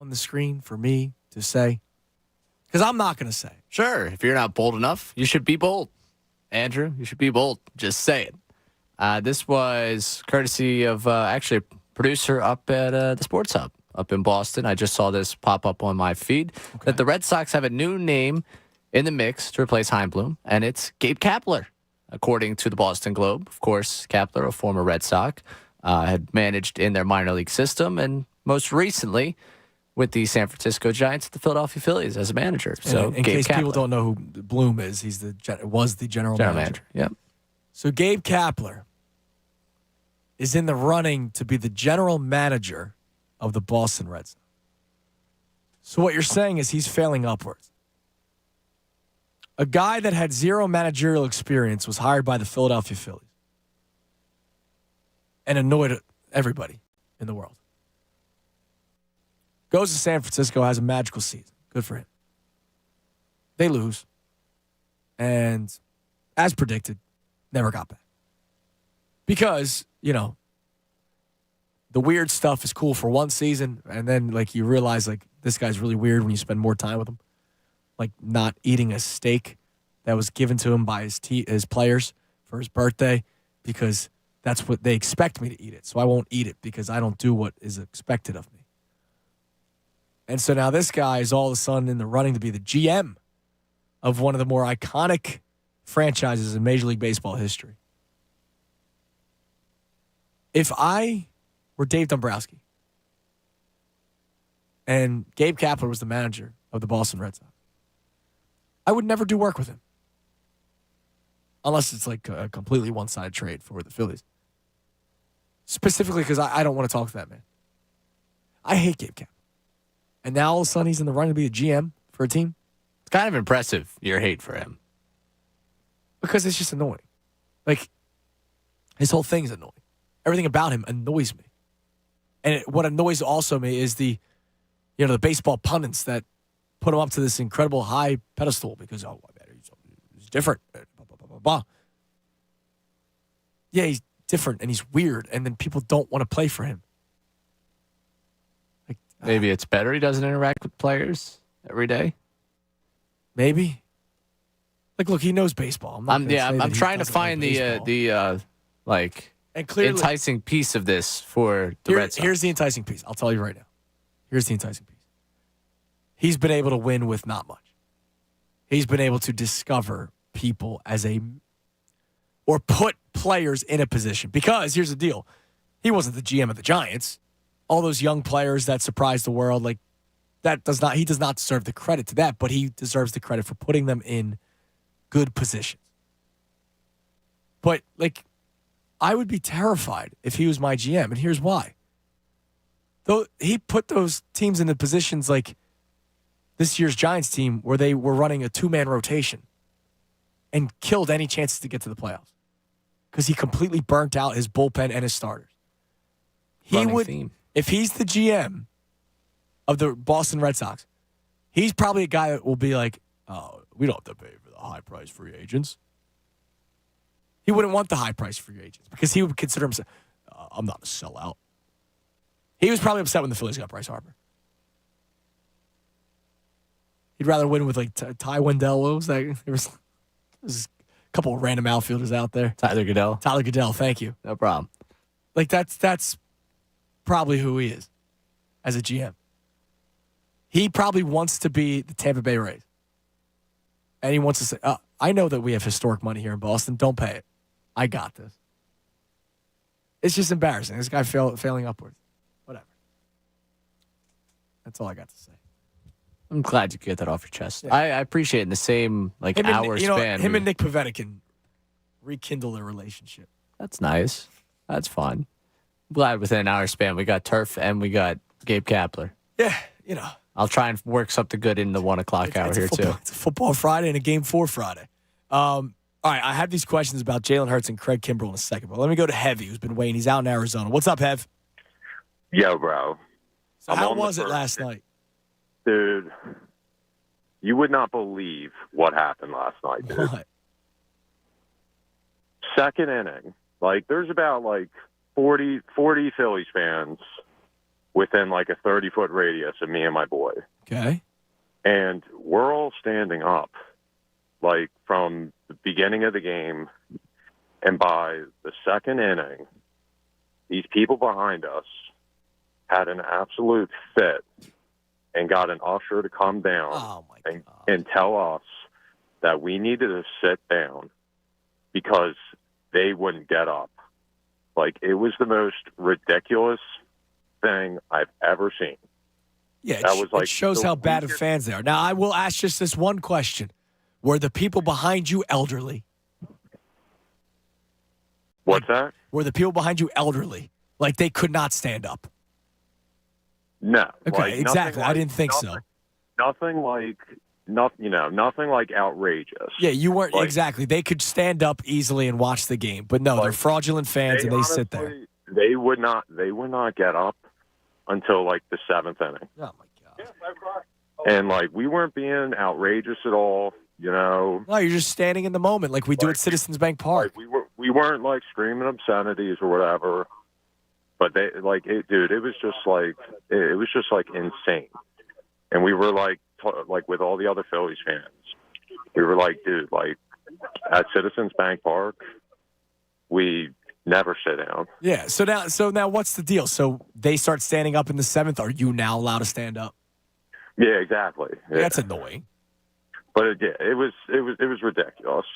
on the screen for me to say? Because I'm not going to say. Sure, if you're not bold enough, you should be bold. Andrew, you should be bold. Just say it. This was courtesy of actually a producer up at the Sports Hub up in Boston. I just saw this pop up on my feed that the Red Sox have a new name in the mix to replace Heimblum, and it's Gabe Kapler, according to the Boston Globe. Of course, Kapler, a former Red Sox, had managed in their minor league system, and most recently with the San Francisco Giants, the Philadelphia Phillies as a manager. So, in Gabe case Kapler. people don't know who Bloom is, he's was the general manager. Yep. So Gabe Kapler is in the running to be the general manager of the Boston Red Sox. So what you're saying is he's failing upwards. A guy that had zero managerial experience was hired by the Philadelphia Phillies and annoyed everybody in the world. Goes to San Francisco, has a magical season. Good for him. They lose. And as predicted, never got back. Because, the weird stuff is cool for one season, and then you realize this guy's really weird when you spend more time with him. Like not eating a steak that was given to him by his players for his birthday because that's what they expect me to eat it. So I won't eat it because I don't do what is expected of me. And so now this guy is all of a sudden in the running to be the GM of one of the more iconic franchises in Major League Baseball history. If I were Dave Dombrowski and Gabe Kapler was the manager of the Boston Red Sox, I would never do work with him. Unless it's a completely one-sided trade for the Phillies. Specifically because I don't want to talk to that man. I hate Gabe Kapler. And now all of a sudden he's in the running to be a GM for a team. It's kind of impressive, your hate for him. Because it's just annoying. His whole thing's annoying. Everything about him annoys me. And what annoys also me is the baseball pundits that put him up to this incredible high pedestal because, he's different. Blah, blah, blah, blah. Yeah, he's different and he's weird. And then people don't want to play for him. Maybe it's better he doesn't interact with players every day. Maybe. Look, he knows baseball. I'm trying to find the enticing piece of this for the Red Sox. Here's the enticing piece. I'll tell you right now. Here's the enticing piece. He's been able to win with not much. He's been able to discover people or put players in a position. Because here's the deal. He wasn't the GM of the Giants. All those young players that surprised the world, he does not deserve the credit to that, but he deserves the credit for putting them in good positions. But I would be terrified if he was my GM, and here's why. Though he put those teams in the positions like this year's Giants team where they were running a two-man rotation and killed any chances to get to the playoffs because he completely burnt out his bullpen and his starters. If he's the GM of the Boston Red Sox, he's probably a guy that will be like, oh, we don't have to pay for the high-price free agents. He wouldn't want the high-price free agents because he would consider himself, I'm not a sellout. He was probably upset when the Phillies got Bryce Harper. He'd rather win with Ty Wendell. There was a couple of random outfielders out there. Tyler Goodell, thank you. No problem. That's probably who he is as a GM. He probably wants to be the Tampa Bay Rays. And he wants to say, I know that we have historic money here in Boston. Don't pay it. I got this. It's just embarrassing. This guy failing upwards. Whatever. That's all I got to say. I'm glad you get that off your chest. Yeah. I appreciate it in the same hour span. Him and Nick Pivetta can rekindle their relationship. That's nice. That's fun. I'm glad within an hour span we got Turf and we got Gabe Kapler. Yeah, I'll try and work something good in the 1 o'clock hour here too. It's a football Friday and a game 4 Friday. All right, I have these questions about Jalen Hurts and Craig Kimbrell in a second, but let me go to Heavy, who's been waiting. He's out in Arizona. What's up, Hev? Yo, bro. So how was it last night? Dude, you would not believe what happened last night, dude. What? Second inning. There's about 40 Phillies fans within like a 30-foot radius of me and my boy. Okay. And we're all standing up, like from the beginning of the game. And by the second inning, these people behind us had an absolute fit and got an usher to come down and tell us that we needed to sit down because they wouldn't get up. Like, it was the most ridiculous thing I've ever seen. Yeah, that was like it shows how bad of fans they are. Now, I will ask just this one question. Were the people behind you elderly? What's that? Were the people behind you elderly? Like, they could not stand up? No. Okay, like, exactly. I didn't think so. Nothing like outrageous. Yeah, you weren't like, exactly. They could stand up easily and watch the game, but no, they're fraudulent fans and they sit there. They would not get up until like the 7th inning. Oh my god! And like, we weren't being outrageous at all. You know. No, you're just standing in the moment, like we do at Citizens Bank Park. Like, we weren't like screaming obscenities or whatever. But they like it, dude. It was just like insane. And we were like with all the other Phillies fans, we were like, dude, like at Citizens Bank Park, we never sit down. Yeah. So now, what's the deal? So they start standing up in the 7th. Are you now allowed to stand up? Yeah, exactly. Yeah. That's annoying. But it was ridiculous.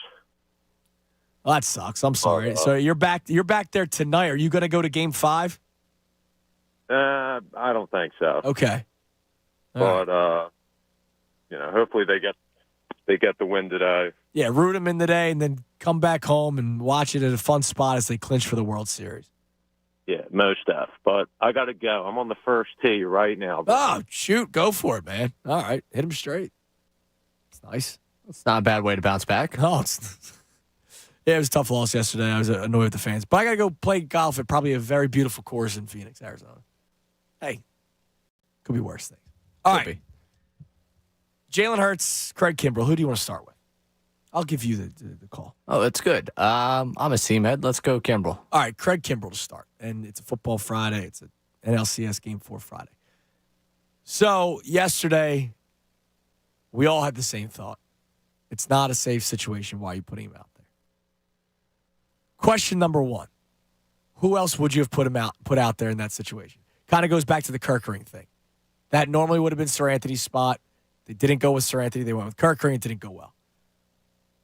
Well, that sucks. I'm sorry. So you're back there tonight. Are you going to go to Game 5? I don't think so. Okay. But hopefully they get the win today. Yeah, root them in today, and then come back home and watch it at a fun spot as they clinch for the World Series. Yeah, most stuff. But I got to go. I'm on the first tee right now. Oh, shoot. Go for it, man. All right. Hit him straight. It's nice. It's not a bad way to bounce back. Oh, yeah, it was a tough loss yesterday. I was annoyed with the fans. But I got to go play golf at probably a very beautiful course in Phoenix, Arizona. Hey, could be worse things. All right. Jalen Hurts, Craig Kimbrell. Who do you want to start with? I'll give you the call. Oh, that's good. I'm a Seamhead. Let's go Kimbrell. All right, Craig Kimbrell to start. And it's a football Friday. It's an NLCS Game 4 Friday. So yesterday, we all had the same thought. It's not a safe situation. Why are you putting him out there? Question number one. Who else would you have put out there in that situation? Kind of goes back to the Kirkering thing. That normally would have been Sir Anthony's spot. They didn't go with Sir Anthony. They went with Kirkering. It didn't go well.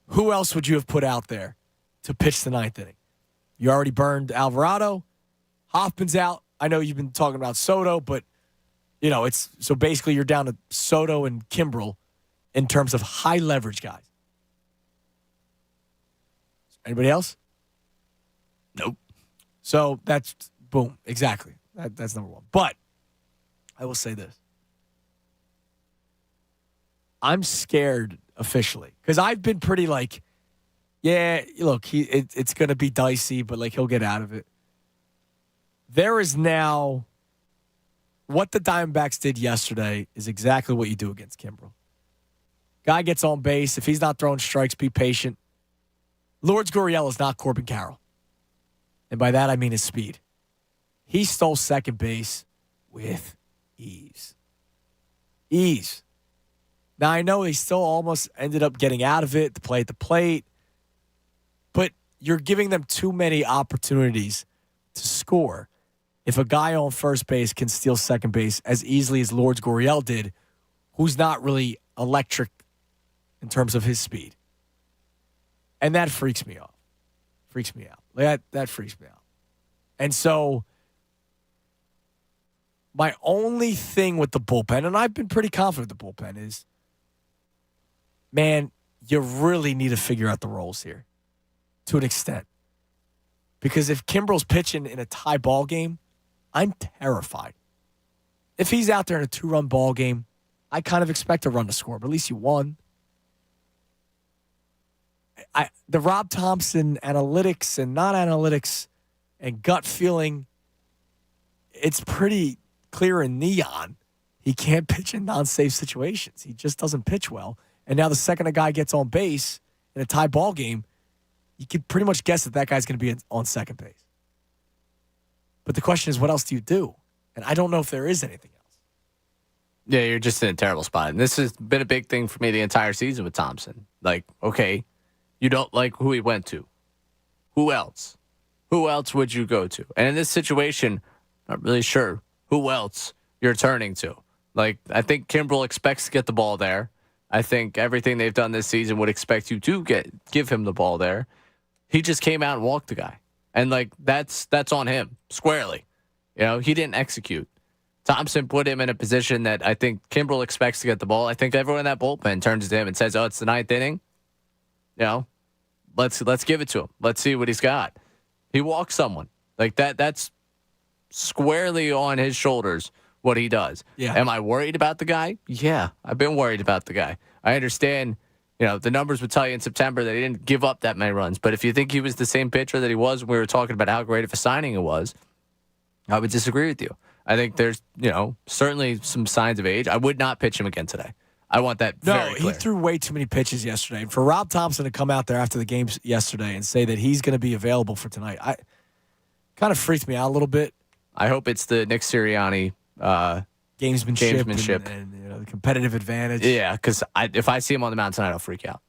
Who else would you have put out there to pitch the 9th inning? You already burned Alvarado. Hoffman's out. I know you've been talking about Soto, but, it's so basically you're down to Soto and Kimbrell in terms of high leverage guys. Anybody else? Nope. So that's, boom, exactly. That's number one. But I will say this. I'm scared officially because I've been pretty like, yeah, look, it's going to be dicey, but like he'll get out of it. There is now what the Diamondbacks did yesterday is exactly what you do against Kimbrell. Guy gets on base. If he's not throwing strikes, be patient. Lourdes Gurriel is not Corbin Carroll. And by that, I mean his speed. He stole second base with ease. Ease. Now, I know he still almost ended up getting out of it to play at the plate, but you're giving them too many opportunities to score. If a guy on first base can steal second base as easily as Lourdes Gurriel did, who's not really electric in terms of his speed. And that freaks me off. Freaks me out. That freaks me out. And so my only thing with the bullpen, and I've been pretty confident the bullpen is, man, you really need to figure out the roles here to an extent. Because if Kimbrell's pitching in a tie ball game, I'm terrified. If he's out there in a 2-run ball game, I kind of expect a run to score, but at least you won. The Rob Thompson analytics and not analytics and gut feeling, it's pretty clear in neon. He can't pitch in non-safe situations. He just doesn't pitch well. And now the second a guy gets on base in a tie ball game, you can pretty much guess that guy's going to be on second base. But the question is, what else do you do? And I don't know if there is anything else. Yeah, you're just in a terrible spot. And this has been a big thing for me the entire season with Thompson. Like, okay, you don't like who he went to. Who else? Who else would you go to? And in this situation, not really sure who else you're turning to. Like, I think Kimbrel expects to get the ball there. I think everything they've done this season would expect you to give him the ball there. He just came out and walked the guy. And, like, that's on him, squarely. You know, he didn't execute. Thompson put him in a position that I think Kimbrel expects to get the ball. I think everyone in that bullpen turns to him and says, oh, it's the ninth inning. You know, let's give it to him. Let's see what he's got. He walked someone. Like, that's squarely on his shoulders what he does. Yeah. Am I worried about the guy? Yeah, I've been worried about the guy. I understand, you know, the numbers would tell you in September that he didn't give up that many runs. But if you think he was the same pitcher that he was when we were talking about how great of a signing it was, I would disagree with you. I think there's, you know, certainly some signs of age. I would not pitch him again today. I want that very clear. He threw way too many pitches yesterday. And for Rob Thompson to come out there after the game yesterday and say that he's going to be available for tonight, I kind of freaked me out a little bit. I hope it's the Nick Sirianni gamesmanship. And you know, the competitive advantage. Yeah, because if I see him on the mound tonight, I'll freak out.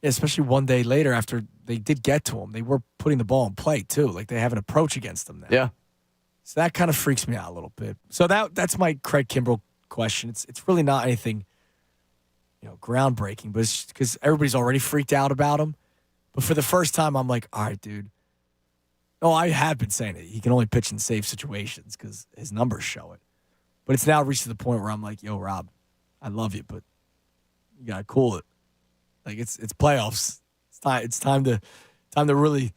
Yeah, especially one day later after they did get to him. They were putting the ball in play, too. Like, they have an approach against them now. Yeah. So that kind of freaks me out a little bit. So that's my Craig Kimbrel question. It's really not anything, you know, groundbreaking, but it's because everybody's already freaked out about him. But for the first time, I'm like, all right, dude. No, I have been saying it. He can only pitch in safe situations because his numbers show it. But it's now reached to the point where I'm like, yo, Rob, I love you, but you gotta cool it. Like, it's playoffs. It's time to really,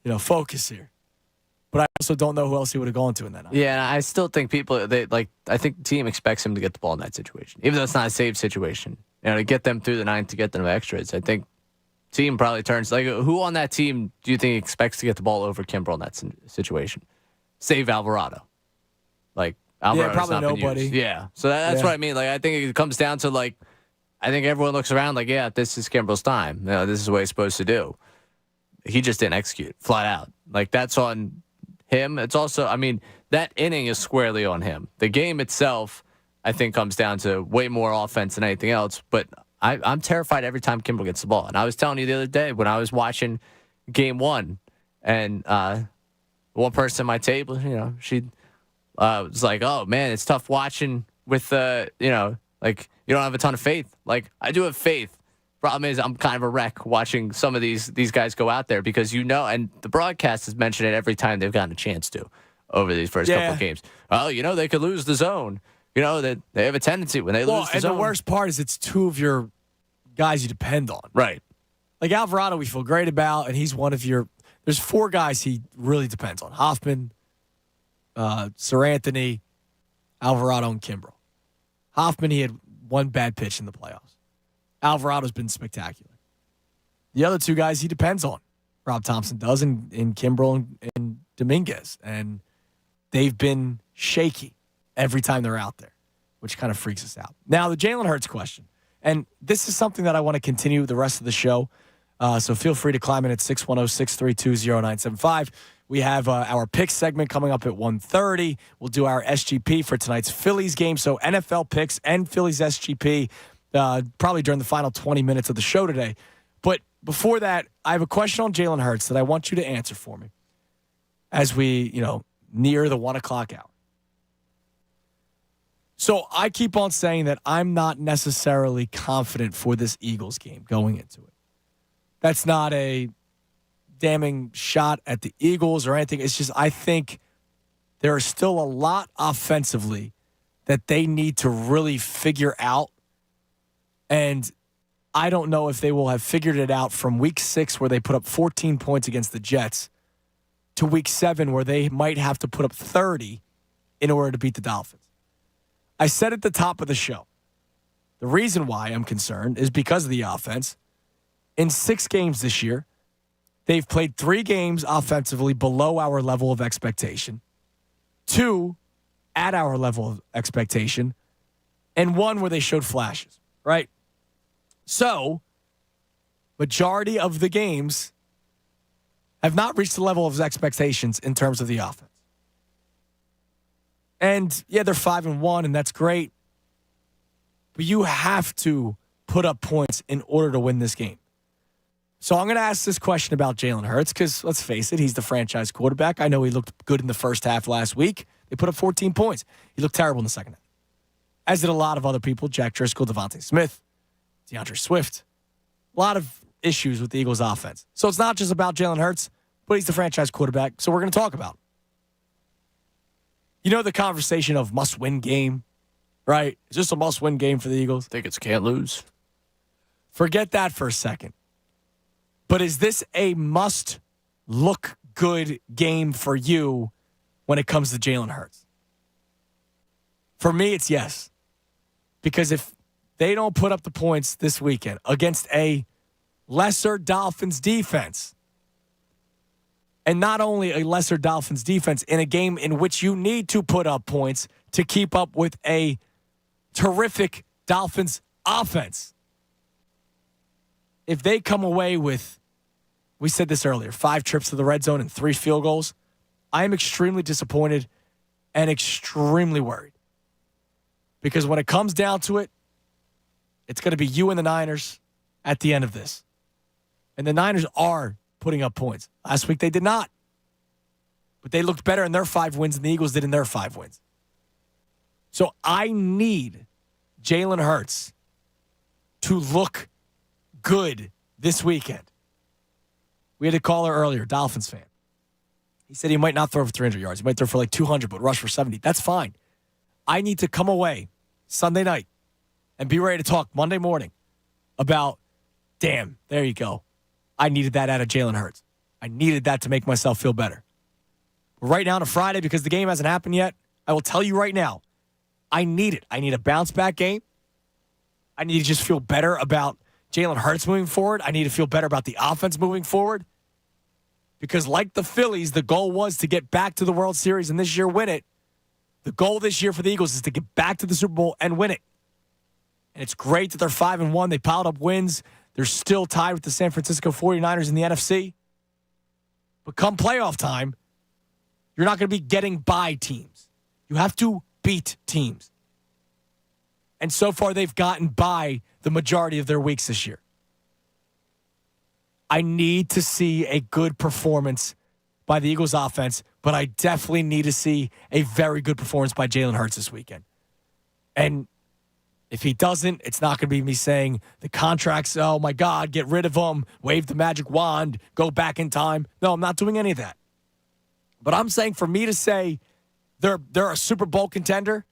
you know, focus here. But I also don't know who else he would have gone to in that night. Yeah, and I still think I think the team expects him to get the ball in that situation, even though it's not a safe situation. You know, to get them through the ninth, to get them extras. I think team probably turns, like, who on that team do you think expects to get the ball over Kimbrel in that situation? Save Alvarado. Like, Alvarado's probably not been nobody. used. Yeah, so that's what I mean. Like, I think it comes down to, like, I think everyone looks around like, yeah, this is Kimbrel's time. You know, this is what he's supposed to do. He just didn't execute, flat out. Like, that's on him. It's also, I mean, that inning is squarely on him. The game itself, I think, comes down to way more offense than anything else. But I'm terrified every time Kimbrel gets the ball. And I was telling you the other day when I was watching Game 1, and one person at my table, you know, she was like, "Oh man, it's tough watching with you know, like, you don't have a ton of faith." Like, I do have faith. Problem is, I'm kind of a wreck watching some of these guys go out there because, you know, and the broadcast has mentioned it every time they've gotten a chance to over these first couple of games. Oh, you know, they could lose the zone. You know, that they have a tendency when they lose the zone. And the worst part is it's two of your guys you depend on. Right. Like Alvarado, we feel great about, and he's one of your. There's four guys he really depends on: Hoffman, Sir Anthony, Alvarado, and Kimbrel. Hoffman, he had one bad pitch in the playoffs. Alvarado's been spectacular. The other two guys he depends on. Rob Thompson does, in Kimbrel and Dominguez. And they've been shaky every time they're out there, which kind of freaks us out. Now, the Jalen Hurts question. And this is something that I want to continue the rest of the show. So feel free to climb in at 610-632-0975. We have our pick segment coming up at 1:30. We'll do our SGP for tonight's Phillies game. So NFL picks and Phillies SGP probably during the final 20 minutes of the show today. But before that, I have a question on Jalen Hurts that I want you to answer for me as we, you know, near the 1 o'clock hour. So I keep on saying that I'm not necessarily confident for this Eagles game going into it. That's not a damning shot at the Eagles or anything. It's just I think there is still a lot offensively that they need to really figure out. And I don't know if they will have figured it out from week 6 where they put up 14 points against the Jets to week 7 where they might have to put up 30 in order to beat the Dolphins. I said at the top of the show, the reason why I'm concerned is because of the offense. In 6 games this year, they've played 3 games offensively below our level of expectation, 2 at our level of expectation, and 1 where they showed flashes, right? So, majority of the games have not reached the level of expectations in terms of the offense. And, yeah, they're 5-1, and that's great. But you have to put up points in order to win this game. So I'm going to ask this question about Jalen Hurts because, let's face it, he's the franchise quarterback. I know he looked good in the first half last week. They put up 14 points. He looked terrible in the second half. As did a lot of other people, Jack Driscoll, Devontae Smith, DeAndre Swift. A lot of issues with the Eagles' offense. So it's not just about Jalen Hurts, but he's the franchise quarterback, so we're going to talk about him. You know the conversation of must-win game, right? Is this a must-win game for the Eagles? I think it's can't lose. Forget that for a second. But is this a must-look-good game for you when it comes to Jalen Hurts? For me, it's yes. Because if they don't put up the points this weekend against a lesser Dolphins defense, and not only a lesser Dolphins defense in a game in which you need to put up points to keep up with a terrific Dolphins offense, if they come away with, we said this earlier, 5 trips to the red zone and 3 field goals, I am extremely disappointed and extremely worried. Because when it comes down to it, it's going to be you and the Niners at the end of this. And the Niners are putting up points. Last week they did not. But they looked better in their 5 wins than the Eagles did in their 5 wins. So I need Jalen Hurts to look good this weekend. We had a caller earlier, Dolphins fan. He said he might not throw for 300 yards. He might throw for like 200, but rush for 70. That's fine. I need to come away Sunday night and be ready to talk Monday morning about, damn, there you go. I needed that out of Jalen Hurts. I needed that to make myself feel better. Right now on a Friday, because the game hasn't happened yet, I will tell you right now, I need it. I need a bounce-back game. I need to just feel better about Jalen Hurts moving forward. I need to feel better about the offense moving forward. Because like the Phillies, the goal was to get back to the World Series and this year win it. The goal this year for the Eagles is to get back to the Super Bowl and win it. And it's great that they're 5-1. They piled up wins. They're still tied with the San Francisco 49ers in the NFC. But come playoff time, you're not going to be getting by teams. You have to beat teams. And so far, they've gotten by the majority of their weeks this year. I need to see a good performance by the Eagles offense, but I definitely need to see a very good performance by Jalen Hurts this weekend. And if he doesn't, it's not going to be me saying the contracts, oh my God, get rid of them, wave the magic wand, go back in time. No, I'm not doing any of that. But I'm saying for me to say they're a Super Bowl contender,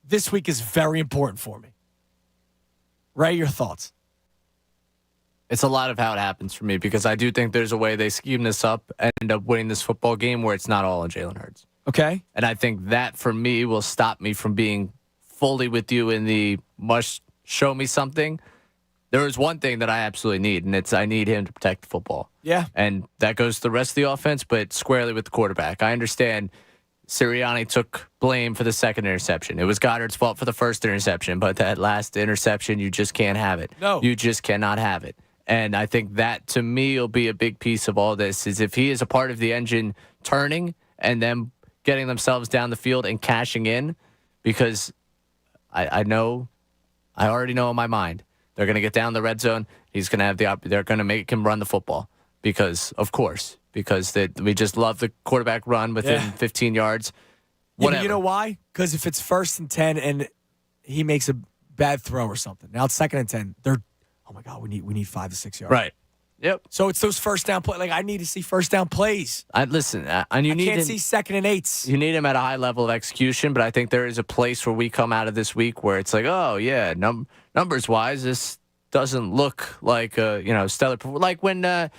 this week is very important for me. Ray, your thoughts? It's a lot of how it happens for me because I do think there's a way they scheme this up and end up winning this football game where it's not all on Jalen Hurts. Okay. And I think that, for me, will stop me from being fully with you in the must show me something. There is one thing that I absolutely need, and it's I need him to protect the football. Yeah. And that goes to the rest of the offense, but squarely with the quarterback. I understand Sirianni took blame for the second interception. It was Goddard's fault for the first interception, but that last interception, you just can't have it. No. You just cannot have it. And I think that, to me, will be a big piece of all this, is if he is a part of the engine turning and them getting themselves down the field and cashing in, because I already know in my mind, they're going to get down the red zone. He's going to have they're going to make him run the football because we just love the quarterback run within 15 yards. Whatever. You know why? Because if it's 1st and 10 and he makes a bad throw or something, now it's 2nd and 10, they're, oh my God, we need 5 to 6 yards. Right. Yep. So it's those first down plays. Like, I need to see first down plays. And you can't see 2nd and 8s. You need him at a high level of execution, but I think there is a place where we come out of this week where it's like, oh yeah, numbers wise, this doesn't look like stellar. Like when I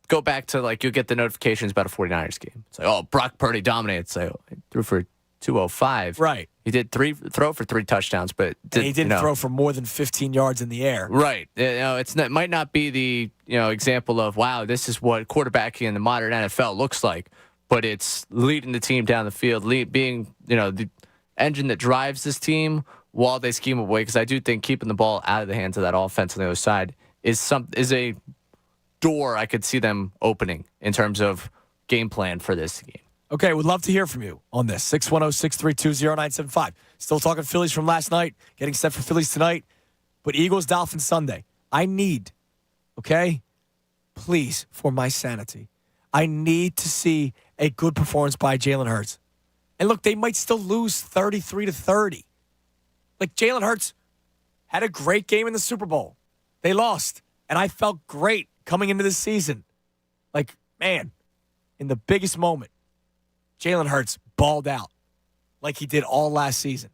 go back to, like, you'll get the notifications about a 49ers game. It's like, oh, Brock Purdy dominated. It's like, he threw for 205. Right. He did throw for 3 touchdowns, but he didn't throw for more than 15 yards in the air. Right. It might not be the example of, wow, this is what quarterbacking in the modern NFL looks like, but it's leading the team down the field, being the engine that drives this team while they scheme away. Because I do think keeping the ball out of the hands of that offense on the other side is a door I could see them opening in terms of game plan for this game. Okay, would love to hear from you on this. 610-632-0975. Still talking Phillies from last night, getting set for Phillies tonight. But Eagles-Dolphins Sunday. I need, okay, please, for my sanity, I need to see a good performance by Jalen Hurts. And look, they might still lose 33-30. Like, Jalen Hurts had a great game in the Super Bowl. They lost, and I felt great coming into this season. Like, man, in the biggest moment, Jalen Hurts balled out like he did all last season.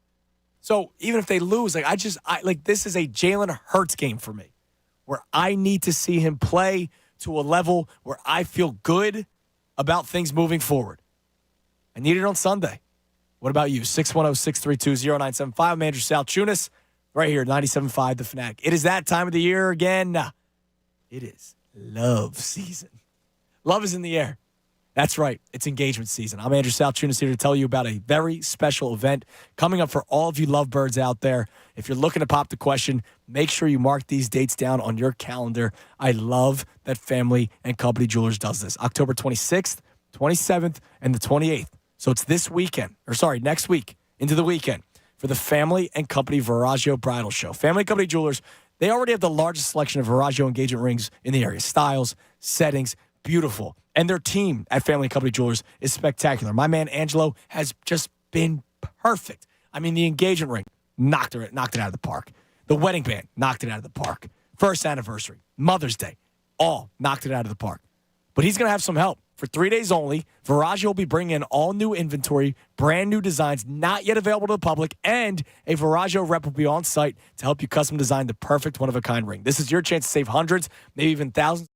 So even if they lose, this is a Jalen Hurts game for me, where I need to see him play to a level where I feel good about things moving forward. I need it on Sunday. What about you? 610-632-0975. I'm Andrew Salchunas, right here at 97.5 The Fanatic. It is that time of the year again. It is love season. Love is in the air. That's right. It's engagement season. I'm Andrew Salchunas here to tell you about a very special event coming up for all of you lovebirds out there. If you're looking to pop the question, make sure you mark these dates down on your calendar. I love that Family and Company Jewelers does this. October 26th, 27th, and the 28th. So it's next week into the weekend for the Family and Company Viraggio Bridal Show. Family and Company Jewelers, they already have the largest selection of Viraggio engagement rings in the area. Styles, settings, beautiful. And their team at Family and Company Jewelers is spectacular. My man Angelo has just been perfect. I mean, the engagement ring knocked it out of the park. The wedding band knocked it out of the park. First anniversary, Mother's Day, all knocked it out of the park. But he's going to have some help. For 3 days only, Viraggio will be bringing in all new inventory, brand new designs not yet available to the public, and a Viraggio rep will be on site to help you custom design the perfect one-of-a-kind ring. This is your chance to save hundreds, maybe even thousands.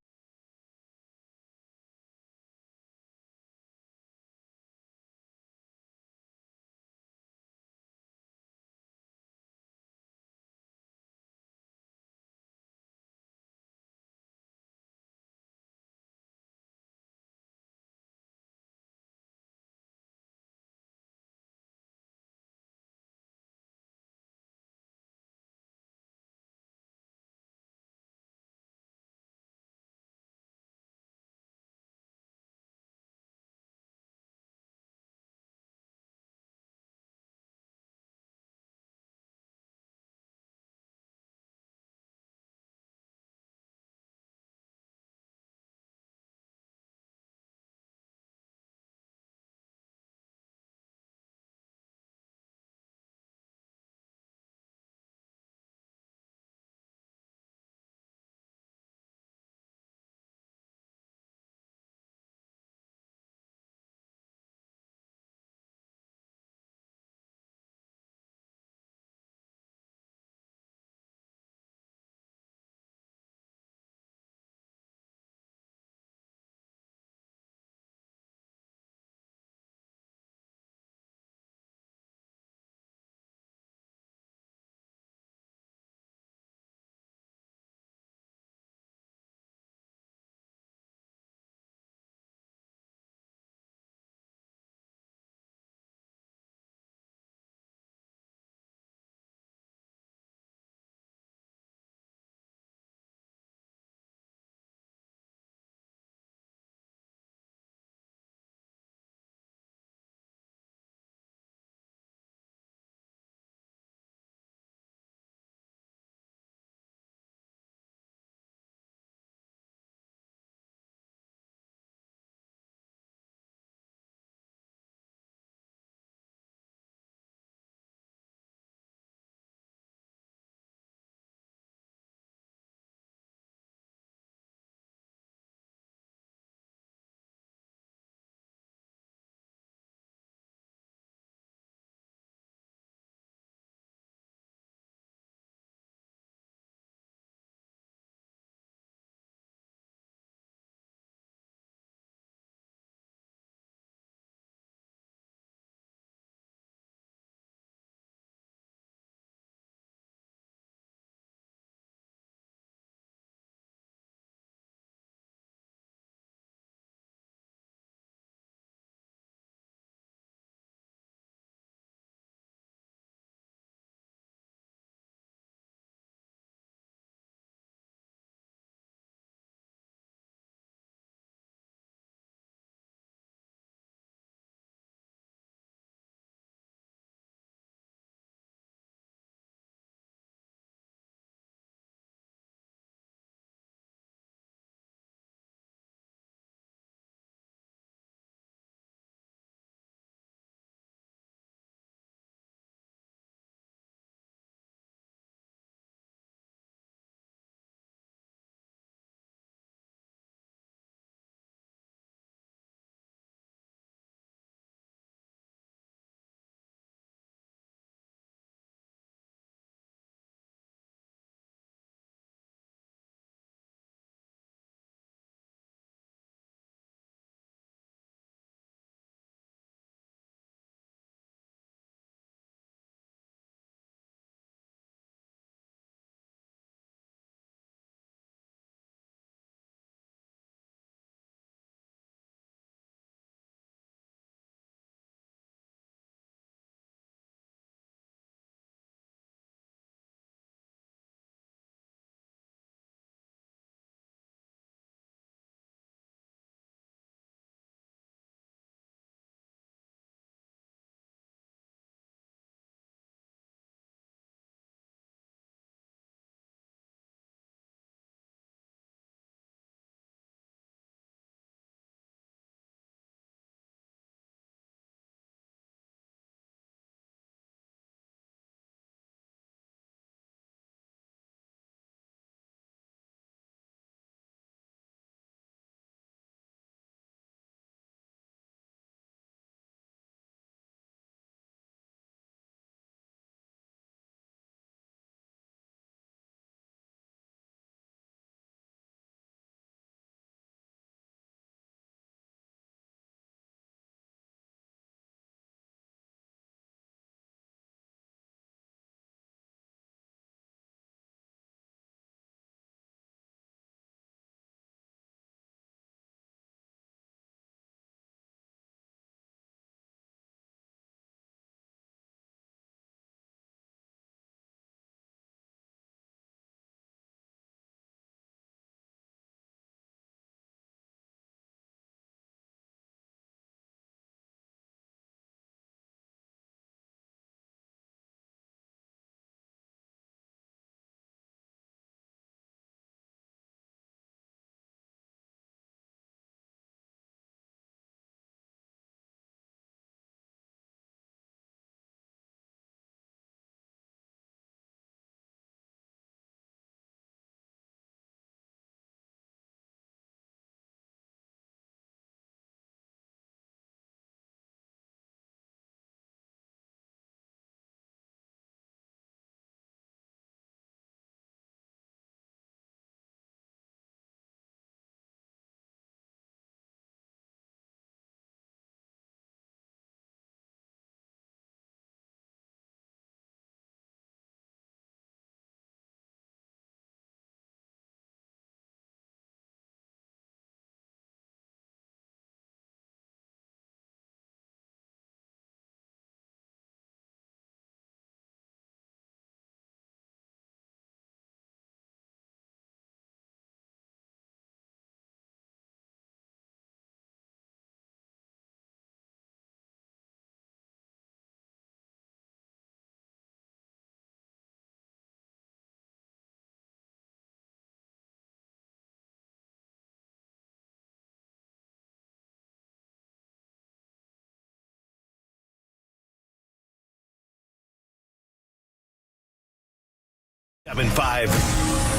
7-5,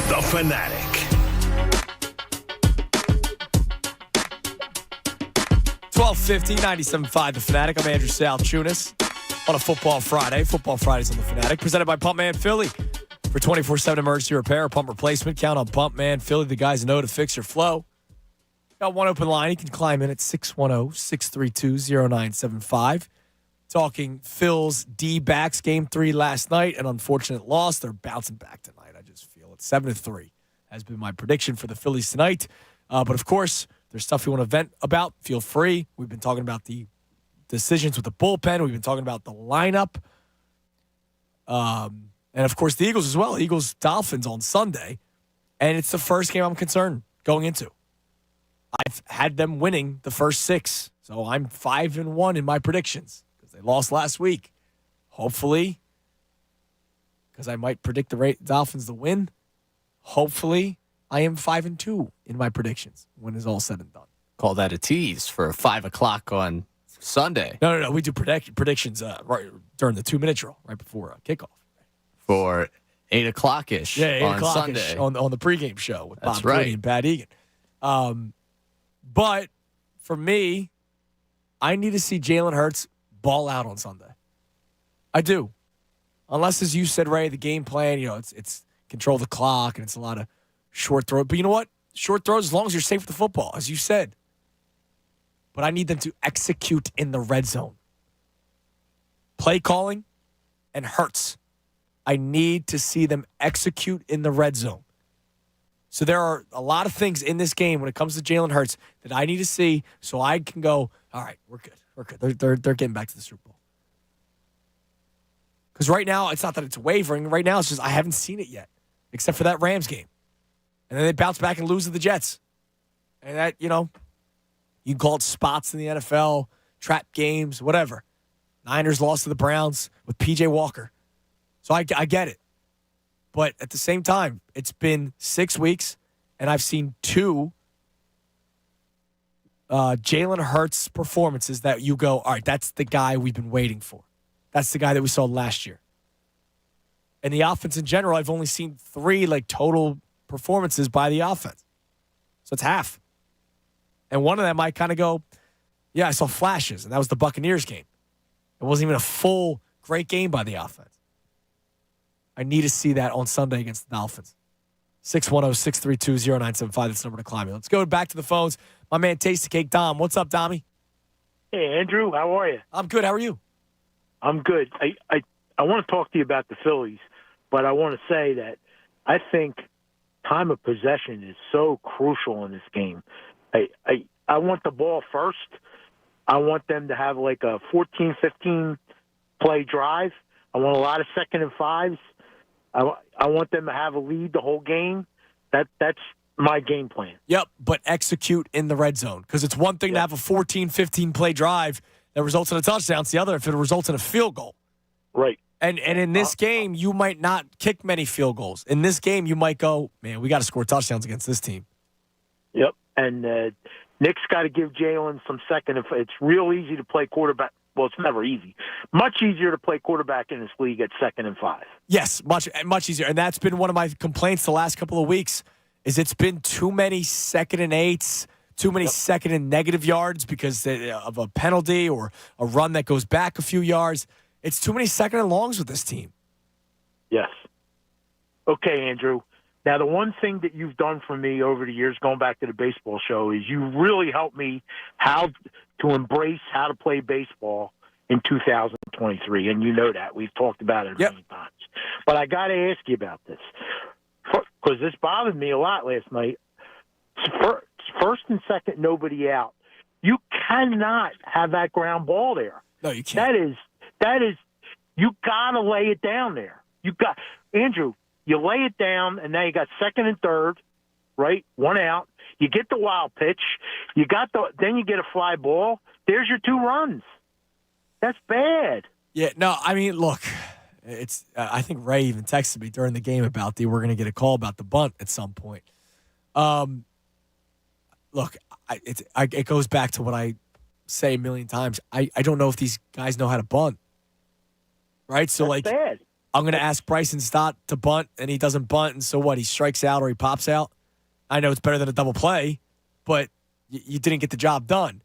The Fanatic. 1250, 97.5 The Fanatic. I'm Andrew Salchunas on a Football Friday. Football Fridays on The Fanatic. Presented by Pumpman Philly. For 24/7 emergency repair or pump replacement, count on Pumpman Philly. The guys know to fix your flow. Got one open line. You can climb in at 610-632-0975. Talking Phil's D-backs. Game 3 last night. An unfortunate loss. They're bouncing back tonight. I just feel it. 7-3 has been my prediction for the Phillies tonight. But, of course, there's stuff you want to vent about. Feel free. We've been talking about the decisions with the bullpen. We've been talking about the lineup. And, of course, the Eagles as well. Eagles-Dolphins on Sunday. And it's the first game I'm concerned going into. I've had them winning the first 6. So I'm 5-1 in my predictions because they lost last week. Hopefully, because I might predict the Dolphins to win, hopefully I am 5-2 in my predictions when it's all said and done. Call that a tease for 5 o'clock on Sunday. No. We do predictions right during the 2-minute drill, right before kickoff. For 8 o'clock-ish on Sunday. On the pregame show with That's Bob right. Brady and Pat Egan. But for me, I need to see Jalen Hurts ball out on Sunday. I do. Unless, as you said, Ray, the game plan, it's control the clock and it's a lot of short throws. But you know what? Short throws, as long as you're safe with the football, as you said. But I need them to execute in the red zone. Play calling and Hurts. I need to see them execute in the red zone. So there are a lot of things in this game when it comes to Jalen Hurts that I need to see so I can go, all right, we're good. We're good. They're getting back to the Super Bowl. Because right now, it's not that it's wavering. Right now, it's just I haven't seen it yet, except for that Rams game. And then they bounce back and lose to the Jets. And that, you can call it spots in the NFL, trap games, whatever. Niners lost to the Browns with P.J. Walker. So I get it. But at the same time, it's been 6 weeks, and I've seen 2 Jalen Hurts performances that you go, all right, that's the guy we've been waiting for. That's the guy that we saw last year. And the offense in general, I've only seen 3 total performances by the offense. So it's half. And one of them I kind of go, yeah, I saw flashes, and that was the Buccaneers game. It wasn't even a full great game by the offense. I need to see that on Sunday against the Dolphins. 610-632-0975. That's the number to climb. Let's go back to the phones. My man, Tasty Cake Dom. What's up, Dommy? Hey, Andrew. How are you? I'm good. How are you? I'm good. I want to talk to you about the Phillies, but I want to say that I think time of possession is so crucial in this game. I want the ball first. I want them to have like a 14, 15 play drive. I want a lot of 2nd and 5s. I want them to have a lead the whole game. That's my game plan. Yep, but execute in the red zone. Because it's one thing to have a 14, 15 play drive that results in a touchdown. It's the other if it results in a field goal. Right. And in this game, you might not kick many field goals. In this game, you might go, man, we got to score touchdowns against this team. Yep. And Nick's got to give Jalen some second. It's real easy to play quarterback. Well, it's never easy. Much easier to play quarterback in this league at 2nd and 5. Yes, much easier. And that's been one of my complaints the last couple of weeks is it's been too many 2nd and 8s, too many 2nd and negative yards because of a penalty or a run that goes back a few yards. It's too many 2nd and longs with this team. Yes. Okay, Andrew. Now, the one thing that you've done for me over the years, going back to the baseball show, is you really helped me how to embrace how to play baseball in 2023. And you know that. We've talked about it many times. But I got to ask you about this because this bothered me a lot last night. First and second, nobody out. You cannot have that ground ball there. No, you can't. That is, you got to lay it down there. Andrew, you lay it down, and now you got 2nd and 3rd, right? 1 out. You get the wild pitch. Then you get a fly ball. There's your 2 runs. That's bad. Yeah, no, I mean, look, it's. I think Ray even texted me during the game about we're going to get a call about the bunt at some point. Look, it goes back to what I say a million times. I don't know if these guys know how to bunt. Right? So, That's bad. I'm going to ask Bryson Stott to bunt, and he doesn't bunt, and so what? He strikes out or he pops out? I know it's better than a double play, but you didn't get the job done.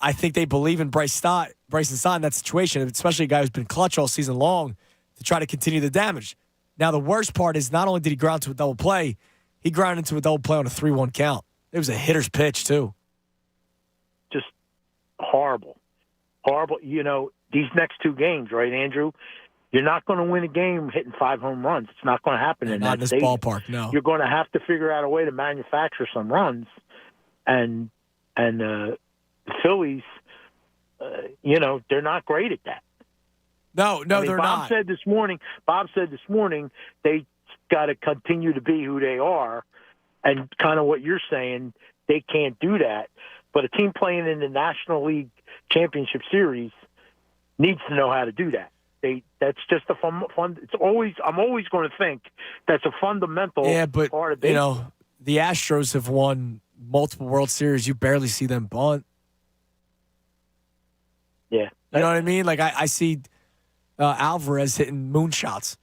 I think they believe in Bryson Stott in that situation, especially a guy who's been clutch all season long to try to continue the damage. Now, the worst part is not only did he ground to a double play, he ground into a double play on a 3-1 count. It was a hitter's pitch, too. Just horrible. Horrible. These next two games, right, Andrew? You're not going to win a game hitting 5 home runs. It's not going to happen in not that in this stadium. ballpark, no. You're going to have to figure out a way to manufacture some runs. And the Phillies, they're not great at that. No, they're not. Bob said this morning they got to continue to be who they are, and kind of what you're saying, they can't do that. But a team playing in the National League Championship Series needs to know how to do that. That's just a fun. I'm always going to think that's a fundamental part of baseball. The Astros have won multiple World Series. You barely see them bunt. Yeah, you know what I mean. Like I see Alvarez hitting moonshots,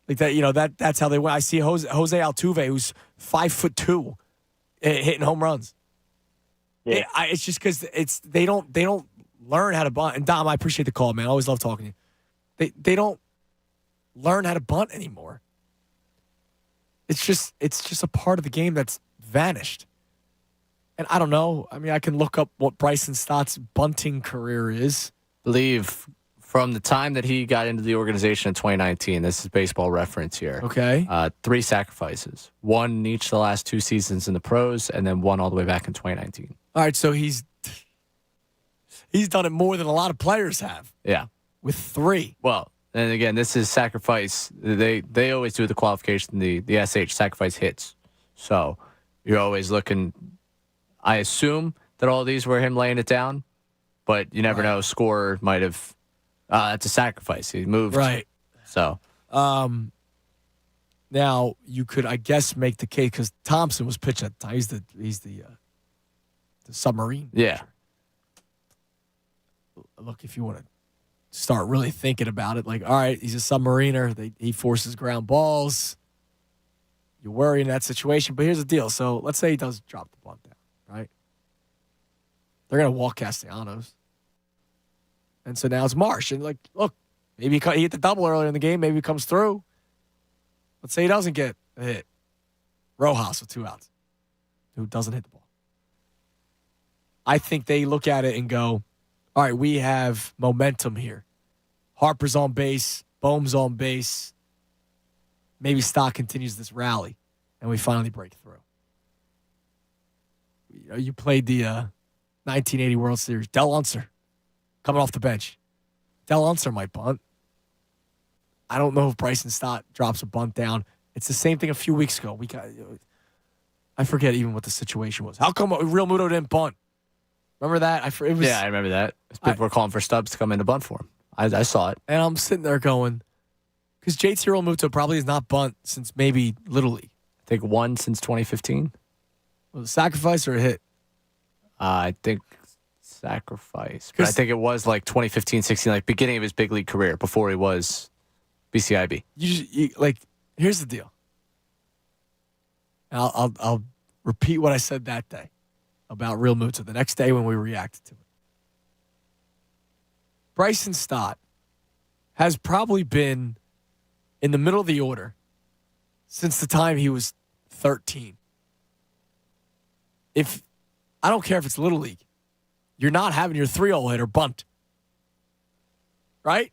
like that. That's how they win. I see Jose Altuve, who's 5'2", hitting home runs. Yeah, it's just because they don't learn how to bunt. And Dom, I appreciate the call, man. I always love talking to you. They don't learn how to bunt anymore. It's just a part of the game that's vanished. And I don't know. I mean, I can look up what Bryson Stott's bunting career is. I believe from the time that he got into the organization in 2019, this is Baseball Reference here. Okay. 3 sacrifices. 1 in each of the last 2 seasons in the pros, and then 1 all the way back in 2019. All right, so he's done it more than a lot of players have. Yeah. With 3. Well, and again, this is sacrifice. They always do the qualification, the SH, sacrifice hits. So you're always looking. I assume that all these were him laying it down, but you never know. Scorer might have. That's a sacrifice. He moved. Right. So. Now you could, I guess, make the case because Thompson was pitching at the time. He's the submarine. Yeah. Look, if you want to start really thinking about it, like, all right, he's a submariner. He forces ground balls. You worry in that situation, but here's the deal. So let's say he does drop the bunt down, right? They're going to walk Castellanos. And so now it's Marsh. And, like, look, maybe he hit the double earlier in the game. Maybe he comes through. Let's say he doesn't get a hit. Rojas with 2 outs, who doesn't hit the ball. I think they look at it and go, all right, we have momentum here. Harper's on base. Bohm's on base. Maybe Stott continues this rally, and we finally break through. You played the 1980 World Series. Del Unser coming off the bench. Del Unser might bunt. I don't know if Bryson Stott drops a bunt down. It's the same thing a few weeks ago. I forget even what the situation was. How come Real Muto didn't bunt? Remember that? I remember that. People were calling for Stubbs to come in to bunt for him. I saw it. And I'm sitting there going, because JT Realmuto probably has not bunt since maybe Little League. I think 1 since 2015. Was it a sacrifice or a hit? I think sacrifice. But I think it was like 2015, 16, like beginning of his big league career before he was BCIB. Here's the deal. And I'll repeat what I said that day about Real Muto the next day when we reacted to it. Bryson Stott has probably been in the middle of the order since the time he was 13. I don't care if it's Little League, you're not having your 3-0 hitter bunt. Right?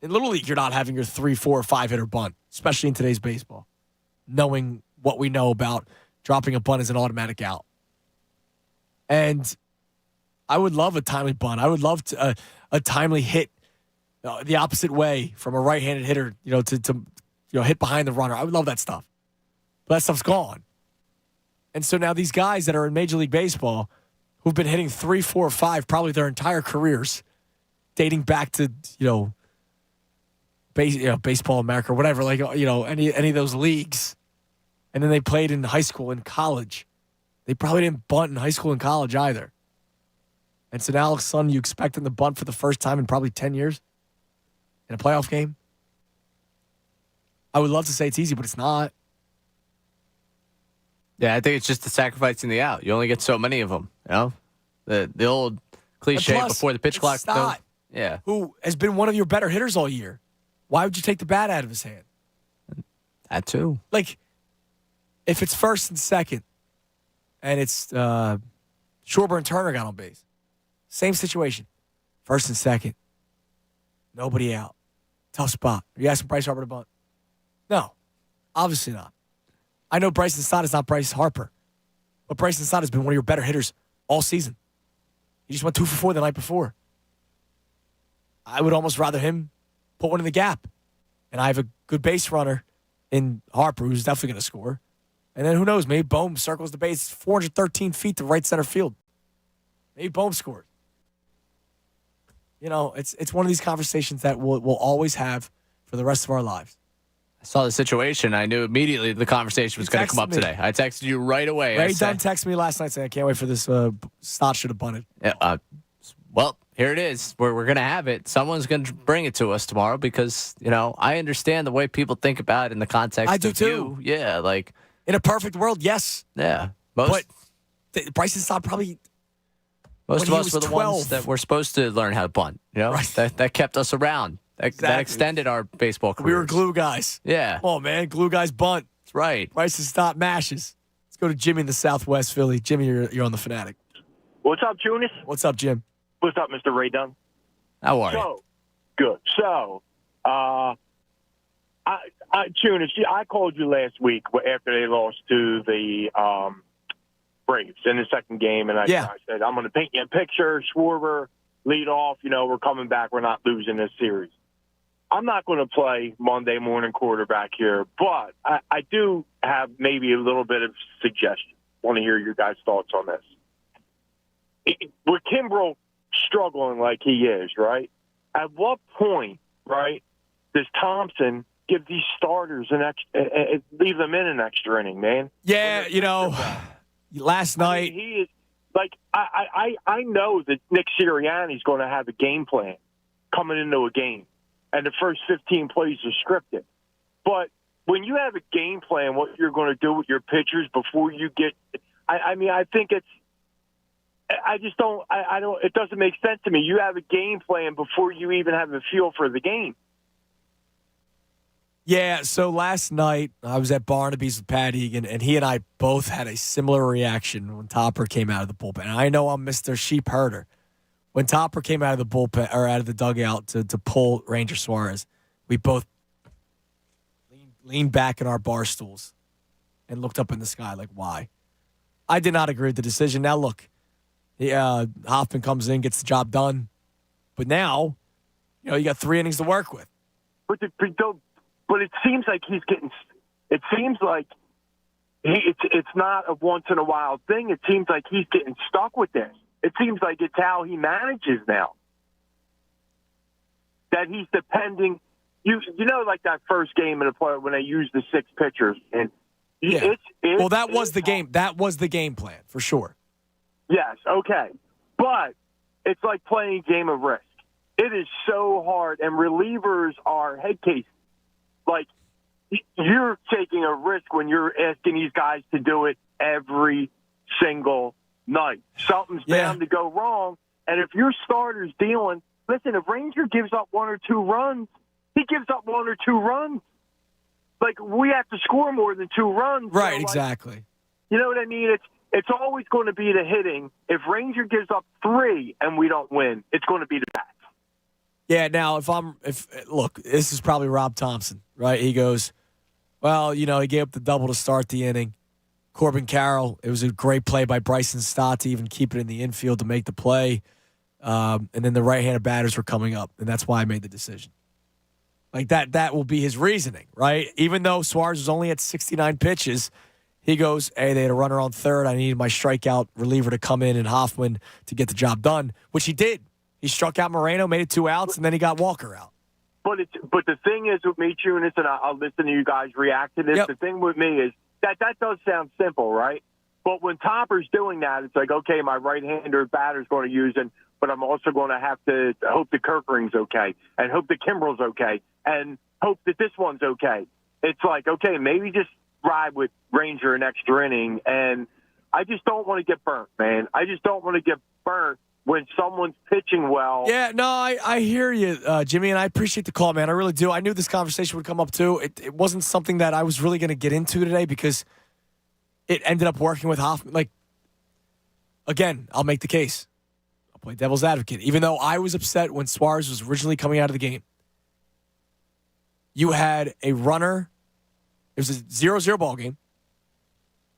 In Little League, you're not having your 3, 4, or 5 hitter bunt, especially in today's baseball, knowing what we know about dropping a bunt as an automatic out. And I would love a timely bunt. I would love a timely hit the opposite way from a right-handed hitter, to hit behind the runner. I would love that stuff. But that stuff's gone. And so now these guys that are in Major League Baseball who've been hitting 3, 4, 5 probably their entire careers, dating back to, Baseball America or whatever, any of those leagues. And then they played in high school and college. They probably didn't bunt in high school and college either. And so now all of a sudden you expect them to bunt for the first time in probably 10 years in a playoff game. I would love to say it's easy, but it's not. Yeah, I think it's just the sacrificing the out. You only get so many of them. You know, the old cliche plus, before the pitch clock. Stott, yeah, who has been one of your better hitters all year. Why would you take the bat out of his hand? That too. Like, if it's first and second, and it's Schwarber and Turner got on base, same situation. First and second, nobody out. Tough spot. Are you asking Bryce Harper to bunt? No, obviously not. I know Bryson Stott is not Bryce Harper, but Bryson Stott has been one of your better hitters all season. He just went 2 for 4 the night before. I would almost rather him put one in the gap. And I have a good base runner in Harper who's definitely going to score. And then who knows, maybe Bohm circles the base 413 feet to right center field. Maybe Bohm scores. You know, it's one of these conversations that we'll always have for the rest of our lives. I saw the situation. I knew immediately the conversation was going to come up today. I texted you right away. Ray Dunn texted me last night saying, I can't wait for this. Stott should have bunted. Well, here it is. We're going to have it. Someone's going to bring it to us tomorrow because, you know, I understand the way people think about it in the context I do of too. you. Yeah, like. In a perfect world, yes. Yeah. But Bryson Stott probably. Most of us were the 12. ones that were supposed to learn how to bunt. You know, that kept us around. That extended our baseball careers. We were glue guys. Yeah. Oh, man. Glue guys bunt. That's right. Bryson Stott mashes. Let's go to Jimmy in the Southwest Philly. Jimmy, you're on the Fanatic. What's up, Junis? What's up, Jim? What's up, Mr. Ray Dunn? How are you? Good. So, Junis, I called you last week after they lost to the Braves in the second game, and I said, I'm going to paint you a picture. Schwarber, lead off. You know, we're coming back. We're not losing this series. I'm not going to play Monday morning quarterback here, but I do have maybe a little bit of suggestion. Want to hear your guys' thoughts on this. With Kimbrel struggling like he is, right? At what point, right, does Thompson give these starters leave them in an extra inning, man? Yeah, you know, last night. I mean, he is like I know that Nick Sirianni's going to have a game plan coming into a game, and the first 15 plays are scripted. But when you have a game plan, what you're going to do with your pitchers before you get, I mean, I think it's. I just don't. I don't. It doesn't make sense to me. You have a game plan before you even have a feel for the game. Yeah. So last night I was at Barnaby's with Pat Egan, and he and I both had a similar reaction when Topper came out of the bullpen. And I know I'm Mr. Sheep Herder. When Topper came out of the bullpen or out of the dugout to pull Ranger Suarez, we both leaned back in our bar stools and looked up in the sky like, why? I did not agree with the decision. Now look. Hoffman comes in, gets the job done. But now, you know, you got 3 innings to work with. But it seems like he's getting. It seems like it's not a once in a while thing. It seems like he's getting stuck with this. It seems like it's how he manages now. That he's depending. You know, like that first game in the play when they used the 6 pitchers, and well, that was the game. That was the game plan for sure. Yes, okay. But it's like playing a game of Risk. It is so hard, and relievers are head cases. Like, you're taking a risk when you're asking these guys to do it every single night. Something's bound to go wrong, and if your starter's dealing, listen, if Ranger gives up 1 or 2 runs, he gives up 1 or 2 runs. Like, we have to score more than 2 runs. Right, so, like, exactly. You know what I mean? It's always going to be the hitting. If Ranger gives up 3 and we don't win, it's going to be the bats. Yeah. Now, look, this is probably Rob Thompson, right? He goes, well, you know, he gave up the double to start the inning. Corbin Carroll, it was a great play by Bryson Stott to even keep it in the infield to make the play. And then the right-handed batters were coming up, and that's why I made the decision. Like that will be his reasoning, right? Even though Suarez was only at 69 pitches. He goes, hey, they had a runner on third. I needed my strikeout reliever to come in and Hoffman to get the job done, which he did. He struck out Moreno, made it 2 outs, and then he got Walker out. But the thing is with me, Tunis, and I'll listen to you guys react to this. Yep. The thing with me is that does sound simple, right? But when Topper's doing that, it's like, okay, my right-hander batter's going to use it, but I'm also going to have to hope the Kirkering's okay and hope the Kimbrel's okay and hope that this one's okay. it's like, okay, maybe just ride with Ranger an extra inning. And I just don't want to get burnt, man. I just don't want to get burnt when someone's pitching well. Yeah, no, I hear you, Jimmy, and I appreciate the call, man. I really do. I knew this conversation would come up, too. It wasn't something that I was really going to get into today because it ended up working with Hoffman. Like, again, I'll make the case. I'll play devil's advocate. Even though I was upset when Suarez was originally coming out of the game, you had a runner. It was a 0-0 ball game.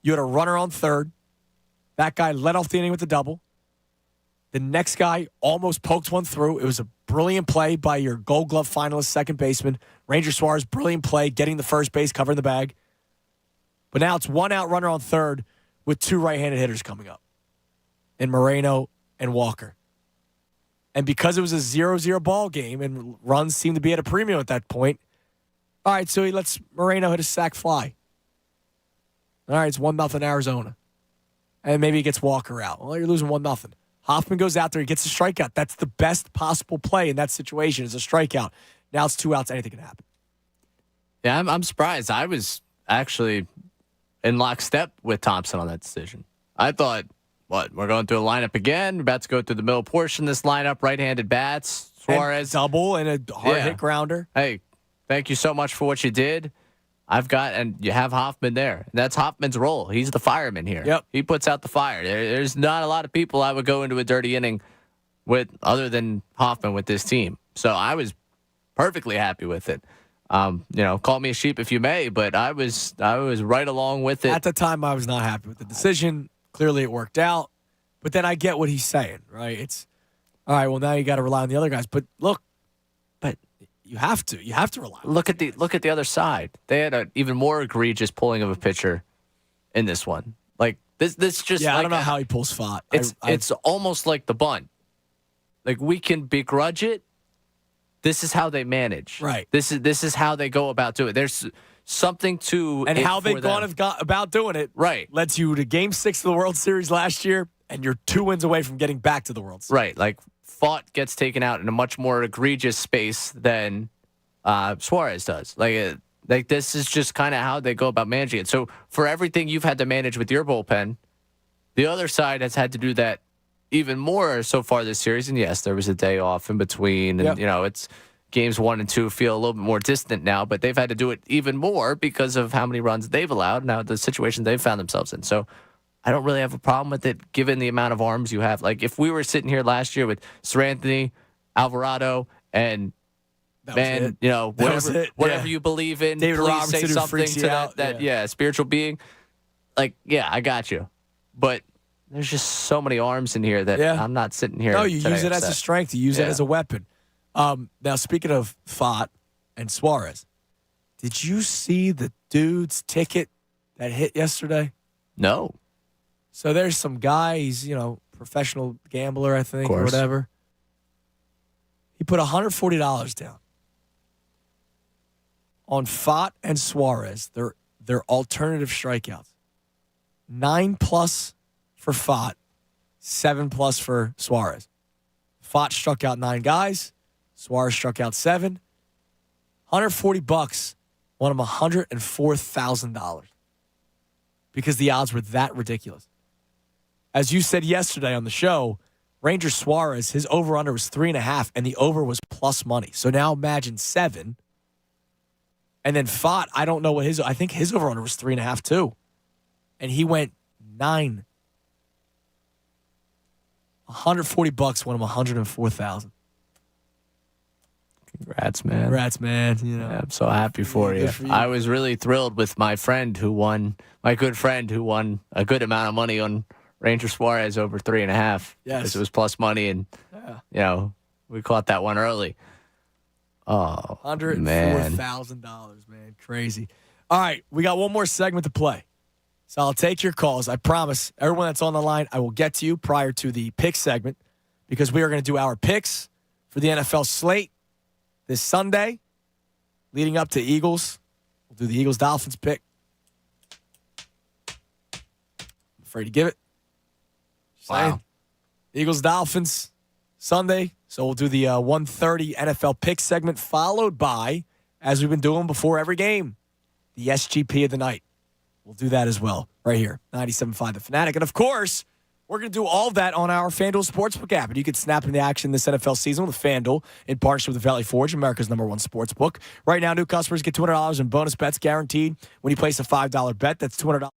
You had a runner on third. That guy led off the inning with a double. The next guy almost poked one through. It was a brilliant play by your Gold Glove finalist second baseman. Ranger Suarez, brilliant play, getting the first base, covering the bag. But now it's one out runner on third with two right-handed hitters coming up, in Moreno and Walker. And because it was a 0-0 ball game and runs seemed to be at a premium at that point, all right, so he lets Moreno hit a sac fly. All right, it's 1-0 Arizona. And maybe he gets Walker out. Well, you're losing 1-0. Hoffman goes out there, he gets a strikeout. That's the best possible play in that situation is a strikeout. Now it's 2 outs, anything can happen. Yeah, I'm surprised. I was actually in lockstep with Thompson on that decision. I thought, we're going through a lineup again. We're about to go through the middle portion of this lineup, right-handed bats, Suarez. And double and a hard hit grounder. Hey, thank you so much for what you did. And you have Hoffman there. And that's Hoffman's role. He's the fireman here. Yep. He puts out the fire. There's not a lot of people I would go into a dirty inning with other than Hoffman with this team. So I was perfectly happy with it. Call me a sheep if you may, but I was right along with it. At the time, I was not happy with the decision. Clearly, it worked out. But then I get what he's saying, right? It's, all right, well, now you got to rely on the other guys. But look, you have to rely. Look at the other side. They had an even more egregious pulling of a pitcher in this one. Like this just. Yeah, like, I don't know how he pulls Fott. It's almost like the bunt. Like we can begrudge it. This is how they manage. Right. This is how they go about doing it. There's something to and it how they've for them. about doing it. Right. Led you to Game 6 of the World Series last year, and you're 2 wins away from getting back to the World Series. Right. Like Fott gets taken out in a much more egregious space than Suarez does. Like this is just kind of how they go about managing it. So for everything you've had to manage with your bullpen, the other side has had to do that even more so far this series. And yes, there was a day off in between, and it's games 1 and 2 feel a little bit more distant now, but they've had to do it even more because of how many runs they've allowed now, the situation they've found themselves in. So I don't really have a problem with it, given the amount of arms you have. Like, if we were sitting here last year with Sir Anthony, Alvarado, and whatever you believe in, David please Robertson, say who something freaks to you out. that spiritual being. Like, yeah, I got you. But there's just so many arms in here that I'm not sitting here. No, you today use it as a upset. strength. You use it as a weapon. Now, speaking of Fott and Suarez, did you see the dude's ticket that hit yesterday? No. So there's some guy, he's, professional gambler, I think, or whatever. He put $140 down on Fott and Suarez, their alternative strikeouts. 9+ for Fott, 7+ for Suarez. Fott struck out 9 guys. Suarez struck out 7. $140 won him $104,000 because the odds were that ridiculous. As you said yesterday on the show, Ranger Suarez, his over-under was 3.5, and the over was plus money. So now imagine 7. And then Fott, I don't know what I think his over-under was 3.5 too. And he went 9. $140 won him $104,000. Congrats, man. Congrats, man. Yeah, I'm so happy for you. I was really thrilled with my good friend who won a good amount of money on Ranger Suarez over 3.5. Yes. Because it was plus money, and we caught that one early. Oh, $104,000, man. Crazy. All right, we got one more segment to play. So I'll take your calls. I promise everyone that's on the line, I will get to you prior to the pick segment because we are going to do our picks for the NFL slate this Sunday leading up to Eagles. We'll do the Eagles-Dolphins pick. I'm afraid to give it. Wow. Eagles-Dolphins Sunday. So we'll do the 1:30 NFL pick segment followed by, as we've been doing before every game, the SGP of the night. We'll do that as well right here, 97.5 The Fanatic. And, of course, we're going to do all of that on our FanDuel Sportsbook app. And you can snap into the action this NFL season with FanDuel in partnership with Valley Forge, America's #1 sportsbook. Right now, new customers get $200 in bonus bets guaranteed when you place a $5 bet. That's $200.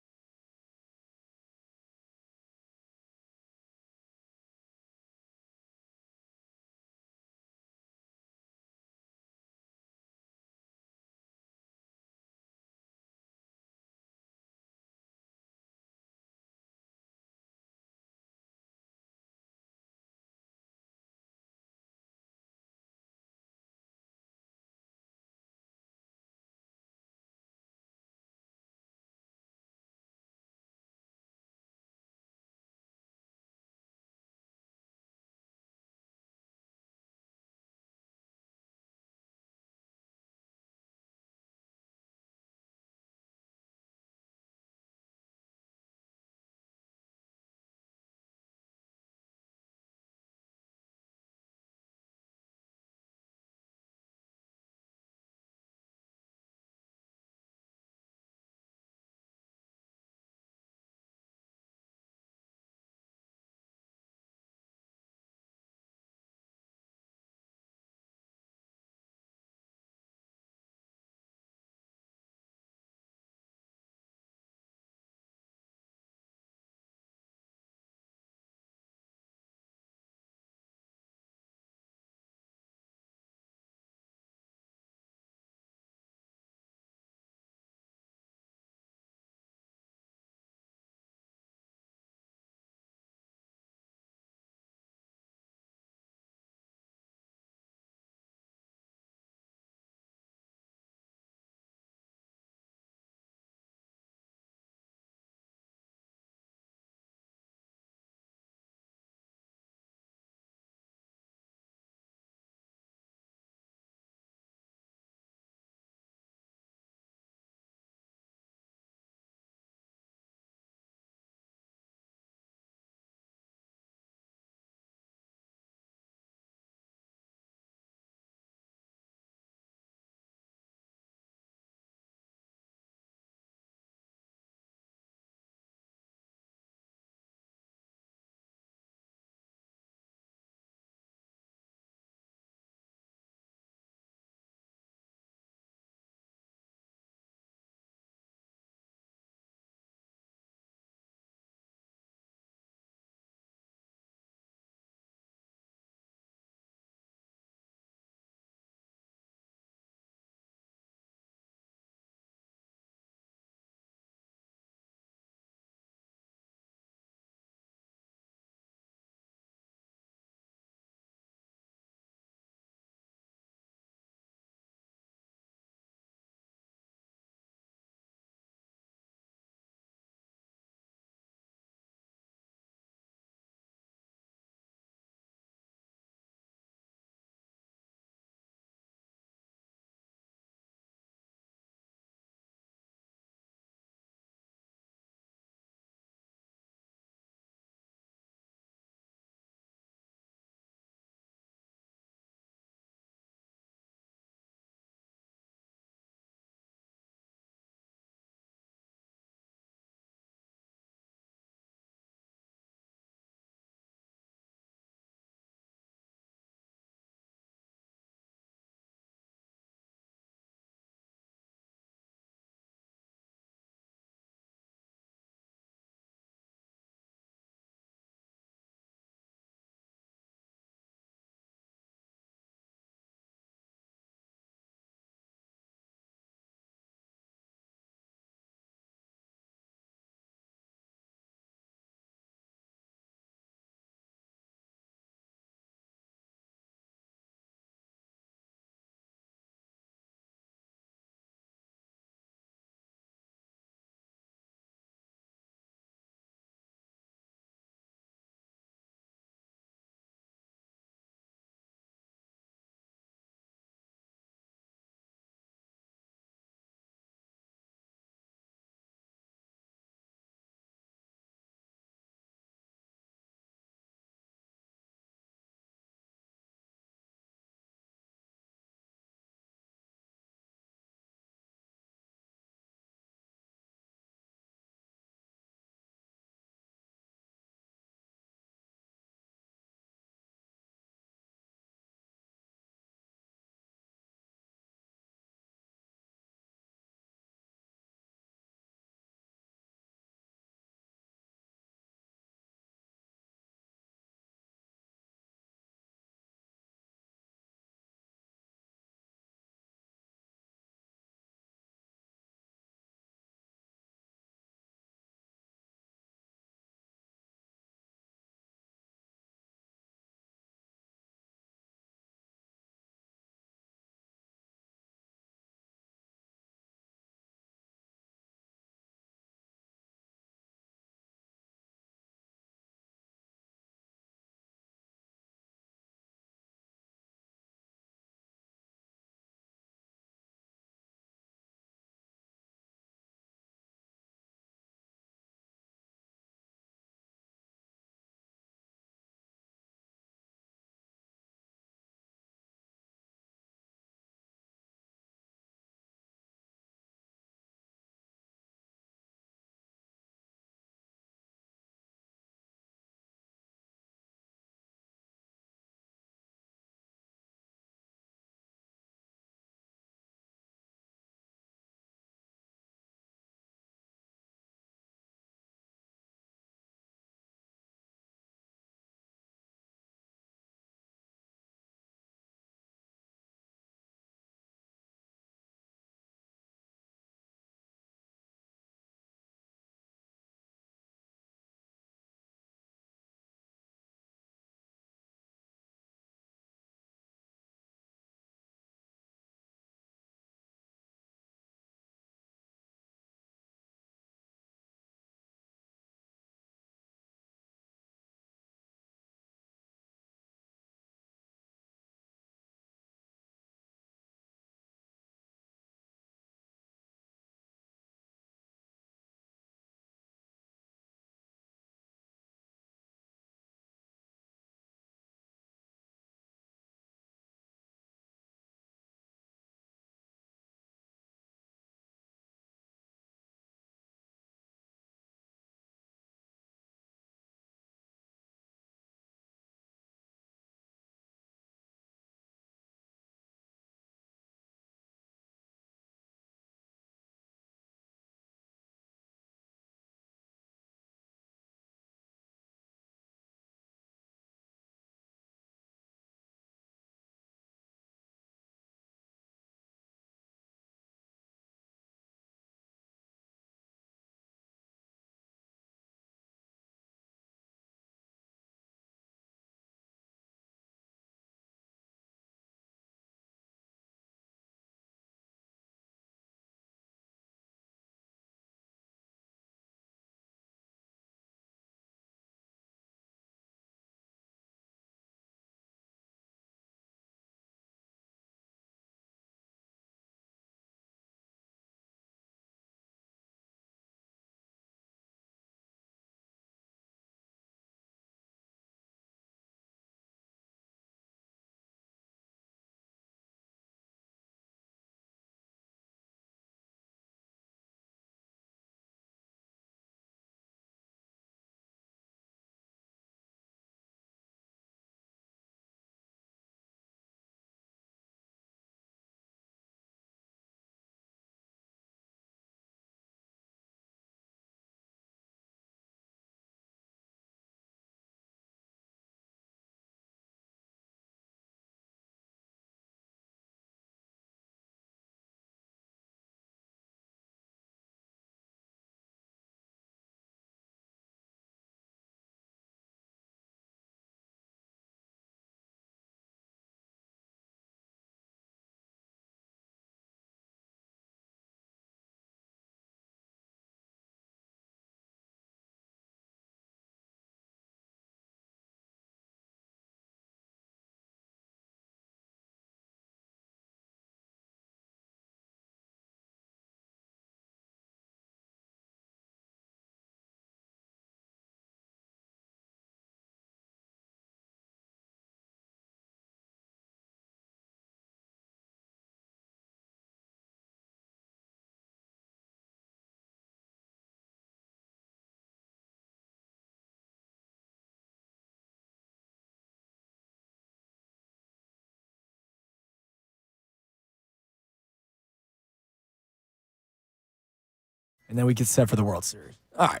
and then we get set for the World Series. All right.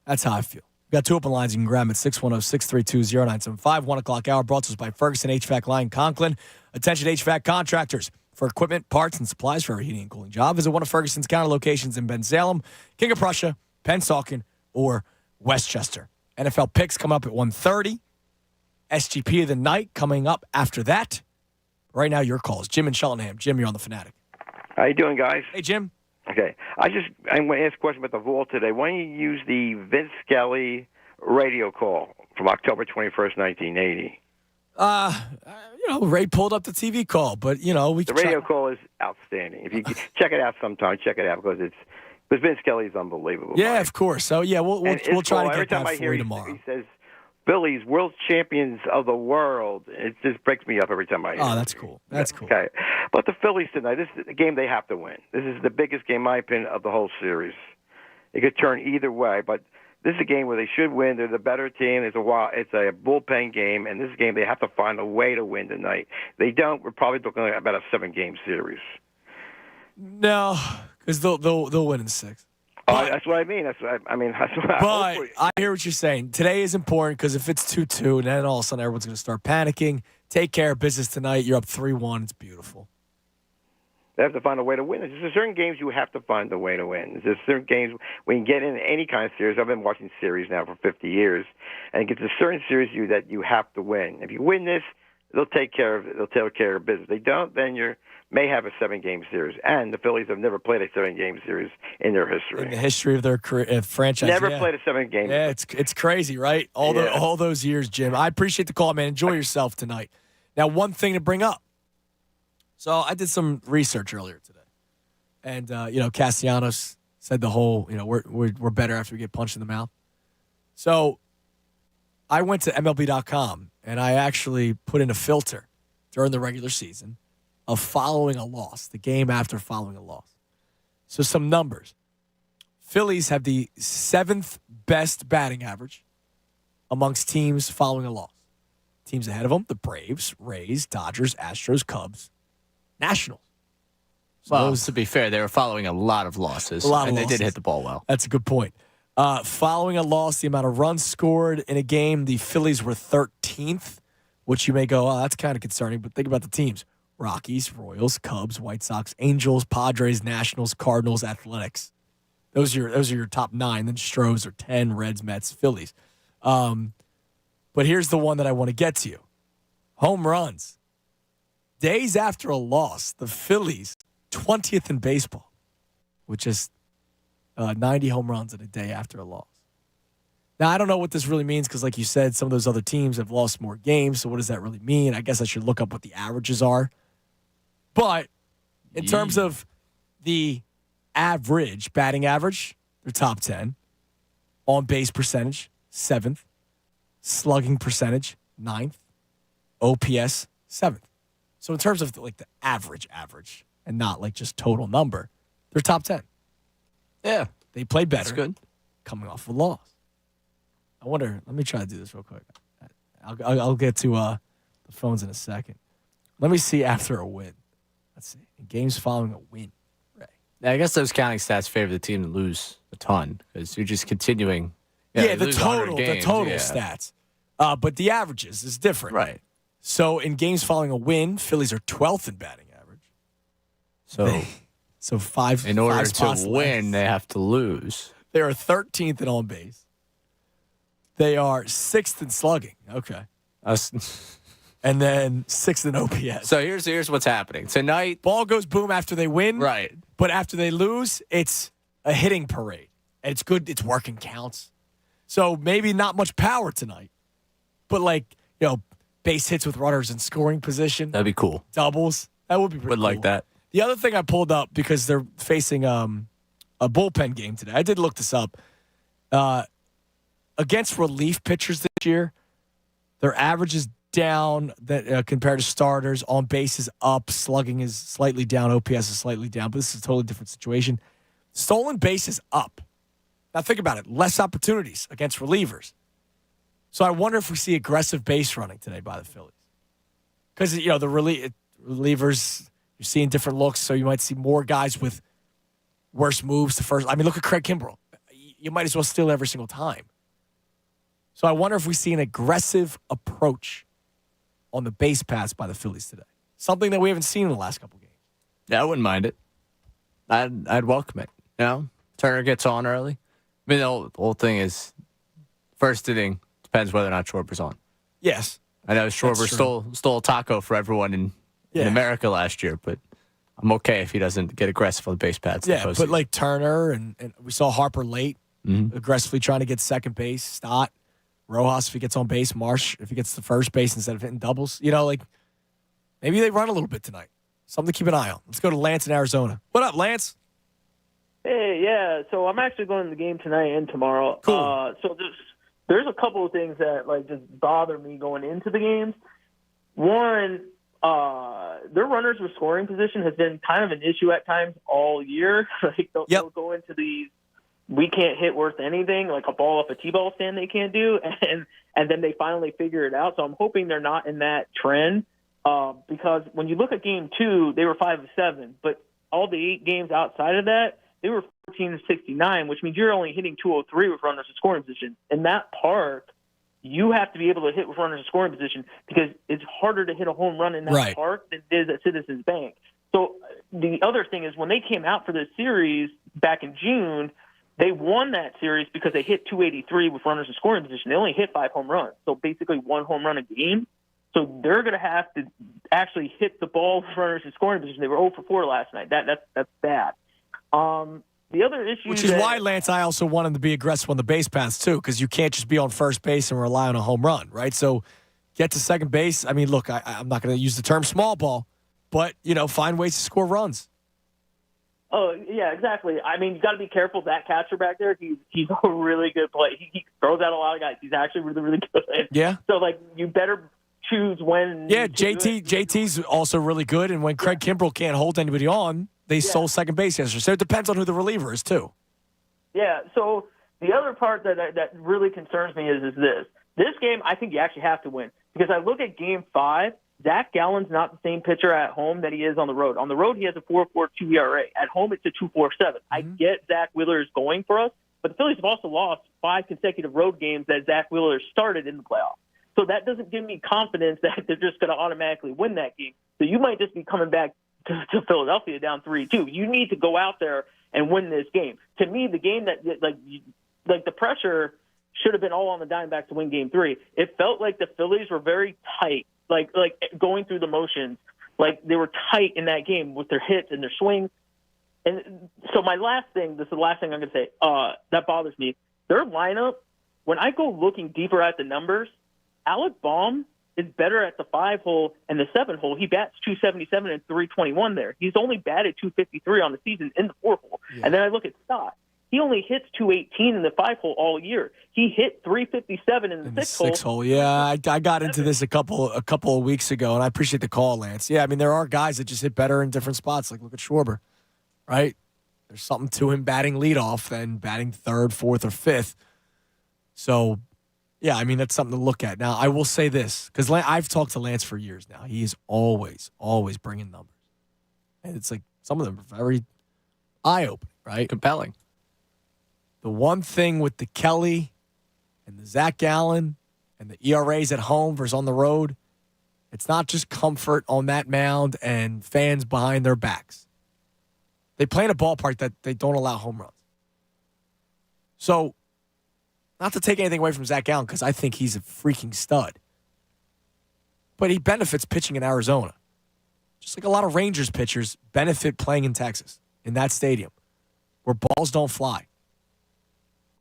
That's how I feel. We got 2 open lines you can grab at 610-632-0975. 1 o'clock hour brought to us by Ferguson HVAC Line Conklin. Attention HVAC contractors. For equipment, parts, and supplies for every heating and cooling job, visit one of Ferguson's counter locations in Bensalem, King of Prussia, Pennsauken, or Westchester. NFL picks come up at 1:30. SGP of the night coming up after that. Right now, your calls. Jim in Cheltenham. Jim, you're on the Fanatic. How you doing, guys? Hey, Jim. Okay. I'm going to ask a question about the vault today. Why don't you use the Vince Scully radio call from October 21st, 1980? Ray pulled up the TV call, but, The radio call is outstanding. If you check it out sometime, check it out because Vince Scully is unbelievable. Yeah, of course. So, yeah, we'll try to get that for you tomorrow. He says, Phillies, world champions of the world. It just breaks me up every time I hear it. Oh, that's cool. That's cool. Okay. But the Phillies tonight, this is a game they have to win. This is the biggest game, in my opinion, of the whole series. It could turn either way, but this is a game where they should win. They're the better team. It's a bullpen game, and this is a game they have to find a way to win tonight. They don't. We're probably looking at about a 7-game series. No, because they'll win in 6. That's what I mean. That's what I hear what you're saying. Today is important because if it's 2-2, then all of a sudden everyone's going to start panicking. Take care of business tonight. You're up 3-1. It's beautiful. They have to find a way to win. There's certain games you have to find a way to win. There's certain games when you get in any kind of series. I've been watching series now for 50 years, and it gets a certain series that you have to win. If you win this, they'll take care of business. They don't, then you may have a 7-game series. And the Phillies have never played a 7-game series in their history. In the history of their career, franchise. Never played a 7-game. Yeah, it's crazy, right? All those years, Jim. I appreciate the call, man. Enjoy yourself tonight. Now, one thing to bring up. So I did some research earlier today, and Castellanos said the whole we're better after we get punched in the mouth. So I went to MLB.com and I actually put in a filter during the regular season of following a loss, the game after following a loss. So some numbers: Phillies have the 7th best batting average amongst teams following a loss. Teams ahead of them: the Braves, Rays, Dodgers, Astros, Cubs. Nationals. Well, to be fair, they were following a lot of losses, they did hit the ball well. That's a good point. Following a loss, the amount of runs scored in a game, the Phillies were 13th, which you may go, oh, that's kind of concerning, but think about the teams. Rockies, Royals, Cubs, White Sox, Angels, Padres, Nationals, Cardinals, Athletics. Those are your top 9. Then Stros are 10, Reds, Mets, Phillies. But here's the one that I want to get to you. Home runs. Days after a loss, the Phillies, 20th in baseball, which is 90 home runs in a day after a loss. Now, I don't know what this really means because, like you said, some of those other teams have lost more games. So what does that really mean? I guess I should look up what the averages are. But in terms of the average, batting average, they're top 10. On-base percentage, 7th. Slugging percentage, 9th. OPS, 7th. So in terms of the average, and not just total number, they're top 10. Yeah. They play better. That's good. Coming off a loss. I wonder, let me try to do this real quick. I'll get to the phones in a second. Let me see after a win. Let's see. In games following a win. Right. Yeah, I guess those counting stats favor the team to lose a ton because you're just continuing. The total stats. But the averages is different. Right. So in games following a win, Phillies are 12th in batting average. So five. In order to win, they have to lose. They are 13th in on base. They are 6th in slugging. Okay. And then 6th in OPS. So here's what's happening tonight. Ball goes boom after they win. Right. But after they lose, it's a hitting parade. And it's good. It's working counts. So maybe not much power tonight. But base hits with runners in scoring position. That'd be cool. Doubles. That would be pretty cool. Like that. The other thing I pulled up because they're facing a bullpen game today. I did look this up. Against relief pitchers this year, their average is down compared to starters. On base is up. Slugging is slightly down. OPS is slightly down. But this is a totally different situation. Stolen base is up. Now think about it. Less opportunities against relievers. So I wonder if we see aggressive base running today by the Phillies. Because, the relievers, you're seeing different looks, so you might see more guys with worst moves to first. I mean, look at Craig Kimbrell. You might as well steal every single time. So I wonder if we see an aggressive approach on the base pass by the Phillies today. Something that we haven't seen in the last couple games. Yeah, I wouldn't mind it. I'd welcome it. You know, Turner gets on early. I mean, the whole thing is first inning depends whether or not Schwarber's on. Yes. I know Schwarber stole a taco for everyone in America last year, but I'm okay if he doesn't get aggressive on the base pads. Yeah, but like Turner and we saw Harper late, aggressively trying to get second base. Stott, Rojas if he gets on base, Marsh if he gets to first base instead of hitting doubles. You know, like maybe they run a little bit tonight. Something to keep an eye on. Let's go to Lance in Arizona. What up, Lance? Hey, yeah. So I'm actually going to the game tonight and tomorrow. Cool. So there's a couple of things that like just bother me going into the games. One, their runners with scoring position has been kind of an issue at times all year. Like they'll go into these, we can't hit worth anything, like a ball off a T-ball stand they can't do, and then they finally figure it out. So I'm hoping they're not in that trend because when you look at Game 2, they were 5 of 7, but all the 8 games outside of that, they were 14 of 69, which means you're only hitting 203 with runners in scoring position. In that park, you have to be able to hit with runners in scoring position because it's harder to hit a home run in that park than it is at Citizens Bank. So the other thing is when they came out for this series back in June, they won that series because they hit 283 with runners in scoring position. They only hit 5 home runs, so basically 1 home run a game. So they're going to have to actually hit the ball with runners in scoring position. They were 0 for 4 last night. That's bad. The other issue, which is why, Lance, I also want him to be aggressive on the base paths too, because you can't just be on first base and rely on a home run, right? So get to second base. I mean, look, I'm not going to use the term small ball, but find ways to score runs. Oh yeah, exactly. I mean, you got to be careful. That catcher back there, he's a really good player. He throws out a lot of guys. He's actually really, really good. Yeah. So like, you better choose when. Yeah, JT's also really good, and when Craig Kimbrell can't hold anybody on, they stole second base yesterday. So it depends on who the reliever is too. Yeah. So the other part that really concerns me is this game. I think you actually have to win because I look at Game 5. Zach Gallen's not the same pitcher at home that he is on the road. On the road, he has a 4.42 ERA. At home, it's a 2.47. I get Zach Wheeler is going for us, but the Phillies have also lost 5 consecutive road games that Zach Wheeler started in the playoffs. So that doesn't give me confidence that they're just going to automatically win that game. So you might just be coming back to Philadelphia down 3-2. You need to go out there and win this game. To me, the game that like the pressure should have been all on the Diamondbacks to win Game 3. It felt like the Phillies were very tight, like going through the motions. Like they were tight in that game with their hits and their swings. And so my last thing, this is the last thing I'm going to say, that bothers me. Their lineup, when I go looking deeper at the numbers, Alec Baum is better at the 5 hole and the 7 hole. He bats 277 and 321 there. He's only batted 253 on the season in the 4 hole. Yeah. And then I look at Stott. He only hits 218 in the 5 hole all year. He hit 357 in the 6 hole. Yeah, I got into this a couple of weeks ago, and I appreciate the call, Lance. Yeah, I mean, there are guys that just hit better in different spots. Like, look at Schwarber, right? There's something to him batting leadoff than batting 3rd, 4th, or 5th. So, yeah, I mean, that's something to look at. Now, I will say this, because I've talked to Lance for years now. He is always bringing numbers. And it's like some of them are very eye-opening, right? Compelling. The one thing with the Kelly and the Zach Gallen and the ERAs at home versus on the road, it's not just comfort on that mound and fans behind their backs. They play in a ballpark that they don't allow home runs. So, not to take anything away from Zach Gallen, because I think he's a freaking stud. But he benefits pitching in Arizona. Just like a lot of Rangers pitchers benefit playing in Texas, in that stadium, where balls don't fly.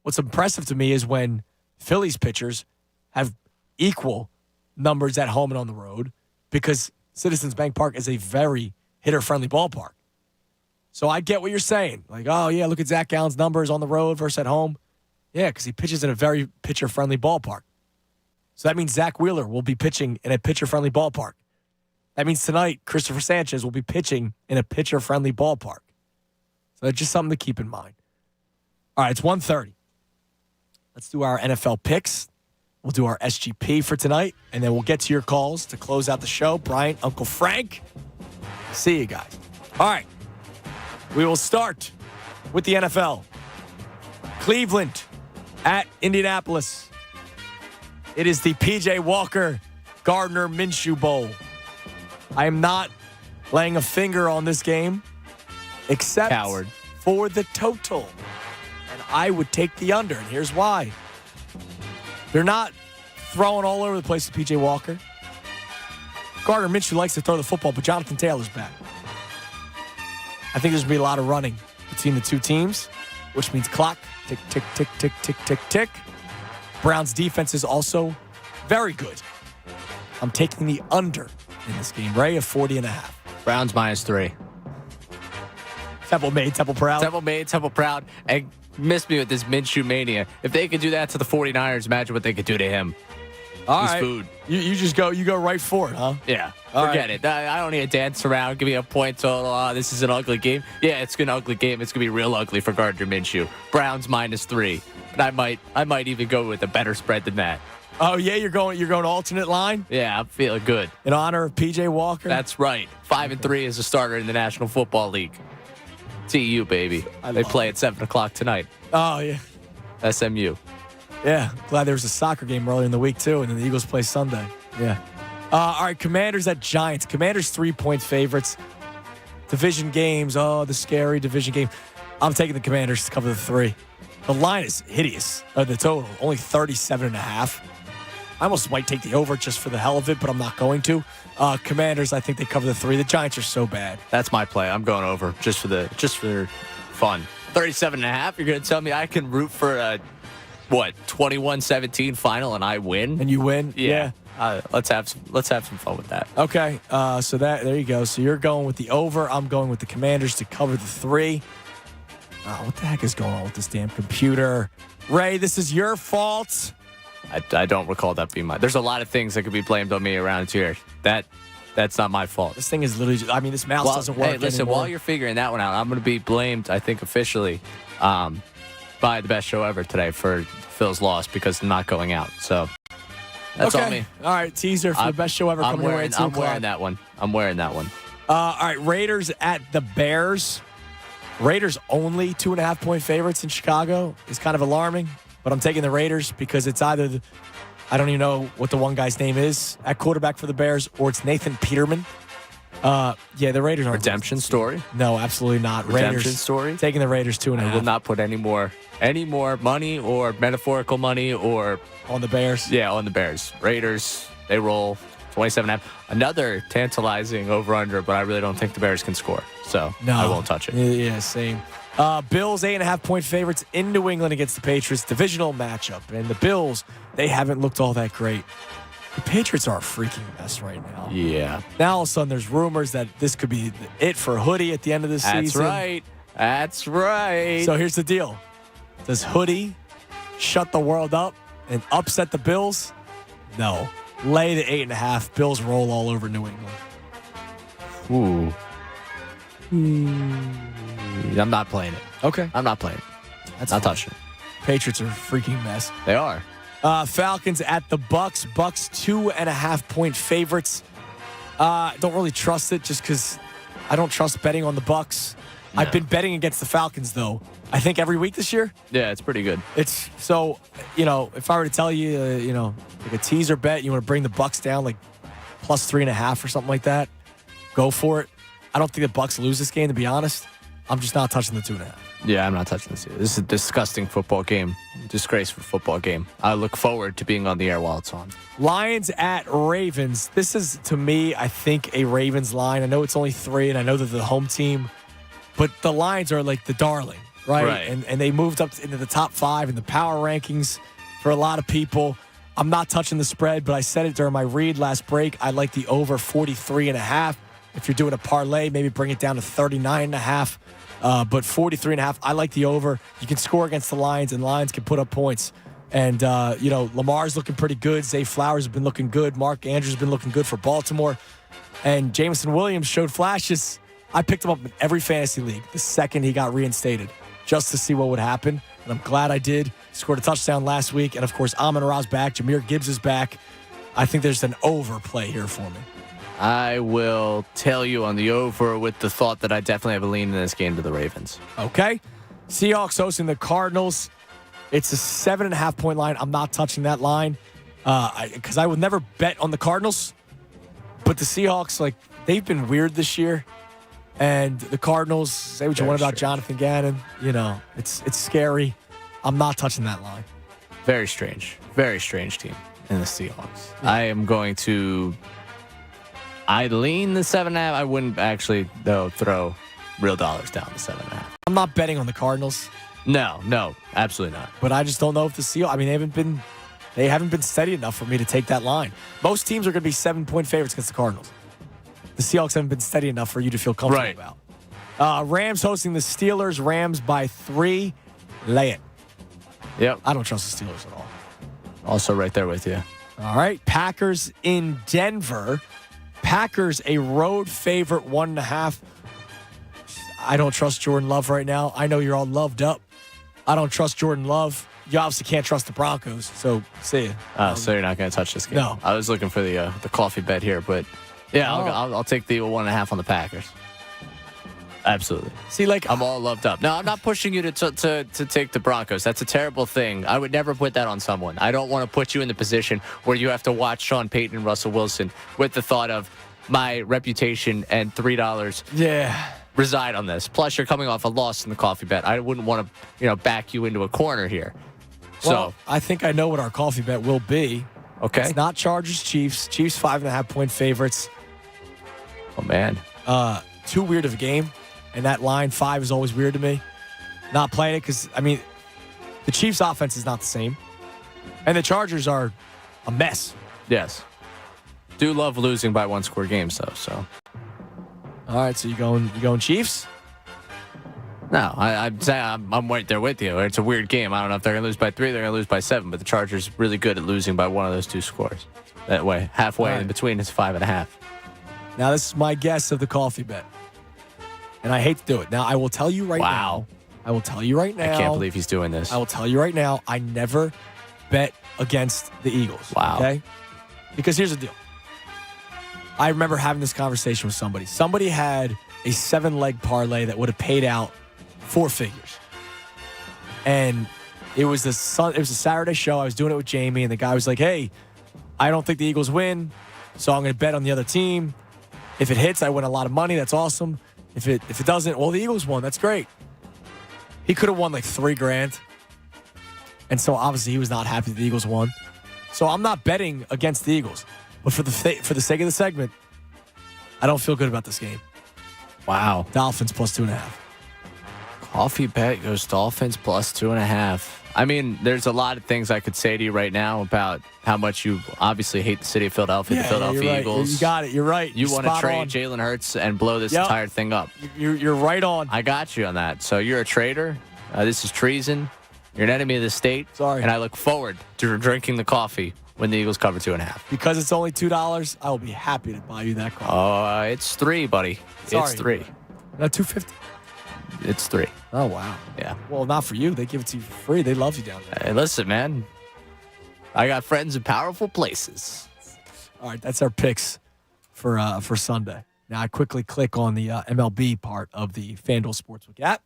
What's impressive to me is when Phillies pitchers have equal numbers at home and on the road, because Citizens Bank Park is a very hitter-friendly ballpark. So I get what you're saying. Like, oh, yeah, look at Zach Gallen's numbers on the road versus at home. Yeah, because he pitches in a very pitcher-friendly ballpark. So that means Zach Wheeler will be pitching in a pitcher-friendly ballpark. That means tonight, Christopher Sanchez will be pitching in a pitcher-friendly ballpark. So that's just something to keep in mind. All right, it's 1:30. Let's do our NFL picks. We'll do our SGP for tonight, and then we'll get to your calls to close out the show. Brian, Uncle Frank, see you guys. All right, we will start with the NFL. Cleveland at Indianapolis. It is the P.J. Walker Gardner Minshew Bowl. I am not laying a finger on this game except Coward. For the total. And I would take the under, and here's why. They're not throwing all over the place with P.J. Walker. Gardner Minshew likes to throw the football, but Jonathan Taylor's back. I think there's going to be a lot of running between the two teams, which means clock. Tick, tick, tick, tick, tick, tick, tick. Browns' defense is also very good. I'm taking the under in this game, Ray, of 40.5. Browns -3. Temple made, Temple proud. Temple made, Temple proud. And missed me with this Minshew mania. If they could do that to the 49ers, imagine what they could do to him. All He's right. food. You just go right for it, huh? Yeah. All Forget right. it. I don't need to dance around. Give me a point total. Oh, this is an ugly game. Yeah, it's an ugly game. It's gonna be real ugly for Gardner Minshew. Browns -3. But I might even go with a better spread than that. Oh yeah, you're going alternate line Yeah, I'm feeling good. in honor of PJ Walker. That's right. 5-3 as a starter in the National Football League. TU, baby. They play at 7 o'clock tonight. Oh yeah, SMU. yeah. Glad there was a soccer game earlier in the week too, and then the Eagles play Sunday. Yeah. All right, Commanders at Giants. Commanders 3-point favorites. Division games. Oh, the scary division game. I'm taking the Commanders to cover the 3. The line is hideous. The total only 37.5. I almost might take the over just for the hell of it, but I'm not going to. Commanders, I think they cover the 3. The Giants are so bad. That's my play. I'm going over just for fun. 37.5. You're going to tell me I can root for a 21-17 final and I win? And you win? Yeah. Let's have some fun with that. Okay. So there you go. So you're going with the over. I'm going with the Commanders to cover the 3. What the heck is going on with this damn computer? Ray, this is your fault. I don't recall that being mine. There's a lot of things that could be blamed on me around here. That's not my fault. This thing is literally just, this mouse doesn't work Hey, listen, anymore. while you're figuring that one out, I'm going to be blamed, I think, officially by the best show ever today for Phil's loss because I'm not going out. So that's okay. on me. All right, teaser for the best show ever coming your way at 2 I'm o'clock. wearing that one. I'm wearing that one. All right, Raiders at the Bears. Raiders only 2.5-point favorites in Chicago is kind of alarming, but I'm taking the Raiders because it's either I don't even know what the one guy's name is at quarterback for the Bears, or it's Nathan Peterman. Yeah, the Raiders aren't. Redemption story? No, absolutely not. Redemption Raiders story? Taking the Raiders 2.5. I will not put any more money or metaphorical money or on the Bears. Yeah, on the Bears. Raiders, they roll 27.5. Another tantalizing over-under, but I really don't think the Bears can score. So I won't touch it. Yeah, same. Bills 8.5-point favorites in New England against the Patriots. Divisional matchup. And the Bills, they haven't looked all that great. The Patriots are a freaking mess right now. Yeah. Now all of a sudden there's rumors that this could be it for Hoodie at the end of the season. That's right. So here's the deal. Does Hoodie shut the world up and upset the Bills? No. Lay the 8.5. Bills roll all over New England. I'm not playing it. Okay. I'm not playing it. That's not fine. touching it. Patriots are a freaking mess. They are. Falcons at the Bucks. Bucks 2.5-point favorites. Don't really trust it just because I don't trust betting on the Bucks. No. I've been betting against the Falcons though. I think every week this year. Yeah, it's pretty good. It's so if I were to tell you, like a teaser bet, you want to bring the Bucks down like +3.5 or something like that. Go for it. I don't think the Bucks lose this game, to be honest. I'm just not touching the 2.5. Yeah, I'm not touching this. This is a disgusting football game. Disgraceful football game. I look forward to being on the air while it's on. Lions at Ravens. This is, to me, I think, a Ravens line. I know it's only 3, and I know that the home team, but the Lions are like the darling, right? And they moved up into the top 5 in the power rankings for a lot of people. I'm not touching the spread, but I said it during my read last break. I like the over 43.5. If you're doing a parlay, maybe bring it down to 39.5. But 43.5, I like the over. You can score against the Lions, and Lions can put up points. And, Lamar's looking pretty good. Zay Flowers has been looking good. Mark Andrews has been looking good for Baltimore. And Jameson Williams showed flashes. I picked him up in every fantasy league the second he got reinstated just to see what would happen. And I'm glad I did. He scored a touchdown last week. And, of course, Amon-Ra's back. Jahmyr Gibbs is back. I think there's an overplay here for me. I will tell you on the over with the thought that I definitely have a lean in this game to the Ravens. Okay. Seahawks hosting the Cardinals. It's a 7.5-point line. I'm not touching that line because I would never bet on the Cardinals. But the Seahawks, like, they've been weird this year. And the Cardinals, say what you want about Jonathan Gannon. You know, it's scary. I'm not touching that line. Very strange team in the Seahawks. Yeah. I am going to. I lean the 7.5. I wouldn't actually though throw real dollars down the 7.5. I'm not betting on the Cardinals. No, absolutely not. But I just don't know if the Seahawks. I mean, they haven't been steady enough for me to take that line. Most teams are going to be 7-point favorites against the Cardinals. The Seahawks haven't been steady enough for you to feel comfortable about. Rams hosting the Steelers. Rams by 3. Lay it. Yep. I don't trust the Steelers at all. Also right there with you. All right. Packers in Denver. Packers a road favorite 1.5. I don't trust Jordan Love right now. I know you're all loved up. I don't trust Jordan Love. You obviously can't trust the Broncos. So see ya. So you're not going to touch this game? No. I was looking for the coffee bet here, but yeah, I'll take the 1.5 on the Packers. Absolutely. See, like I'm all loved up. No, I'm not pushing you to take the Broncos. That's a terrible thing. I would never put that on someone. I don't want to put you in the position where you have to watch Sean Payton and Russell Wilson with the thought of my reputation and $3 reside on this. Plus, you're coming off a loss in the coffee bet. I wouldn't want to, back you into a corner here. Well, I think I know what our coffee bet will be. Okay. It's not Chargers Chiefs. Chiefs 5.5-point favorites. Oh man. Too weird of a game. And that line 5 is always weird to me. Not playing it because, I mean, the Chiefs' offense is not the same. And the Chargers are a mess. Yes. Do love losing by one-score games, though. So. All right, so you going Chiefs? No, I'm right there with you. It's a weird game. I don't know if they're going to lose by 3, they're going to lose by 7, but the Chargers really good at losing by one of those two scores. That way, halfway in between is 5.5. Now, this is my guess of the coffee bet. And I hate to do it. Now, I will tell you right now. I will tell you right now. I can't believe he's doing this. I will tell you right now, I never bet against the Eagles. Wow. Okay? Because here's the deal. I remember having this conversation with somebody. Somebody had a 7-leg parlay that would have paid out 4 figures. And it was a Saturday show. I was doing it with Jamie, and the guy was like, hey, I don't think the Eagles win, so I'm going to bet on the other team. If it hits, I win a lot of money. That's awesome. If it doesn't, well, the Eagles won. That's great. He could have won like $3,000. And so obviously he was not happy that the Eagles won. So I'm not betting against the Eagles. But for the sake of the segment, I don't feel good about this game. Wow. Dolphins plus 2.5. Coffee bet goes Dolphins plus 2.5. I mean, there's a lot of things I could say to you right now about how much you obviously hate the city of Philadelphia, the Philadelphia Eagles. You got it. You're right. You want to trade Jalen Hurts and blow this entire thing up. You're right on. I got you on that. So you're a traitor. This is treason. You're an enemy of the state. Sorry. And I look forward to drinking the coffee when the Eagles cover 2.5. Because it's only $2, I will be happy to buy you that coffee. It's 3, buddy. Sorry. It's 3. Not $2.50. It's 3. Oh, wow. Yeah. Well, not for you. They give it to you for free. They love you down there. Hey, listen, man. I got friends in powerful places. All right, that's our picks for Sunday. Now, I quickly click on the MLB part of the FanDuel Sportsbook app.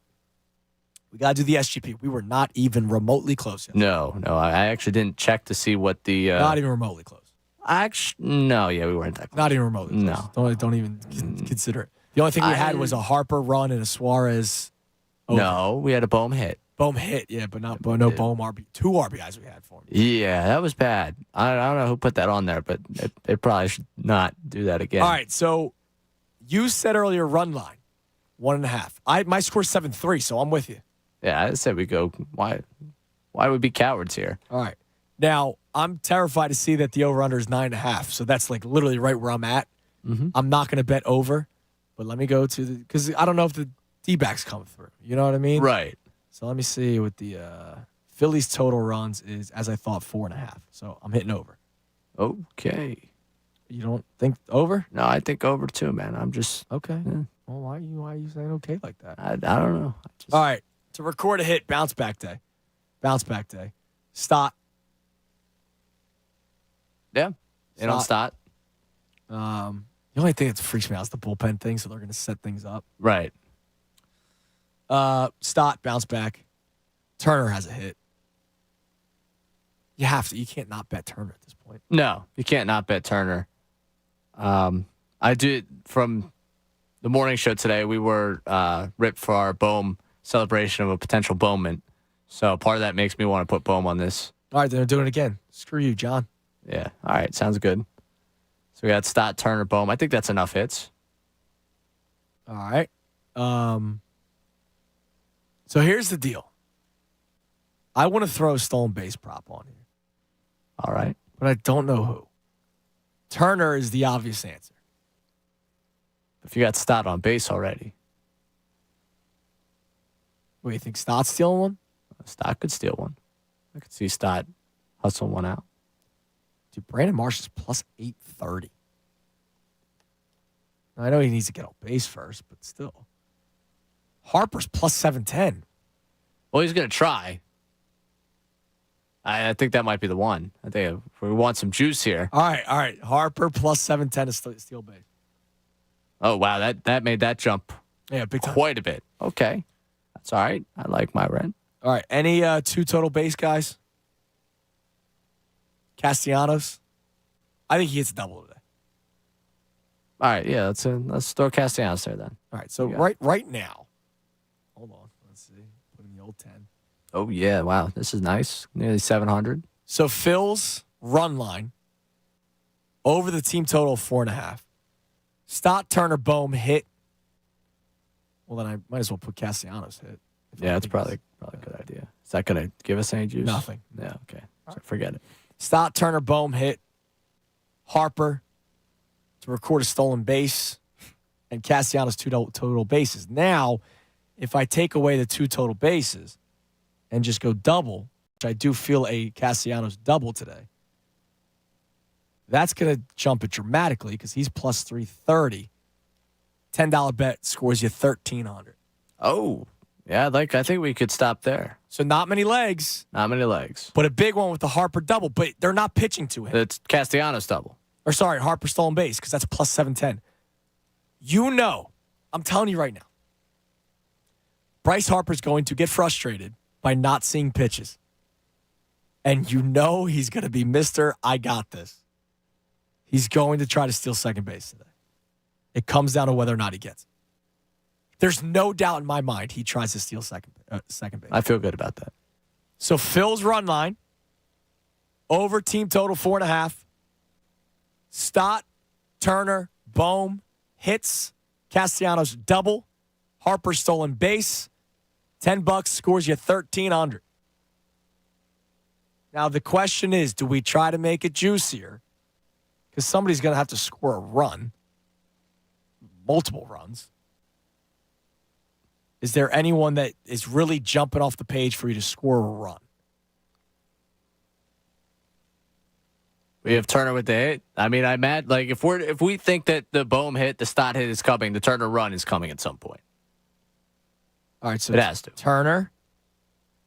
We got to do the SGP. We were not even remotely close yet. No. I actually didn't check to see what the... not even remotely close. No, we weren't that close. Not even remotely close. No. Don't even consider it. The only thing we had was a Harper run and a Suarez over. No, we had a Bohm hit. Bohm hit, yeah, but no Bohm RB. 2 RBIs we had for him. Yeah, that was bad. I don't know who put that on there, but they probably should not do that again. All right, so you said earlier run line, 1.5. My score's 7-3, so I'm with you. Yeah, I said we go. Why would we be cowards here? All right. Now, I'm terrified to see that the over-under is 9.5, so that's like literally right where I'm at. Mm-hmm. I'm not going to bet over, but let me go to the – because I don't know if the D-backs come through. You know what I mean? Right. So let me see what the Phillies' total runs is, as I thought, 4.5. So I'm hitting over. Okay. You don't think over? No, I think over too, man. I'm just – Okay. Yeah. Well, why are you saying okay like that? I don't know. All right. To record a hit, bounce back day. Bounce back day. Stott. Yeah. They don't start. The only thing that freaks me out is the bullpen thing, so they're going to set things up. Right. Stott bounce back. Turner has a hit. You have to. You can't not bet Turner at this point. No, you can't not bet Turner. I did from the morning show today. We were ripped for our Bohm celebration of a potential Bowman. So part of that makes me want to put Bohm on this. All right, then they're doing it again. Screw you, John. Yeah. All right. Sounds good. So we got Stott, Turner, Bohm. I think that's enough hits. All right. So here's the deal. I want to throw a stolen base prop on here. All right. But I don't know who. Turner is the obvious answer. If you got Stott on base already. What, you think Stott's stealing one? Stott could steal one. I could see Stott hustling one out. Dude, Brandon Marsh is plus 830. I know he needs to get on base first, but still. Harper's plus 710. Well, he's going to try. I think that might be the one. I think if we want some juice here. All right. Harper plus 710 is steal base. Oh, wow. That made that jump big time. Quite a bit. Okay. That's all right. I like my rent. All right. Any two total base guys? Castellanos? I think he hits a double today. All right. Yeah, let's throw Castellanos there then. All right. So right now, hold on. Let's see. Put in the old 10. Oh, yeah. Wow. This is nice. Nearly 700. So Phil's run line over the team total of 4.5. Stott, Turner, Bohm hit. Well, then I might as well put Castellanos hit. Yeah, that's probably a good idea. Is that going to give us any juice? Nothing. Yeah, okay. So forget it. Stott, Turner, Bohm hit. Harper to record a stolen base. And Castellanos two total bases. Now, if I take away the two total bases and just go double, which I do feel a Castellanos double today, that's going to jump it dramatically because he's plus 330. $10 bet scores you $1,300. Oh, yeah. I think we could stop there. So not many legs. Not many legs. But a big one with the Harper double. But they're not pitching to him. It's Castellanos double. Or sorry, Harper stolen base because that's plus 710. You know, I'm telling you right now, Bryce Harper's going to get frustrated by not seeing pitches. And you know he's going to be Mr. I got this. He's going to try to steal second base today. It comes down to whether or not he gets it. There's no doubt in my mind he tries to steal second base. I feel good about that. So Phil's run line, over team total 4.5. Stott, Turner, Bohm, hits, Castellanos double, Harper stolen base, $10 scores you $1,300. Now the question is, do we try to make it juicier? Because somebody's going to have to score a run, multiple runs. Is there anyone that is really jumping off the page for you to score a run? We have Turner with the hit. I mean, I'm mad. Like if we think that the Bohm hit, the Stott hit is coming, the Turner run is coming at some point. All right, so it has to. Turner,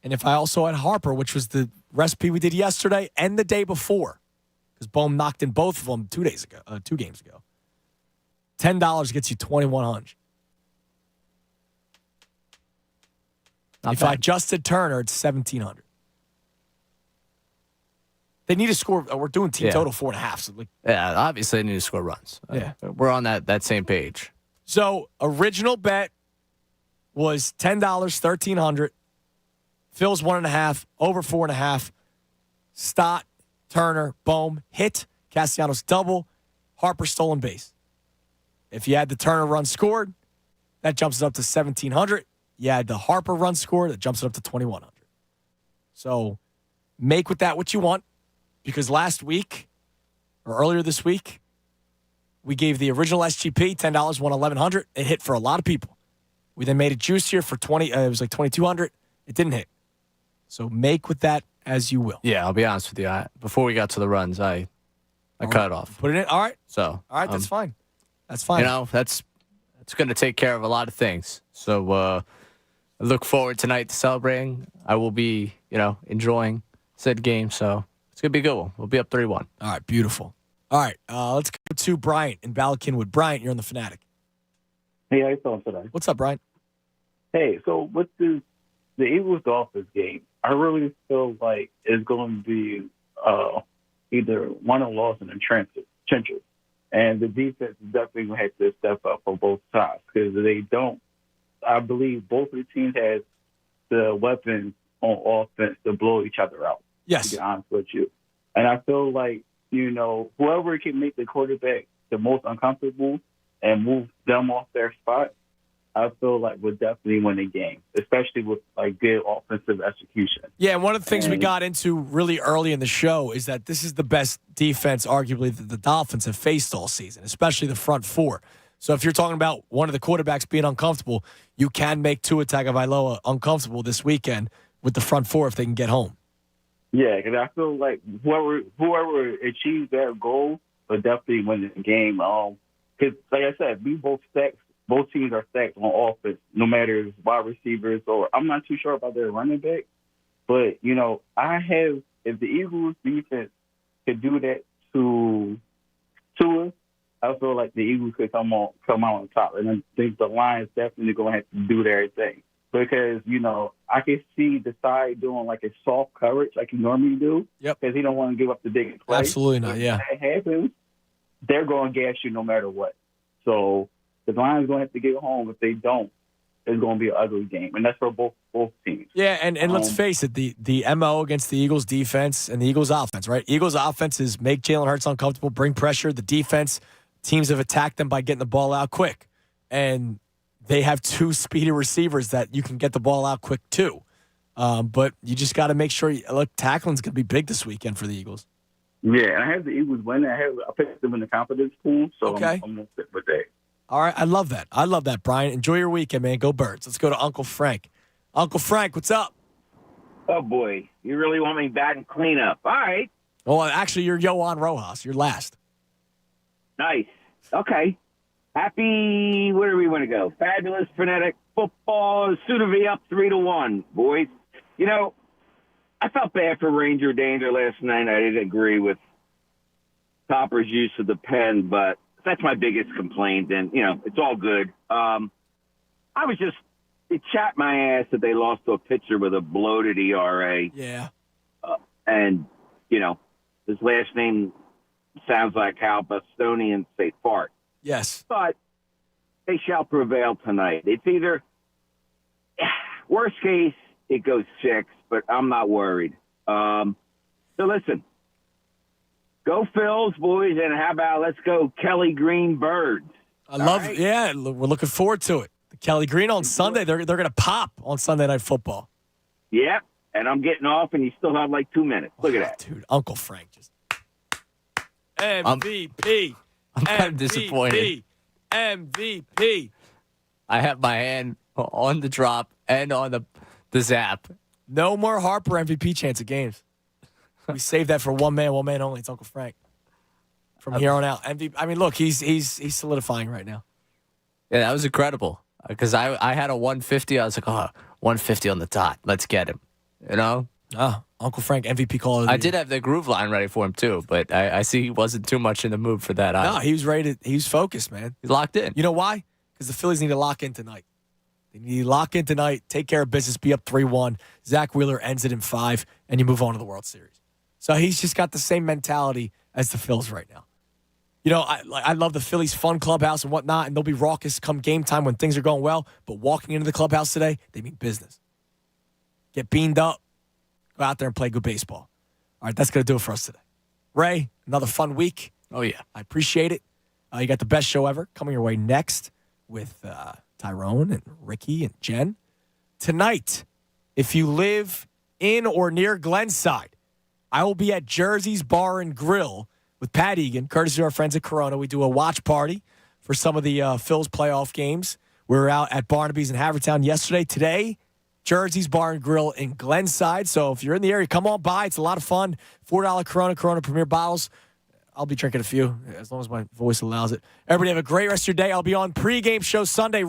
and if I also had Harper, which was the recipe we did yesterday and the day before, because Bohm knocked in both of them 2 games ago. $10 gets you $2,100. If I adjusted Turner, it's $1,700. They need to score. We're doing team total 4.5. So yeah, obviously they need to score runs. Yeah, we're on that same page. So original bet was $10, $1,300. Phil's 1.5, over 4.5. Stott, Turner, Bohm, hit. Castellanos double. Harper stolen base. If you had the Turner run scored, that jumps it up to $1,700. You had the Harper run scored, that jumps it up to $2,100. So make with that what you want, because last week or earlier this week, we gave the original SGP $10, won $1,100. It hit for a lot of people. We then made it juicier for it was like $2,200. It didn't hit. So make with that as you will. Yeah, I'll be honest with you. Before we got to the runs, I cut it off. Put it in. All right. So all right, that's fine. That's fine. You know, that's going to take care of a lot of things. So I look forward tonight to celebrating. I will be, enjoying said game. So it's going to be a good one. We'll be up 3-1. All right, beautiful. All right, let's go to Bryant in Ballackinwood. Bryant, you're on the Fanatic. Hey, how you feeling today? What's up, Bryant? Hey, so with the Eagles Dolphins game, I really feel like it's going to be either won or lost in the trenches. And the defense is definitely going to have to step up on both sides because they don't. I believe both of the teams have the weapons on offense to blow each other out. Yes. To be honest with you. And I feel like, whoever can make the quarterback the most uncomfortable and move them off their spot, I feel like we'll definitely win the game, especially with good offensive execution. Yeah, and one of the things we got into really early in the show is that this is the best defense, arguably, that the Dolphins have faced all season, especially the front four. So if you're talking about one of the quarterbacks being uncomfortable, you can make Tua Tagovailoa uncomfortable this weekend with the front four if they can get home. Yeah, because I feel like whoever achieves that goal will definitely win the game. Because, like I said, both teams are stacked on offense, no matter if it's wide receivers or I'm not too sure about their running back. But, if the Eagles defense could do that to Tua, I feel like the Eagles could come out on top. And I think the Lions definitely going to have to do their thing. Because, I can see the side doing a soft coverage like you normally do. Yep. Because he don't want to give up the big play. Absolutely not, yeah. If that happens, they're going to gas you no matter what. So the Lions going to have to get home. If they don't, it's going to be an ugly game. And that's for both teams. Yeah, and let's face it, the MO against the Eagles defense and the Eagles offense, right? Eagles offense is make Jalen Hurts uncomfortable, bring pressure. The defense, teams have attacked them by getting the ball out quick. And they have two speedy receivers that you can get the ball out quick too. But you just got to make sure, tackling's going to be big this weekend for the Eagles. Yeah, and I have the Eagles winning. I picked them in the confidence pool, so okay. I'm going to stick with that. All right, I love that, Brian. Enjoy your weekend, man. Go Birds. Let's go to Uncle Frank. Uncle Frank, what's up? Oh, boy. You really want me back in cleanup. All right. Well, actually, you're Yohan Rojas. You're last. Nice. Okay. Happy, where do we want to go? Fabulous Fanatic football. Soon to be up 3-1, boys. I felt bad for Ranger Danger last night. I didn't agree with Topper's use of the pen, but that's my biggest complaint. And, it's all good. It chapped my ass that they lost to a pitcher with a bloated ERA. Yeah. And, his last name sounds like how Bostonians say fart. Yes. But they shall prevail tonight. It's either, worst case, it goes 6, but I'm not worried. So listen, go Phils, boys, and how about let's go Kelly Green Birds. I love it. Yeah, we're looking forward to it. The Kelly Green on Sunday, they're going to pop on Sunday Night Football. Yep, and I'm getting off, and you still have 2 minutes. Look at that. Dude, Uncle Frank just MVP. I'm kind of disappointed. MVP. I have my hand on the drop and on the zap. No more Harper MVP chance of games. We saved that for one man only. It's Uncle Frank. From here on out, MVP. I mean, look, he's solidifying right now. Yeah, that was incredible. Because I had a 150. I was like, 150 on the dot. Let's get him. Uncle Frank MVP call. I did have the groove line ready for him too, but I see he wasn't too much in the mood for that. No, he was ready. He was focused, man. He's locked in. You know why? Because the Phillies need to lock in tonight. They need to lock in tonight, take care of business, be up 3-1. Zach Wheeler ends it in 5, and you move on to the World Series. So he's just got the same mentality as the Phils right now. I love the Phillies fun clubhouse and whatnot, and they'll be raucous come game time when things are going well. But walking into the clubhouse today, they mean business. Get beamed up. Go out there and play good baseball. All right, that's going to do it for us today. Ray, another fun week. Oh, yeah. I appreciate it. You got the best show ever coming your way next with Tyrone and Ricky and Jen. Tonight, if you live in or near Glenside, I will be at Jersey's Bar and Grill with Pat Egan, courtesy of our friends at Corona. We do a watch party for some of the Phils playoff games. We were out at Barnaby's in Havertown yesterday. Today, Jersey's Bar and Grill in Glenside. So if you're in the area, come on by. It's a lot of fun. $4 Corona Premier bottles. I'll be drinking a few as long as my voice allows it. Everybody have a great rest of your day. I'll be on pregame show Sunday.